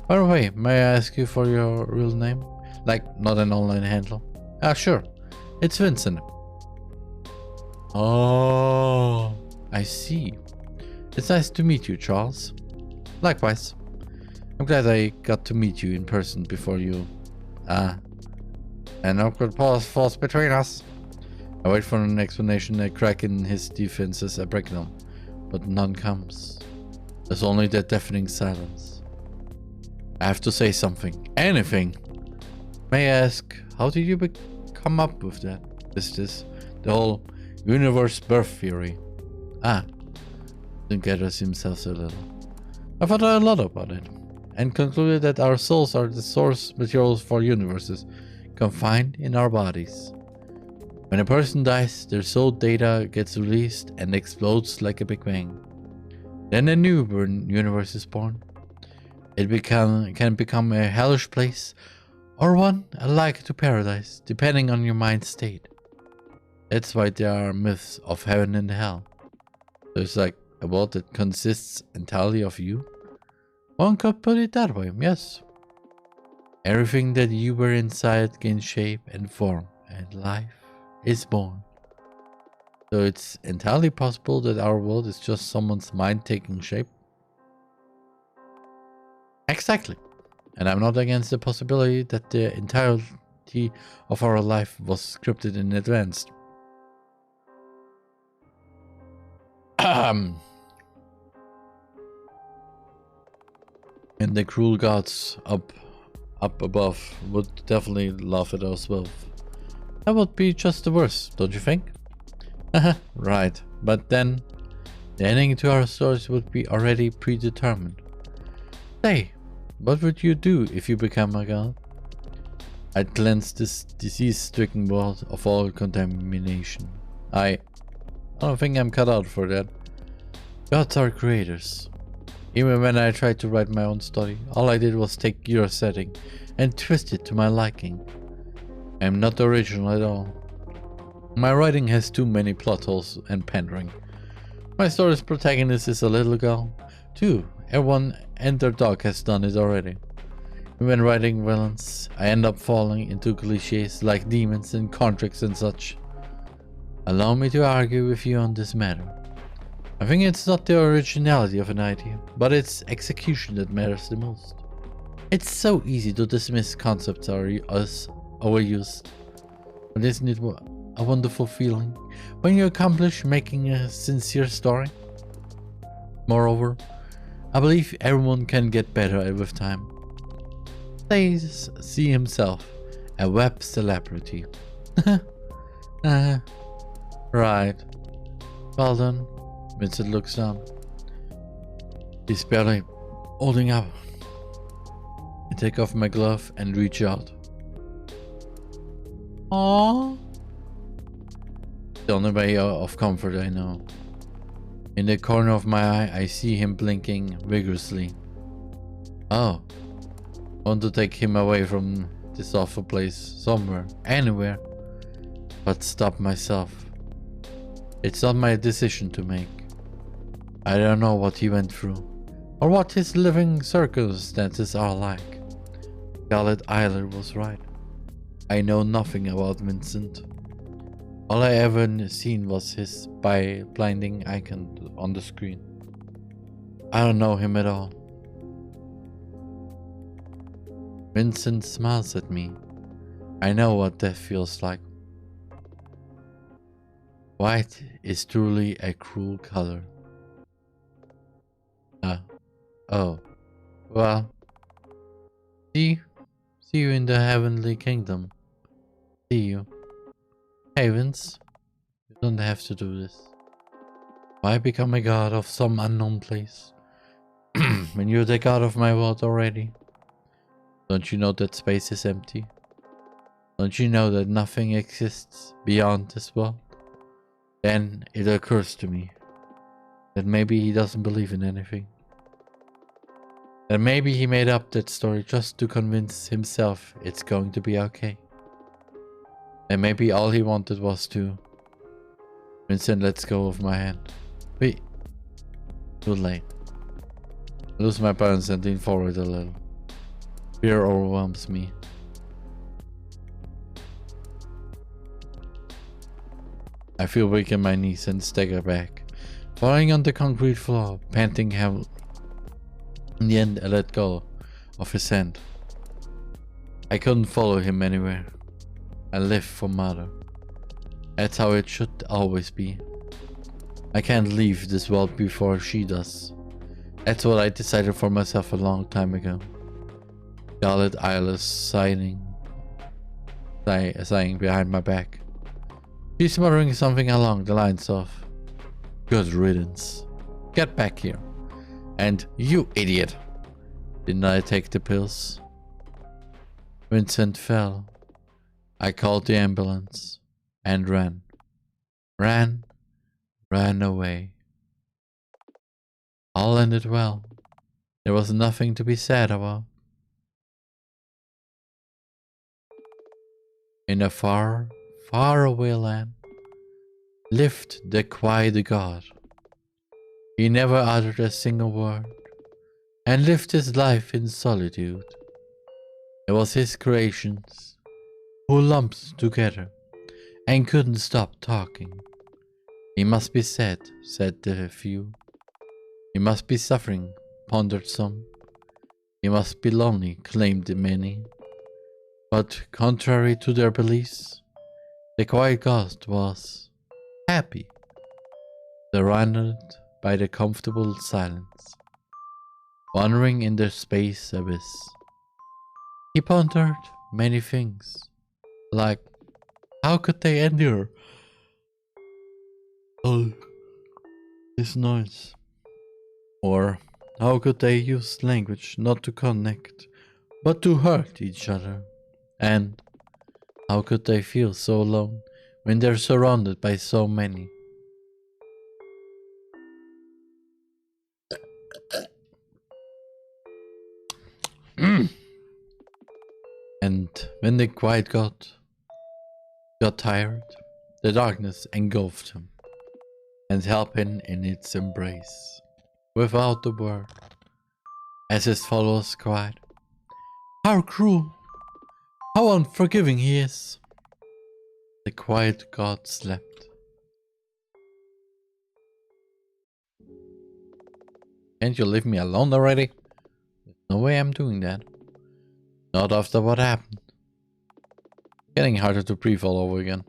By the way, may I ask you for your real name? Like, not an online handle? Ah, sure. It's Vincent. Oh, I see. It's nice to meet you, Charles. Likewise. I'm glad I got to meet you in person before you... an awkward pause falls between us. I wait for an explanation, a crack in his defenses, a breakdown. But none comes. There's only that deafening silence. I have to say something. Anything. May I ask, how did you come up with that? Is this the whole universe birth theory? Then gathers himself a little. I thought a lot about it, and concluded that our souls are the source materials for universes confined in our bodies. When a person dies, their soul data gets released and explodes like a Big Bang. Then a new universe is born. It can become a hellish place, or one alike to paradise, depending on your mind state. That's why there are myths of heaven and hell. There's like a world that consists entirely of you. One could put it that way, yes. Everything that you were inside gains shape and form, and life is born. So it's entirely possible that our world is just someone's mind taking shape. Exactly. And I'm not against the possibility that the entirety of our life was scripted in advance. And the cruel gods up above would definitely laugh at us both. That would be just the worst, don't you think? Right, but then the ending to our stories would be already predetermined. Say, what would you do if you become a god? I'd cleanse this disease-stricken world of all contamination. I don't think I'm cut out for that. Gods are creators. Even when I tried to write my own story, all I did was take your setting and twist it to my liking. I'm not original at all. My writing has too many plot holes and pandering. My story's protagonist is a little girl, too. Everyone and their dog has done it already. When writing villains, I end up falling into cliches like demons and contracts and such. Allow me to argue with you on this matter. I think it's not the originality of an idea, but its execution that matters the most. It's so easy to dismiss concepts as overused, but isn't it a wonderful feeling when you accomplish making a sincere story? Moreover, I believe everyone can get better with time. Says see himself a web celebrity. Right. Well done. Vincent looks down. He's barely holding up. I take off my glove and reach out. Aww. The only way of comfort I know. In the corner of my eye, I see him blinking vigorously. Oh. I want to take him away from this awful place, somewhere, anywhere. But stop myself. It's not my decision to make. I don't know what he went through, or what his living circumstances are like. Scarlet Isler was right. I know nothing about Vincent. All I ever seen was his blinding icon on the screen. I don't know him at all. Vincent smiles at me. I know what death feels like. White is truly a cruel color. Oh. Well. See you in the heavenly kingdom. See you. Hey Vince, you don't have to do this. Why become a god of some unknown place when you're the god of my world already? Don't you know that space is empty? Don't you know that nothing exists beyond this world? Then it occurs to me that maybe he doesn't believe in anything. That maybe he made up that story just to convince himself it's going to be okay. And maybe all he wanted was to... Vincent lets go of my hand. Wait. Too late. I lose my balance and lean forward a little. Fear overwhelms me. I feel weak in my knees and stagger back, falling on the concrete floor, panting heavily. In the end, I let go of his hand. I couldn't follow him anywhere. I live for Mother. That's how it should always be. I can't leave this world before she does. That's what I decided for myself a long time ago. Scarlet eyeless sighing behind my back. She's muttering something along the lines of, "Good riddance. Get back here. And you idiot. Didn't I take the pills?" Vincent fell. I called the ambulance and ran. Ran away. All ended well. There was nothing to be sad about. In a far, far away land lived the quiet god. He never uttered a single word and lived his life in solitude. It was his creations who lumped together and couldn't stop talking. He must be sad, said the few. He must be suffering, pondered some. He must be lonely, claimed the many. But contrary to their beliefs, the quiet god was happy, surrounded by the comfortable silence, wandering in the space abyss. He pondered many things, like how could they endure all this noise? Or how could they use language not to connect, but to hurt each other? And how could they feel so alone when they're surrounded by so many? And when the quiet got tired, the darkness engulfed him and held him in its embrace, without a word, as his followers cried, "How cruel! How unforgiving he is!" The quiet god slept. Can't you leave me alone already? There's no way I'm doing that. Not after what happened. Getting harder to breathe all over again.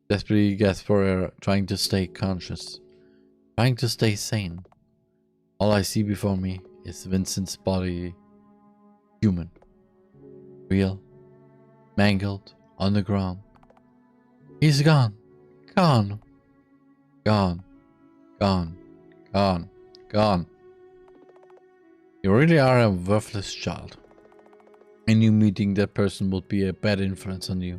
Desperately gasped for air, trying to stay conscious. Trying to stay sane. All I see before me is Vincent's body. Human. Real. Mangled. On the ground. He's gone. Gone. Gone. Gone. Gone. Gone. You really are a worthless child. I knew meeting that person would be a bad influence on you.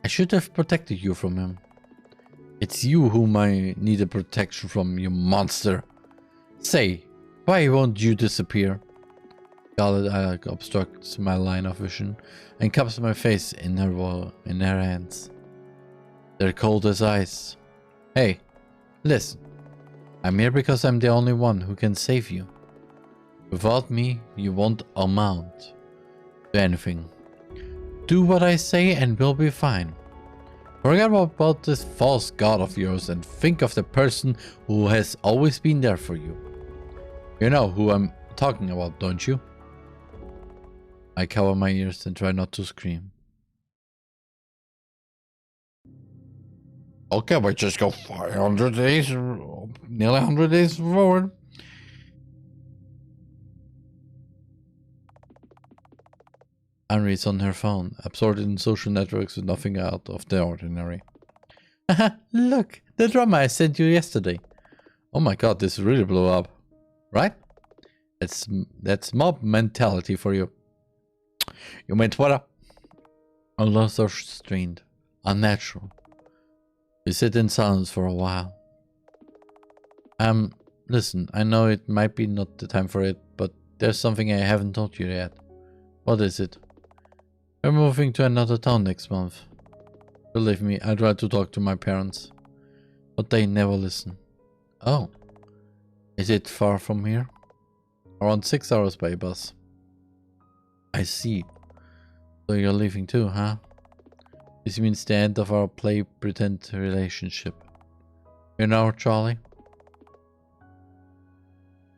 I should have protected you from him. It's you whom I needed protection from, you monster. Say, why won't you disappear? Scarlet obstructs my line of vision and cups my face in her hands. They're cold as ice. Hey, listen. I'm here because I'm the only one who can save you. Without me, you won't amount to anything. Do what I say and we'll be fine. Forget about this false god of yours and think of the person who has always been there for you. You know who I'm talking about, don't you? I cover my ears and try not to scream. Okay, we just go 500 days, nearly 100 days forward. Anne reads on her phone, absorbed in social networks with nothing out of the ordinary. Haha, look, the drama I sent you yesterday. Oh my god, this really blew up. Right? That's mob mentality for you. You meant what? Our loves are strained, unnatural. We sit in silence for a while. Listen, I know it might be not the time for it, but there's something I haven't told you yet. What is it? We're moving to another town next month. Believe me, I tried to talk to my parents, but they never listen. Oh. Is it far from here? Around 6 hours by bus. I see. So you're leaving too, huh? This means the end of our play-pretend relationship. You know, Charlie?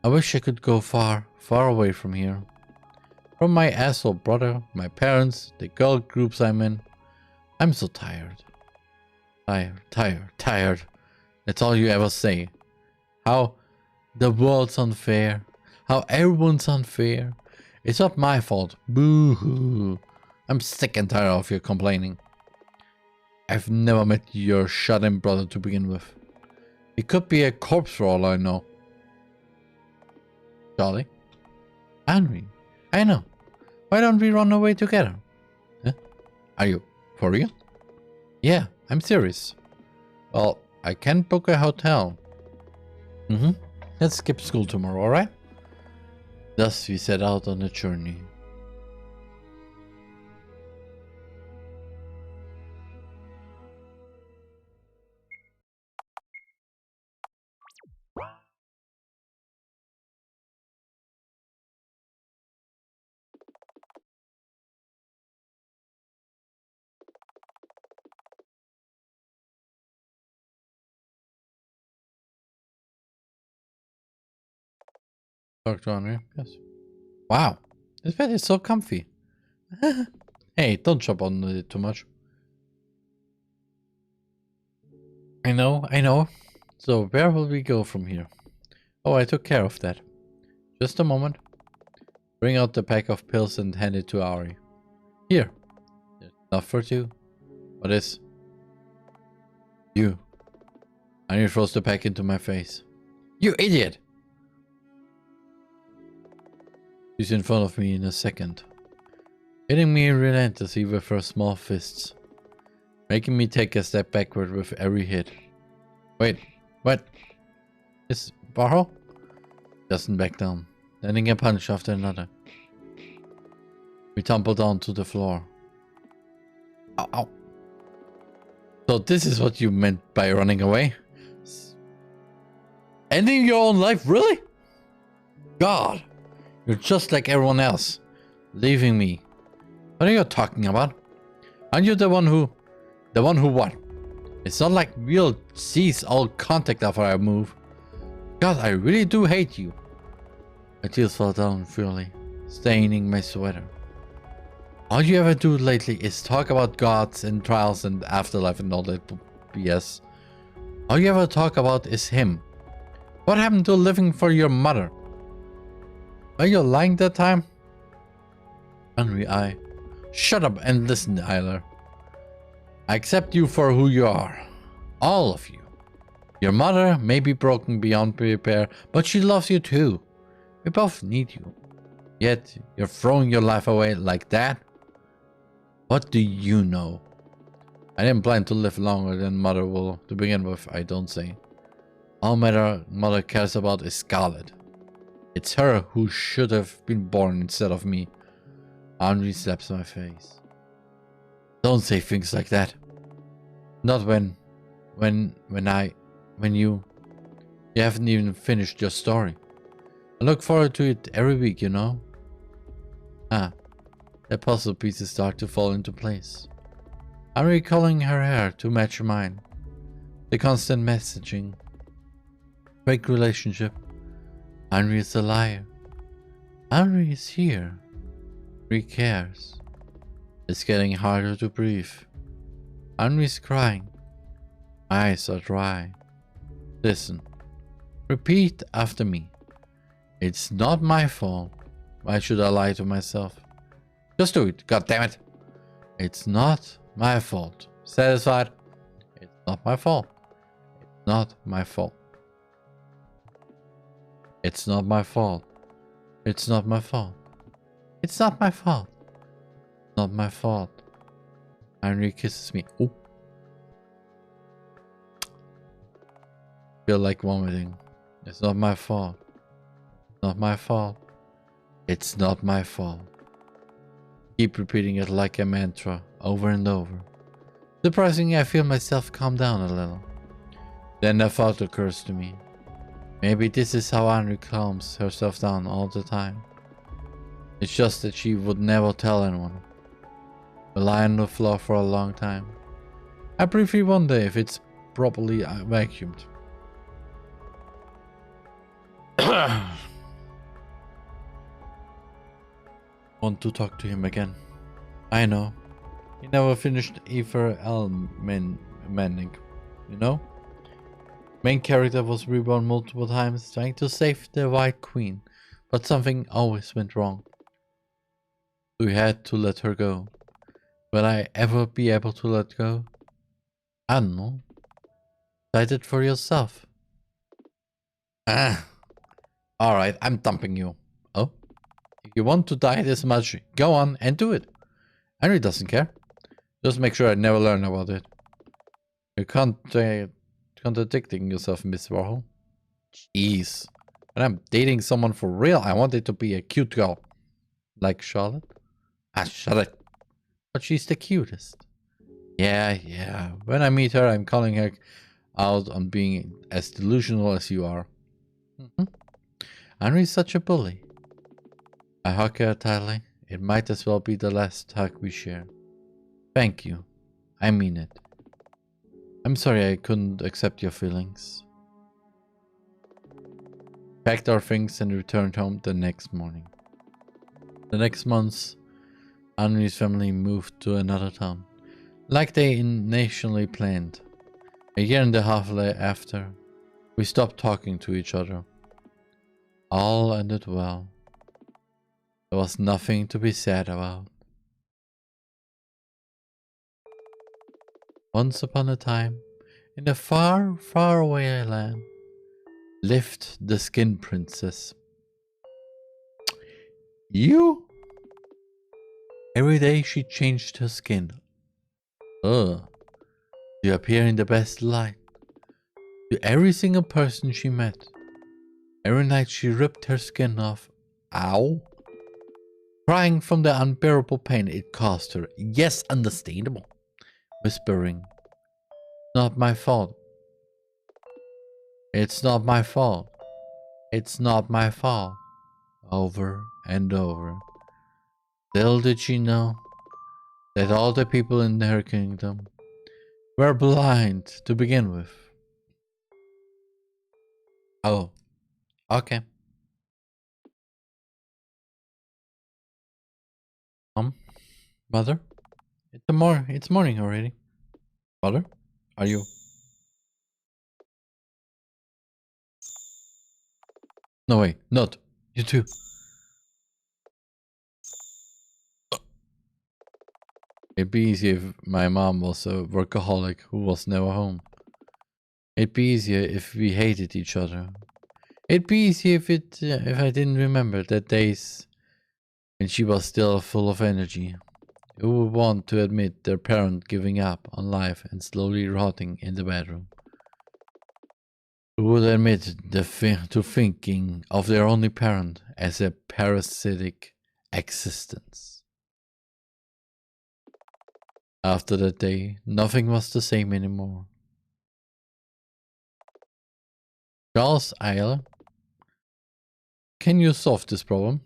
I wish I could go far, far away from here. From my asshole brother, my parents, the girl groups I'm in. I'm so tired. Tired. That's all you ever say. How the world's unfair. How everyone's unfair. It's not my fault. Boo-hoo. I'm sick and tired of your complaining. I've never met your shut-in brother to begin with. He could be a corpse for all I know. Charlie? Henry, I know. Why don't we run away together? Huh? Are you for real? Yeah, I'm serious. Well, I can't book a hotel. Let's skip school tomorrow, alright? Thus we set out on a journey. Talk to Henry, yes. Wow, this bed is so comfy. Hey, don't jump on it too much. I know. So where will we go from here? Oh, I took care of that. Just a moment. Bring out the pack of pills and hand it to Ari. Here. There's enough for two. What is? You. Henry throws the pack into my face. You idiot! She's in front of me in a second, hitting me relentlessly with her small fists, making me take a step backward with every hit. Wait, what? Is Barrow? Doesn't back down, landing a punch after another. We tumble down to the floor. Ow, ow. So this is what you meant by running away? Ending your own life, really? God! You're just like everyone else. Leaving me. What are you talking about? Aren't you the one who what? It's not like we'll cease all contact after I move. God, I really do hate you. My tears fall down freely, staining my sweater. All you ever do lately is talk about gods and trials and afterlife and all that BS. All you ever talk about is him. What happened to living for your mother? Are you lying that time? Henry, shut up and listen, Tyler. I accept you for who you are. All of you. Your mother may be broken beyond repair, but she loves you too. We both need you. Yet, you're throwing your life away like that? What do you know? I didn't plan to live longer than Mother will to begin with, I don't say. All Mother cares about is Scarlet. It's her who should have been born instead of me. Henry slaps my face. Don't say things like that. Not when you haven't even finished your story. I look forward to it every week, you know. The puzzle pieces start to fall into place. I'm recalling her hair to match mine. The constant messaging. Fake relationship. Henry is a liar. Henry is here. Henry cares. It's getting harder to breathe. Henry's crying. My eyes are dry. Listen. Repeat after me. It's not my fault. Why should I lie to myself? Just do it, God damn it. It's not my fault. Satisfied? It's not my fault. It's not my fault. It's not my fault. It's not my fault. It's not my fault. Not my fault. Henry kisses me. Oh. Feel like vomiting. It's not my fault. Not my fault. It's not my fault. Keep repeating it like a mantra over and over. Surprisingly, I feel myself calm down a little. Then a thought occurs to me. Maybe this is how Henry calms herself down all the time. It's just that she would never tell anyone. We lie on the floor for a long time. I briefly wonder if it's properly vacuumed. Want to talk to him again. I know. He never finished either mending, you know? Main character was reborn multiple times trying to save the White Queen, but something always went wrong. We had to let her go. Will I ever be able to let go? I don't know. Decide it for yourself. Alright, I'm dumping you. Oh? If you want to die this much, go on and do it. Henry doesn't care. Just make sure I never learn about it. You can't contradicting yourself, Miss Warhol. Jeez. When I'm dating someone for real, I want it to be a cute girl. Like Charlotte? Ah, shut it. But she's the cutest. Yeah. When I meet her, I'm calling her out on being as delusional as you are. Henry's such a bully. I hug her tightly. It might as well be the last hug we share. Thank you. I mean it. I'm sorry I couldn't accept your feelings. Packed our things and returned home the next morning. The next month, Henry's family moved to another town, like they initially planned. A year and a half after, we stopped talking to each other. All ended well. There was nothing to be sad about. Once upon a time, in a far, far away land, lived the Skin Princess. You? Every day she changed her skin. To appear in the best light. To every single person she met. Every night she ripped her skin off. Ow. Crying from the unbearable pain it caused her. Yes, understandable. Whispering, not my fault. It's not my fault. It's not my fault. Over and over. Little did she know that all the people in her kingdom were blind to begin with. Oh, okay. Mother? It's morning already. Mother? Are you? No way, not. You too. It'd be easier if my mom was a workaholic who was never home. It'd be easier if we hated each other. It'd be easier if I didn't remember the days when she was still full of energy. Who would want to admit their parent giving up on life and slowly rotting in the bedroom? Who would admit to thinking of their only parent as a parasitic existence? After that day, nothing was the same anymore. Charles Eiler? Can you solve this problem,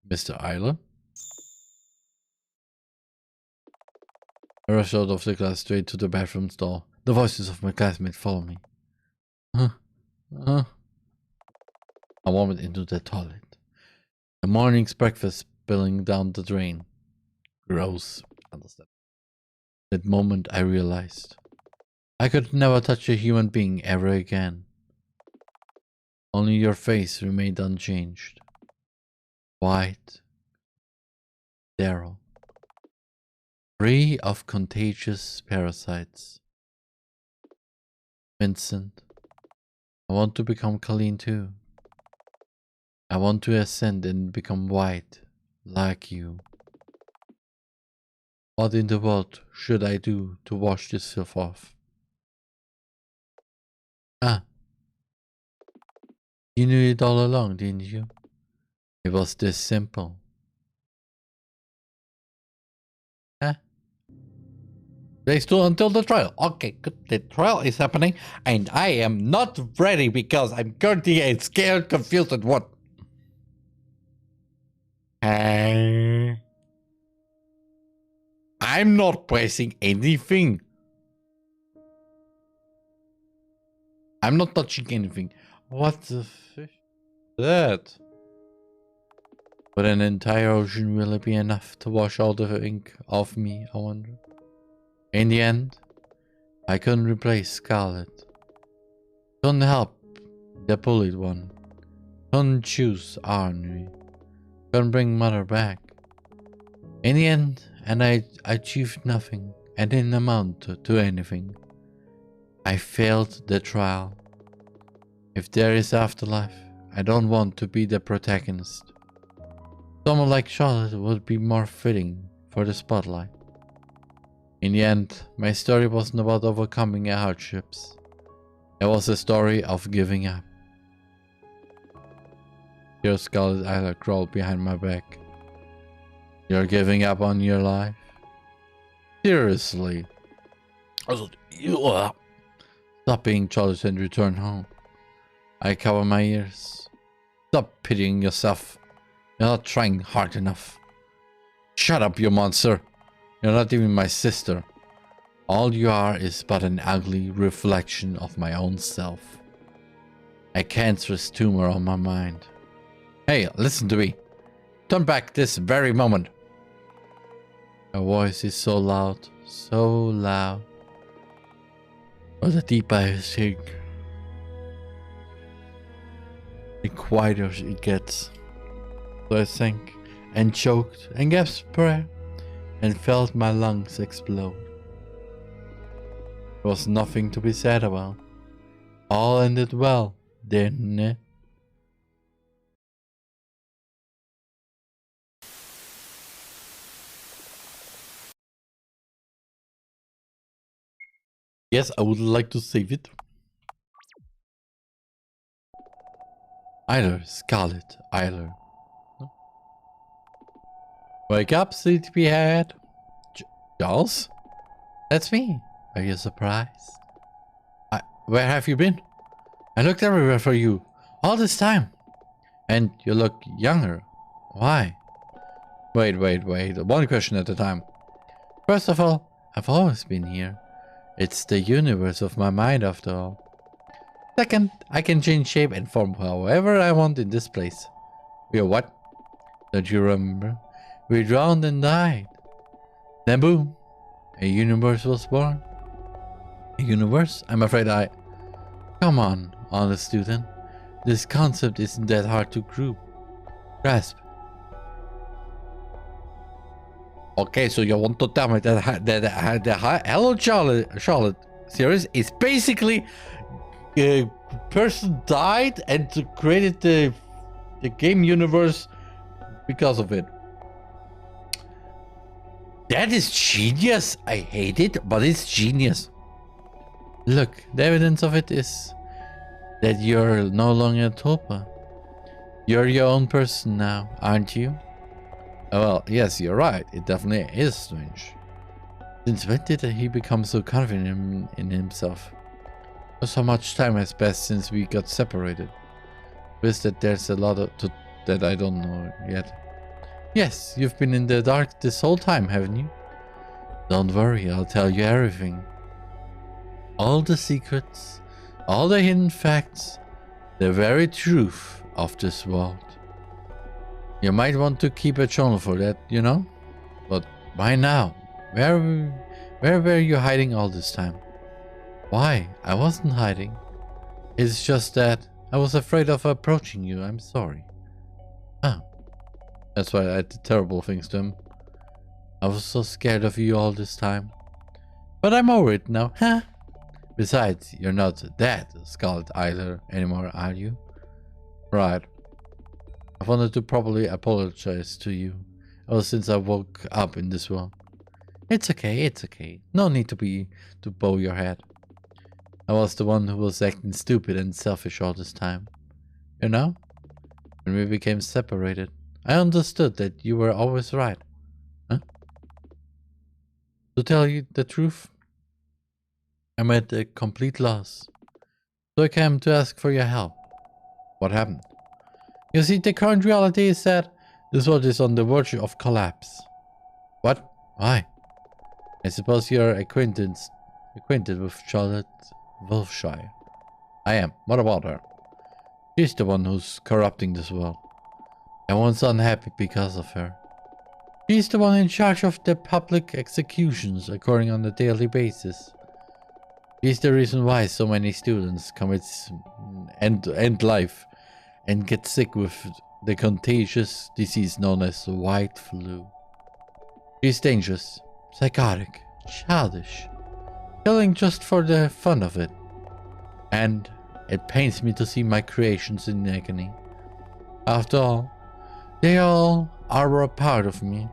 Mr. Eiler? I rushed out of the class straight to the bathroom stall. The voices of my classmates follow me. I vomit into the toilet. The morning's breakfast spilling down the drain. Gross. Understand. That moment I realized I could never touch a human being ever again. Only your face remained unchanged. White. Sterile. Free of contagious parasites. Vincent, I want to become Colleen too. I want to ascend and become white, like you. What in the world should I do to wash this filth off? Ah. You knew it all along, didn't you? It was this simple. Huh? They still until the trial. Okay, good. The trial is happening, and I am not ready because I'm currently scared, confused, and what? I'm not pressing anything. I'm not touching anything. What the fish? That? But an entire ocean will it be enough to wash all the ink off me, I wonder? In the end, I couldn't replace Scarlet. Couldn't help the bullied one. Couldn't choose Arnry. Couldn't bring Mother back. In the end, and I achieved nothing and didn't amount to anything. I failed the trial. If there is afterlife, I don't want to be the protagonist. Someone like Charlotte would be more fitting for the spotlight. In the end, my story wasn't about overcoming hardships. It was a story of giving up. Your Scarlet Isla crawled behind my back. You're giving up on your life? Seriously? Stop being childish and return home. I cover my ears. Stop pitying yourself. You're not trying hard enough. Shut up, you monster. You're not even my sister. All you are is but an ugly reflection of my own self. A cancerous tumor on my mind. Hey, listen to me. Turn back this very moment. Her voice is so loud, so loud. But the deeper I sink, the quieter it gets. So I sank and choked and gasped prayer and felt my lungs explode. There was nothing to be sad about. All ended well, didn't it? Yes, I would like to save it. Eiler, Scarlet, Eiler. No. Wake up, sleepyhead. Charles? That's me. Are you surprised? Where have you been? I looked everywhere for you. All this time. And you look younger. Why? Wait. One question at a time. First of all, I've always been here. It's the universe of my mind after all. Second, I can change shape and form however I want in this place. We are what? Don't you remember? We drowned and died. Then boom, a universe was born. A universe? I'm afraid I... Come on, honest student. This concept isn't that hard to grasp. Okay, so you want to tell me that the Hello Charlotte series is basically a person died and created the game universe because of it. That is genius. I hate it, but it's genius. Look, the evidence of it is that you're no longer Topa. You're your own person now, aren't you? Well, yes, you're right. It definitely is strange. Since when did he become so confident in himself? So much time has passed since we got separated. Wish that there's a lot that I don't know yet. Yes, you've been in the dark this whole time, haven't you? Don't worry, I'll tell you everything. All the secrets, all the hidden facts, the very truth of this world. You might want to keep a journal for that, you know? But why now? Where were you hiding all this time? Why? I wasn't hiding. It's just that I was afraid of approaching you. I'm sorry. Ah. That's why I did terrible things to him. I was so scared of you all this time. But I'm over it now, huh? Besides, you're not that Scarlet either anymore, are you? Right. I wanted to properly apologize to you ever since I woke up in this world. It's okay, it's okay. No need to bow your head. I was the one who was acting stupid and selfish all this time. You know? When we became separated, I understood that you were always right. Huh? To tell you the truth, I'm at a complete loss. So I came to ask for your help. What happened? You see, the current reality is that this world is on the verge of collapse. What? Why? I suppose you're acquainted with Charlotte Wolfshire. I am. What about her? She's the one who's corrupting this world. Everyone's unhappy because of her. She's the one in charge of the public executions occurring on a daily basis. She's the reason why so many students commit end life and get sick with the contagious disease known as white flu. She's dangerous, psychotic, childish, killing just for the fun of it. And it pains me to see my creations in agony. After all, they all are a part of me.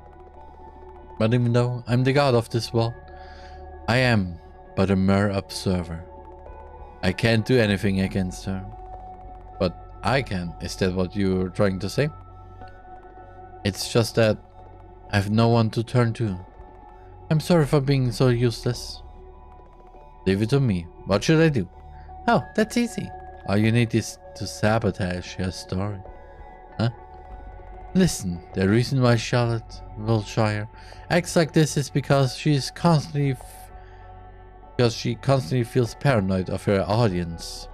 But even though I'm the god of this world, I am but a mere observer. I can't do anything against her. But I can. Is that what you're trying to say? It's just that I have no one to turn to. I'm sorry for being so useless. Leave it to me. What should I do? Oh, that's easy. All you need is to sabotage her story. Huh? Listen, the reason why Charlotte Wiltshire acts like this is because she constantly feels paranoid of her audience.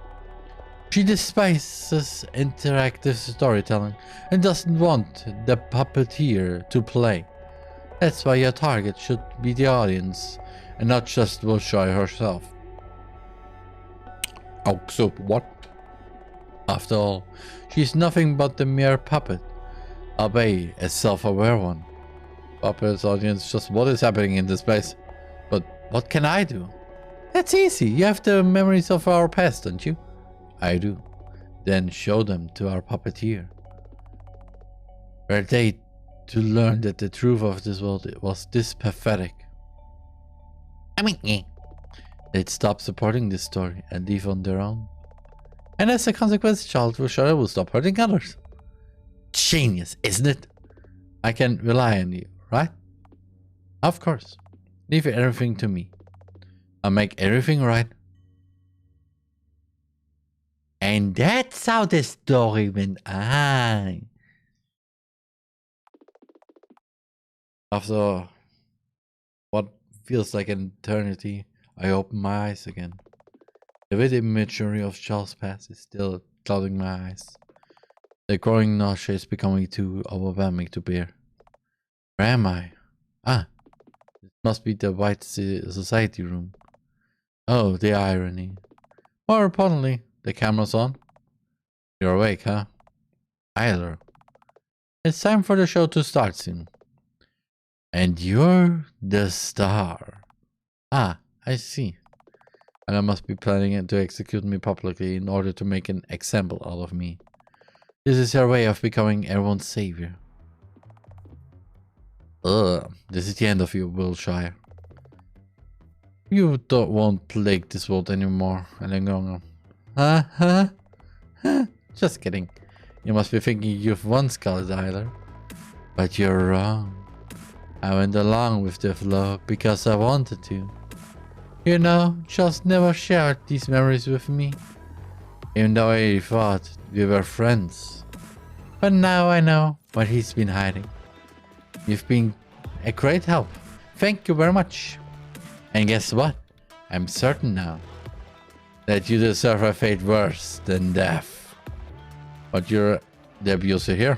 She despises interactive storytelling and doesn't want the puppeteer to play. That's why your target should be the audience and not just Wiltshire herself. Oh, so what? After all, she's nothing but the mere puppet, albeit a self-aware one. Puppet's audience, just what is happening in this place? But what can I do? That's easy. You have the memories of our past, don't you? I do. Then show them to our puppeteer. Were they to learn that the truth of this world was this pathetic? They'd stop supporting this story and leave on their own. And as a consequence, Charlotte Wiltshire will stop hurting others. Genius, isn't it? I can rely on you, right? Of course. Leave everything to me. I'll make everything right. And that's how the story went on. After what feels like an eternity, I open my eyes again. The vivid imagery of Charles' past is still clouding my eyes. The growing nausea is becoming too overwhelming to bear. Where am I? Ah, it must be the White Society room. Oh, the irony. More importantly, the camera's on. You're awake, huh? Tyler. It's time for the show to start soon. And you're the star. Ah, I see. And I must be planning to execute me publicly in order to make an example out of me. This is her way of becoming everyone's savior. Ugh, this is the end of you, Wiltshire. You won't plague this world anymore, any longer. Huh? Just kidding. You must be thinking you've won, Scarlet Tyler. But you're wrong. I went along with the flow because I wanted to. You know, Charles never shared these memories with me. Even though I thought we were friends. But now I know what he's been hiding. You've been a great help. Thank you very much. And guess what? I'm certain now that you deserve a fate worse than death. But you're the abuser here.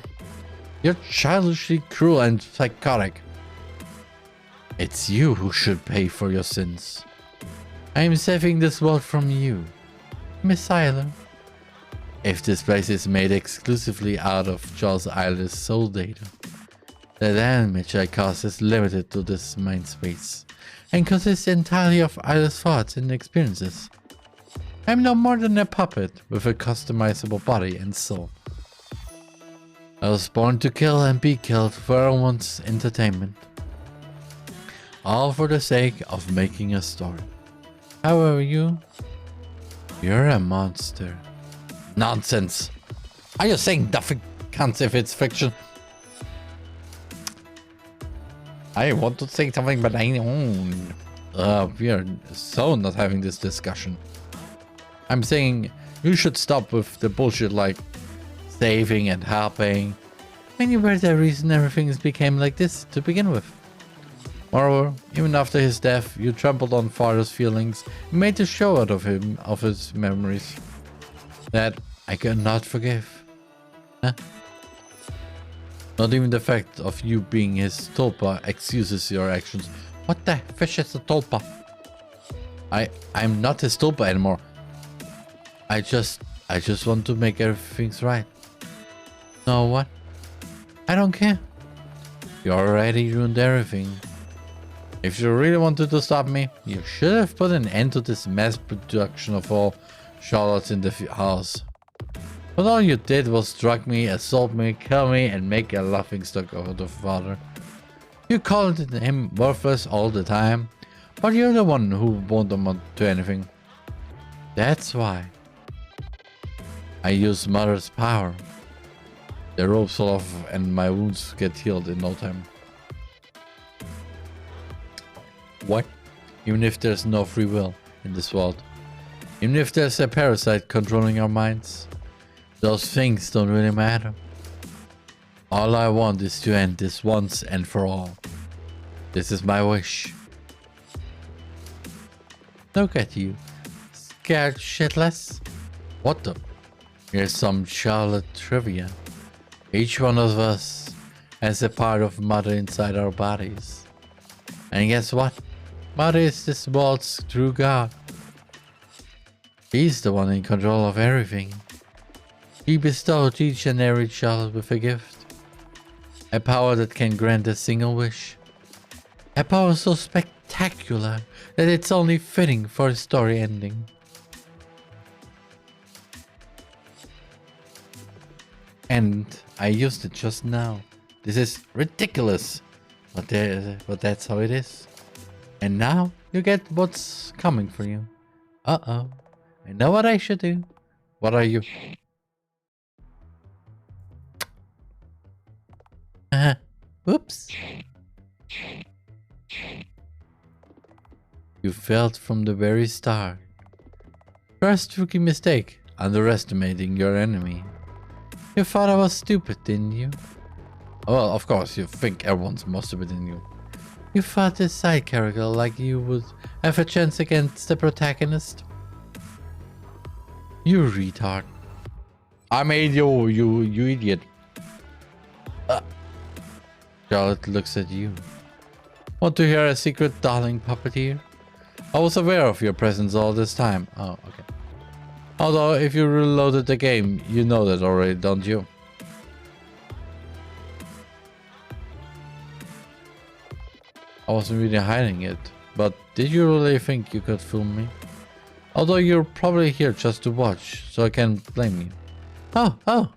You're childishly cruel and psychotic. It's you who should pay for your sins. I am saving this world from you, Miss Tyler. If this place is made exclusively out of Charles Tyler's soul data, the damage I cause is limited to this mind space and consists entirely of Tyler's thoughts and experiences. I'm no more than a puppet with a customizable body and soul. I was born to kill and be killed for everyone's entertainment. all for the sake of making a story. However, you're a monster. Nonsense. Are you saying nothing counts if it's fiction? I want to say something, but I don't. We are so not having this discussion. I'm saying you should stop with the bullshit like saving and helping. And you were the reason everything became like this to begin with. Moreover, even after his death, you trampled on father's feelings and made a show out of him, of his memories. That I cannot forgive. Huh? Not even the fact of you being his tulpa excuses your actions. What the fish is a tulpa? I'm not his tulpa anymore. I just want to make everything right. Know what? I don't care. You already ruined everything. If you really wanted to stop me, you should have put an end to this mass production of all Charlottes in the house. But all you did was drug me, assault me, kill me, and make a laughingstock of the father. You called him worthless all the time, but you're the one who won't amount to anything. That's why I use mother's power. The ropes fall off and my wounds get healed in no time. What? Even if there's no free will in this world, even if there's a parasite controlling our minds, those things don't really matter. All I want is to end this once and for all. This is my wish. Look at you, scared shitless. What the? Here's some Charlotte trivia. Each one of us has a part of Mother inside our bodies. And guess what? Mother is this world's true God. He's the one in control of everything. He bestowed each and every child with a gift. A power that can grant a single wish. A power so spectacular that it's only fitting for a story ending. And I used it just now. This is ridiculous. But that's how it is. And now you get what's coming for you. Uh-oh. I know what I should do. What are you? Oops. You failed from the very start. First rookie mistake, underestimating your enemy. You thought I was stupid, didn't you? Well, of course, you think everyone's more stupid than you. You thought this side character like you would have a chance against the protagonist? You retard. I made you idiot. Charlotte looks at you. Want to hear a secret, darling puppeteer? I was aware of your presence all this time. Oh, okay. Although, if you reloaded the game, you know that already, don't you? I wasn't really hiding it, but did you really think you could fool me? Although you're probably here just to watch, so I can't blame you. Oh,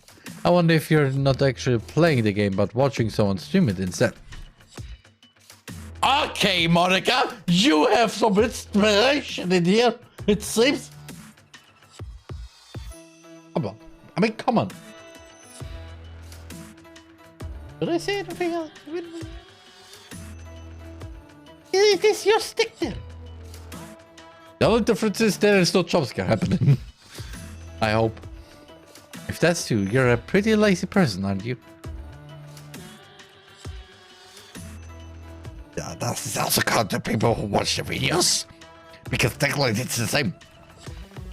I wonder if you're not actually playing the game, but watching someone stream it instead. Okay, Monica, you have some inspiration in here, it seems. I mean, come on. Did I say anything else? Is this your stick there? The only difference is there is no jumpscare happening. I hope. If that's true, you're a pretty lazy person, aren't you? Yeah, that's also called the people who watch the videos. Because technically it's the same.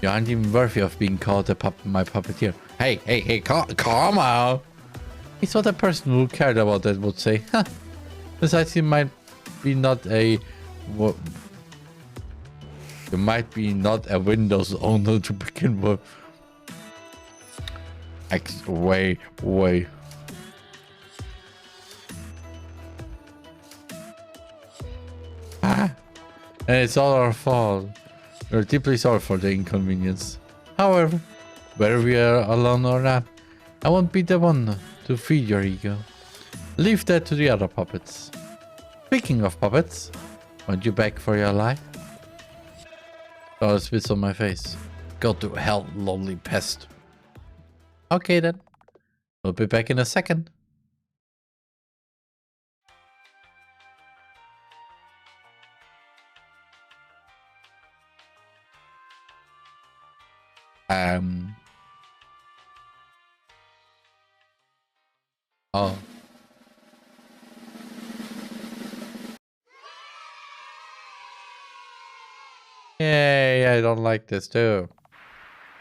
You aren't even worthy of being called my puppeteer. Hey, calm out. It's what a person who cared about that would say. Huh. Besides, you might be not a Windows owner to begin with. Way. And it's all our fault. We're deeply sorry for the inconvenience. However, whether we are alone or not, I won't be the one to feed your ego. Leave that to the other puppets. Speaking of puppets, Want you back for your life? Oh, spits on my face. Go to hell, lonely pest. Okay then. We'll be back in a second. Oh. Yay, I don't like this too.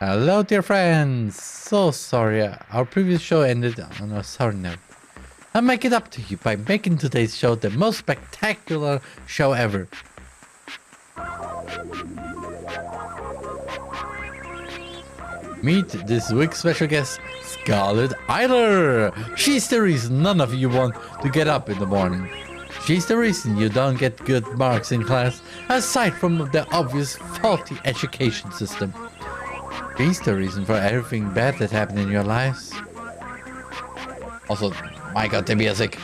Hello dear friends! So sorry, our previous show ended on a sour note. I'll make it up to you by making today's show the most spectacular show ever. Meet this week's special guest, Scarlet Eiler! She's the reason none of you want to get up in the morning. She's the reason you don't get good marks in class, aside from the obvious faulty education system. She's the reason for everything bad that happened in your lives. Also, my god, the music.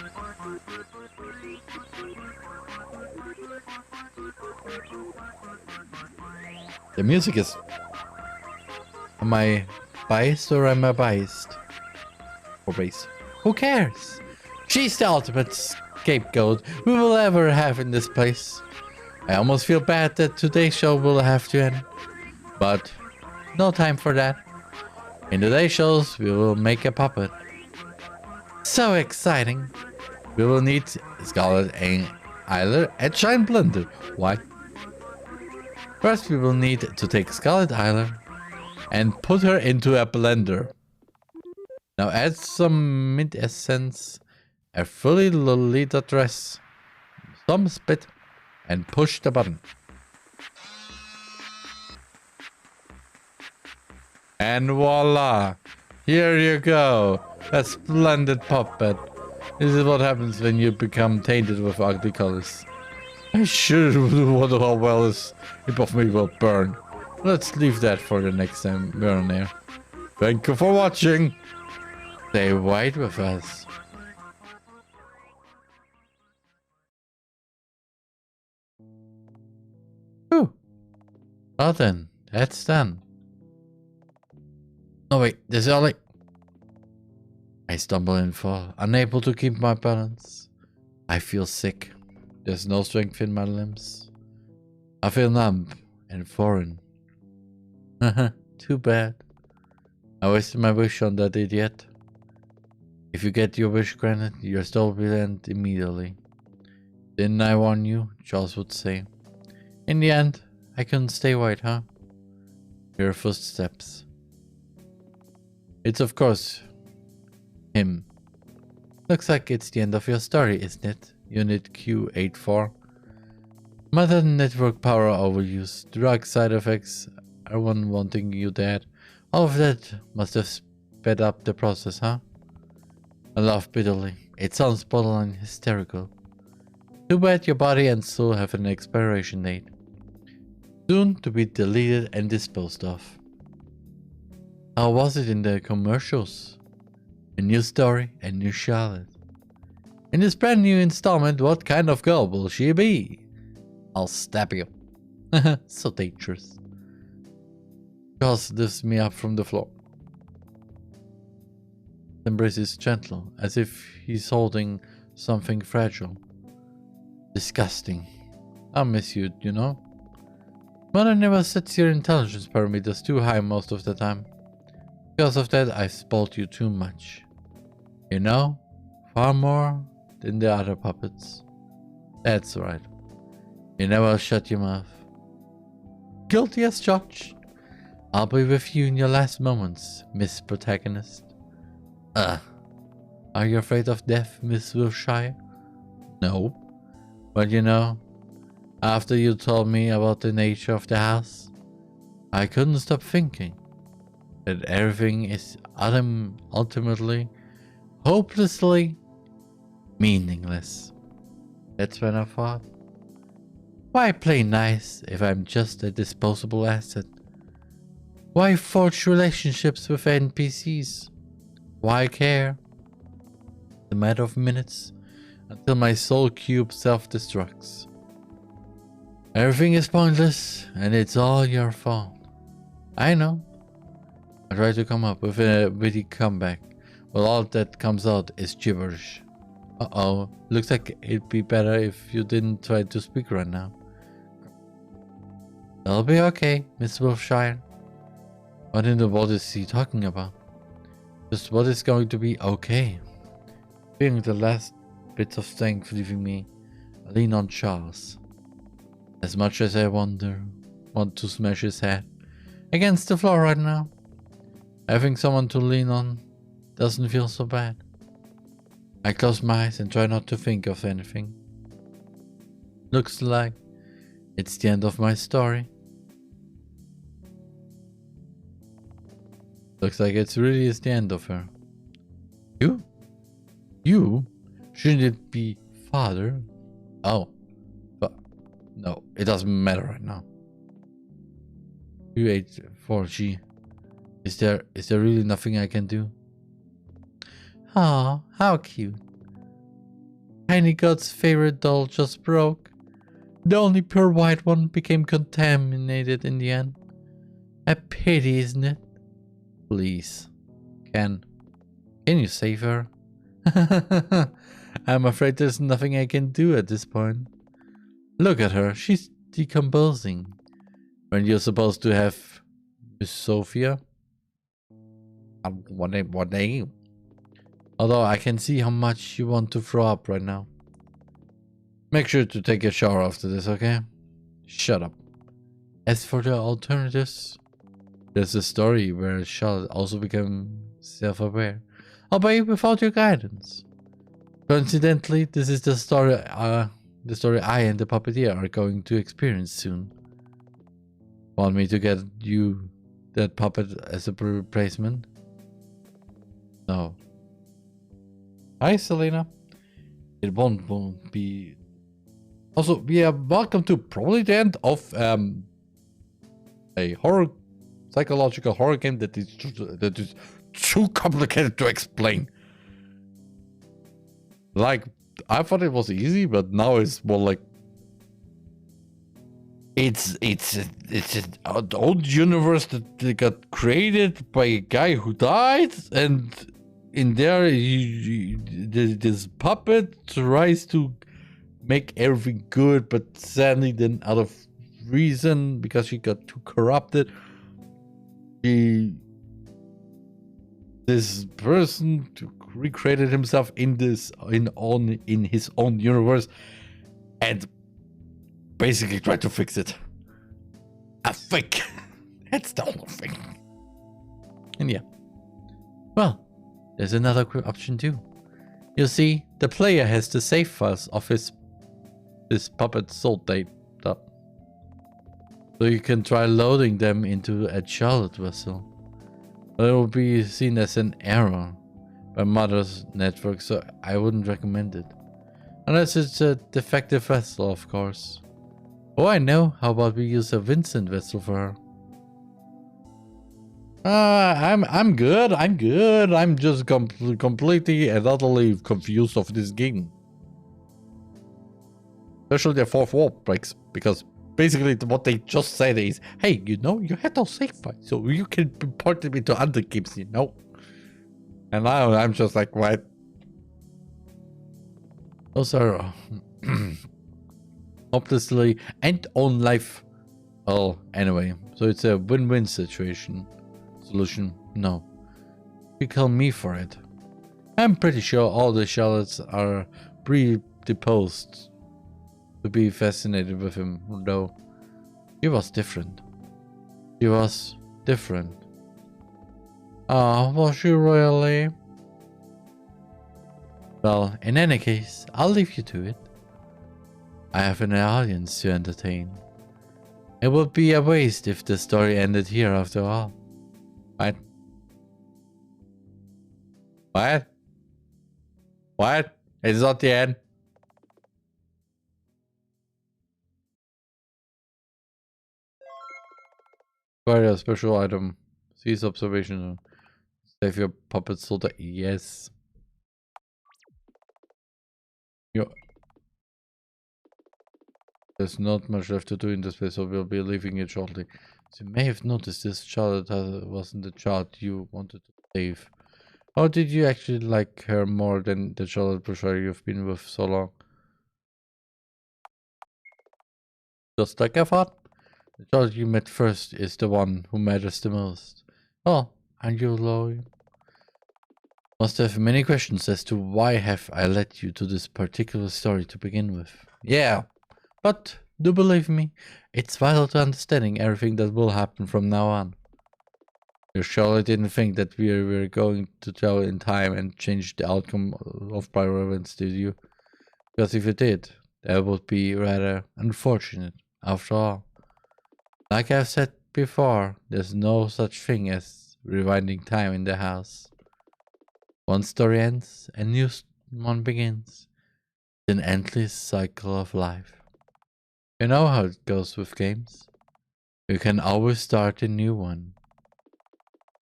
The music is... Am I biased or am I biased? Or base? Who cares? She's the ultimate scapegoat we will ever have in this place. I almost feel bad that today's show will have to end. But no time for that. In today's shows we will make a puppet. So exciting. We will need Scarlet Eiler and Shine Blender. Why? First we will need to take Scarlet Eiler and put her into a blender. Now add some mint essence, a fully Lolita dress, some spit, and push the button. And voila! Here you go! A splendid puppet. This is what happens when you become tainted with ugly colors. I sure wonder how well this hip of me will burn. Let's leave that for the next time we're on air. Thank you for watching. Stay white with us. Whew. Well then, that's done. Oh wait, there's Ollie. I stumble and fall, unable to keep my balance. I feel sick. There's no strength in my limbs. I feel numb and foreign. Too bad. I wasted my wish on that idiot. If you get your wish granted, your soul will end immediately. Didn't I warn you? Charles would say. In the end, I couldn't stay white, huh? Hear footsteps. It's of course him. Looks like it's the end of your story, isn't it? Unit Q84. Mother network power overuse, drug side effects, everyone wanting you dead. All of that must have sped up the process, huh? I laugh bitterly. It sounds borderline hysterical. Too bad your body and soul have an expiration date. Soon to be deleted and disposed of. How was it in the commercials? A new story, a new Charlotte. In this brand new installment, what kind of girl will she be? I'll stab you. So dangerous. Charles lifts me up from the floor. The embrace is gentle, as if he's holding something fragile. Disgusting. I'll miss you, you know? Mother never sets your intelligence parameters too high most of the time. Because of that, I've spoiled you too much. You know? Far more than the other puppets. That's right. You never shut your mouth. Guilty as charged. I'll be with you in your last moments, Miss Protagonist. Are you afraid of death, Miss Wilshire? No. But you know, after you told me about the nature of the house, I couldn't stop thinking that everything is ultimately, hopelessly meaningless. That's when I thought, why play nice if I'm just a disposable asset? Why forge relationships with NPCs? Why care? It's a matter of minutes until my soul cube self-destructs. Everything is pointless, and it's all your fault. I know. I try to come up with a witty comeback. Well, all that comes out is gibberish. Uh-oh. Looks like it'd be better if you didn't try to speak right now. It'll be okay, Miss Wilshire. What in the world is he talking about? Just what is going to be okay? Feeling the last bits of strength leaving me, I lean on Charles. As much as I want to smash his head against the floor right now, having someone to lean on doesn't feel so bad. I close my eyes and try not to think of anything. Looks like it's the end of my story. Looks like it's really is the end of her. You? You? Shouldn't it be father? Oh. But no, it doesn't matter right now. 284G. Is there really nothing I can do? Aw, how cute. Tiny God's favorite doll just broke. The only pure white one became contaminated in the end. A pity, isn't it? Please. Can you save her? I'm afraid there's nothing I can do at this point. Look at her, she's decomposing. When you're supposed to have Miss Sophia? What name? Although I can see how much you want to throw up right now. Make sure to take a shower after this, okay? Shut up. As for the alternatives, there's a story where Charlotte also became self-aware, albeit without your guidance. Coincidentally, this is the story I and the puppeteer are going to experience soon. Want me to get you that puppet as a replacement? No. Hi, Selena. It won't be. Also, we are welcome to probably the end of a psychological horror game that is too complicated to explain. Like, I thought it was easy, but now it's more like it's an old universe that got created by a guy who died, and in there this puppet tries to make everything good, but sadly then out of reason, because she got too corrupted, this person recreated himself in his own universe and basically tried to fix it. I think that's the whole thing. And yeah, well, there's another quick option too. You see, the player has the save files of his puppet soul data, so you can try loading them into a Charlotte vessel. But it will be seen as an error by Mother's network, so I wouldn't recommend it. Unless it's a defective vessel, of course. Oh, I know. How about we use a Vincent vessel for her? I'm good. I'm just completely and utterly confused of this game. Especially the fourth wall breaks, because basically what they just said is, hey, you know, you had those save files, so you can import them into other games, you know? And now I'm just like, what? Those are hopelessly and on life. Oh, anyway, so it's a win-win situation. Solution? No. You call me for it. I'm pretty sure all the Charlottes are predisposed to be fascinated with him, though. She was different. Was she really? Well, in any case, I'll leave you to it. I have an audience to entertain. It would be a waste if the story ended here after all. What? What? It's not the end. Quite a special item. Seize observation. Save your puppet soldier. Yes. There's not much left to do in this place, so we'll be leaving it shortly. So you may have noticed this child wasn't the child you wanted to save. Or did you actually like her more than the Charlotte Brochure you've been with so long? Just like I thought. The child you met first is the one who matters the most. Oh, and you loyal? Must have many questions as to why have I led you to this particular story to begin with. Yeah, but do believe me, it's vital to understanding everything that will happen from now on. You surely didn't think that we were going to travel in time and change the outcome of prior events, did you? Because if you did, that would be rather unfortunate, after all. Like I've said before, there's no such thing as rewinding time in the house. One story ends, a new one begins. It's an endless cycle of life. You know how it goes with games. You can always start a new one.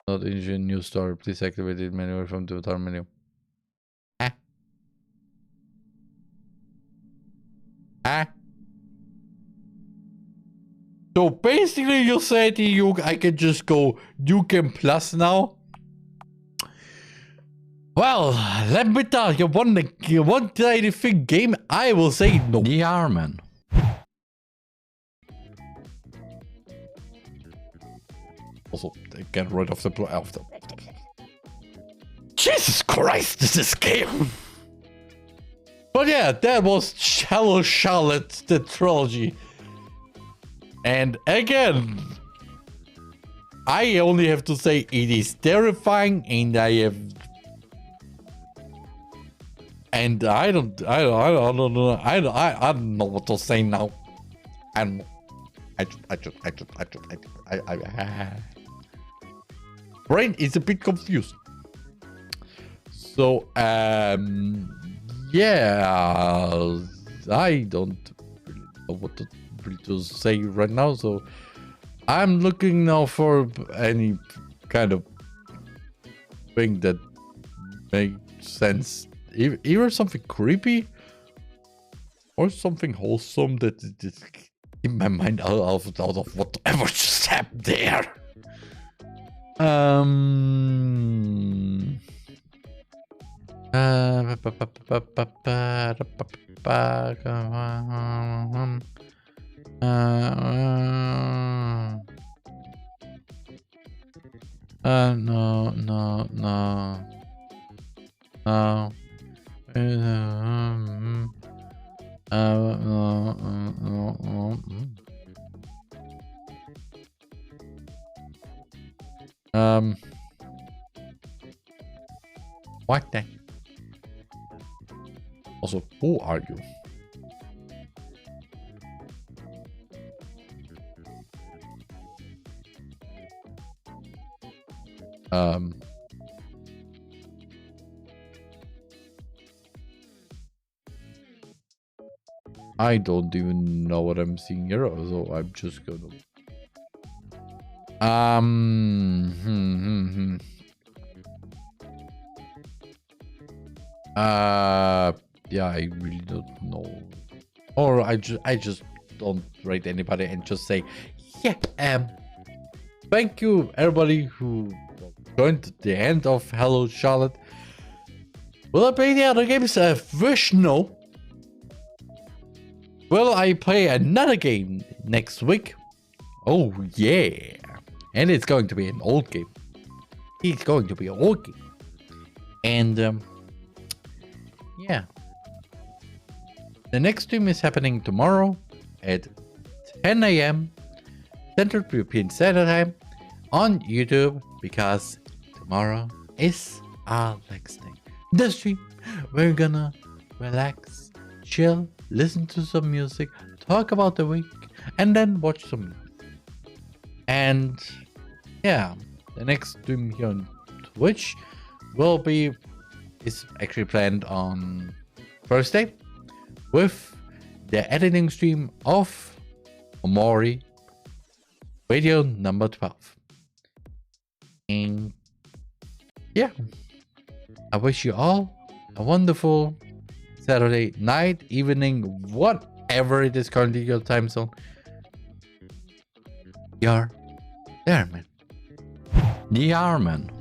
Not in a new story. Please activate it manually from the start menu. So basically you said I can just go New Game Plus now? Well, let me tell you one tiny thing game, I will say no. Yeah, man. Also, get rid of the Jesus Christ, this game. But yeah, that was Hello Charlotte, the trilogy. And again, I only have to say it is terrifying, and I don't know what to say now. Brain is a bit confused. So yeah, I don't really know what to say right now, so I'm looking now for any kind of thing that makes sense. Either something creepy or something wholesome that is in my mind out of whatever just happened there. What the? Also, who are you? I don't even know what I'm seeing here, so I'm just gonna yeah, I really don't know. Or I just don't rate anybody and just say, yeah, thank you everybody who joined the end of Hello Charlotte. Will I play the other games? Wish no. Will I play another game next week? Oh yeah. And it's going to be an old game. It's going to be an old game. And yeah. The next stream is happening tomorrow at 10 AM Central European Standard Time on YouTube, because tomorrow is our next day. This stream, we're gonna relax, chill, listen to some music, talk about the week, and then watch some movies. And yeah, the next stream here on Twitch is actually planned on Thursday with the editing stream of Omori video number 12. And yeah, I wish you all a wonderful Saturday night, evening, whatever ever it is currently your time zone. You're there, man. The Arman.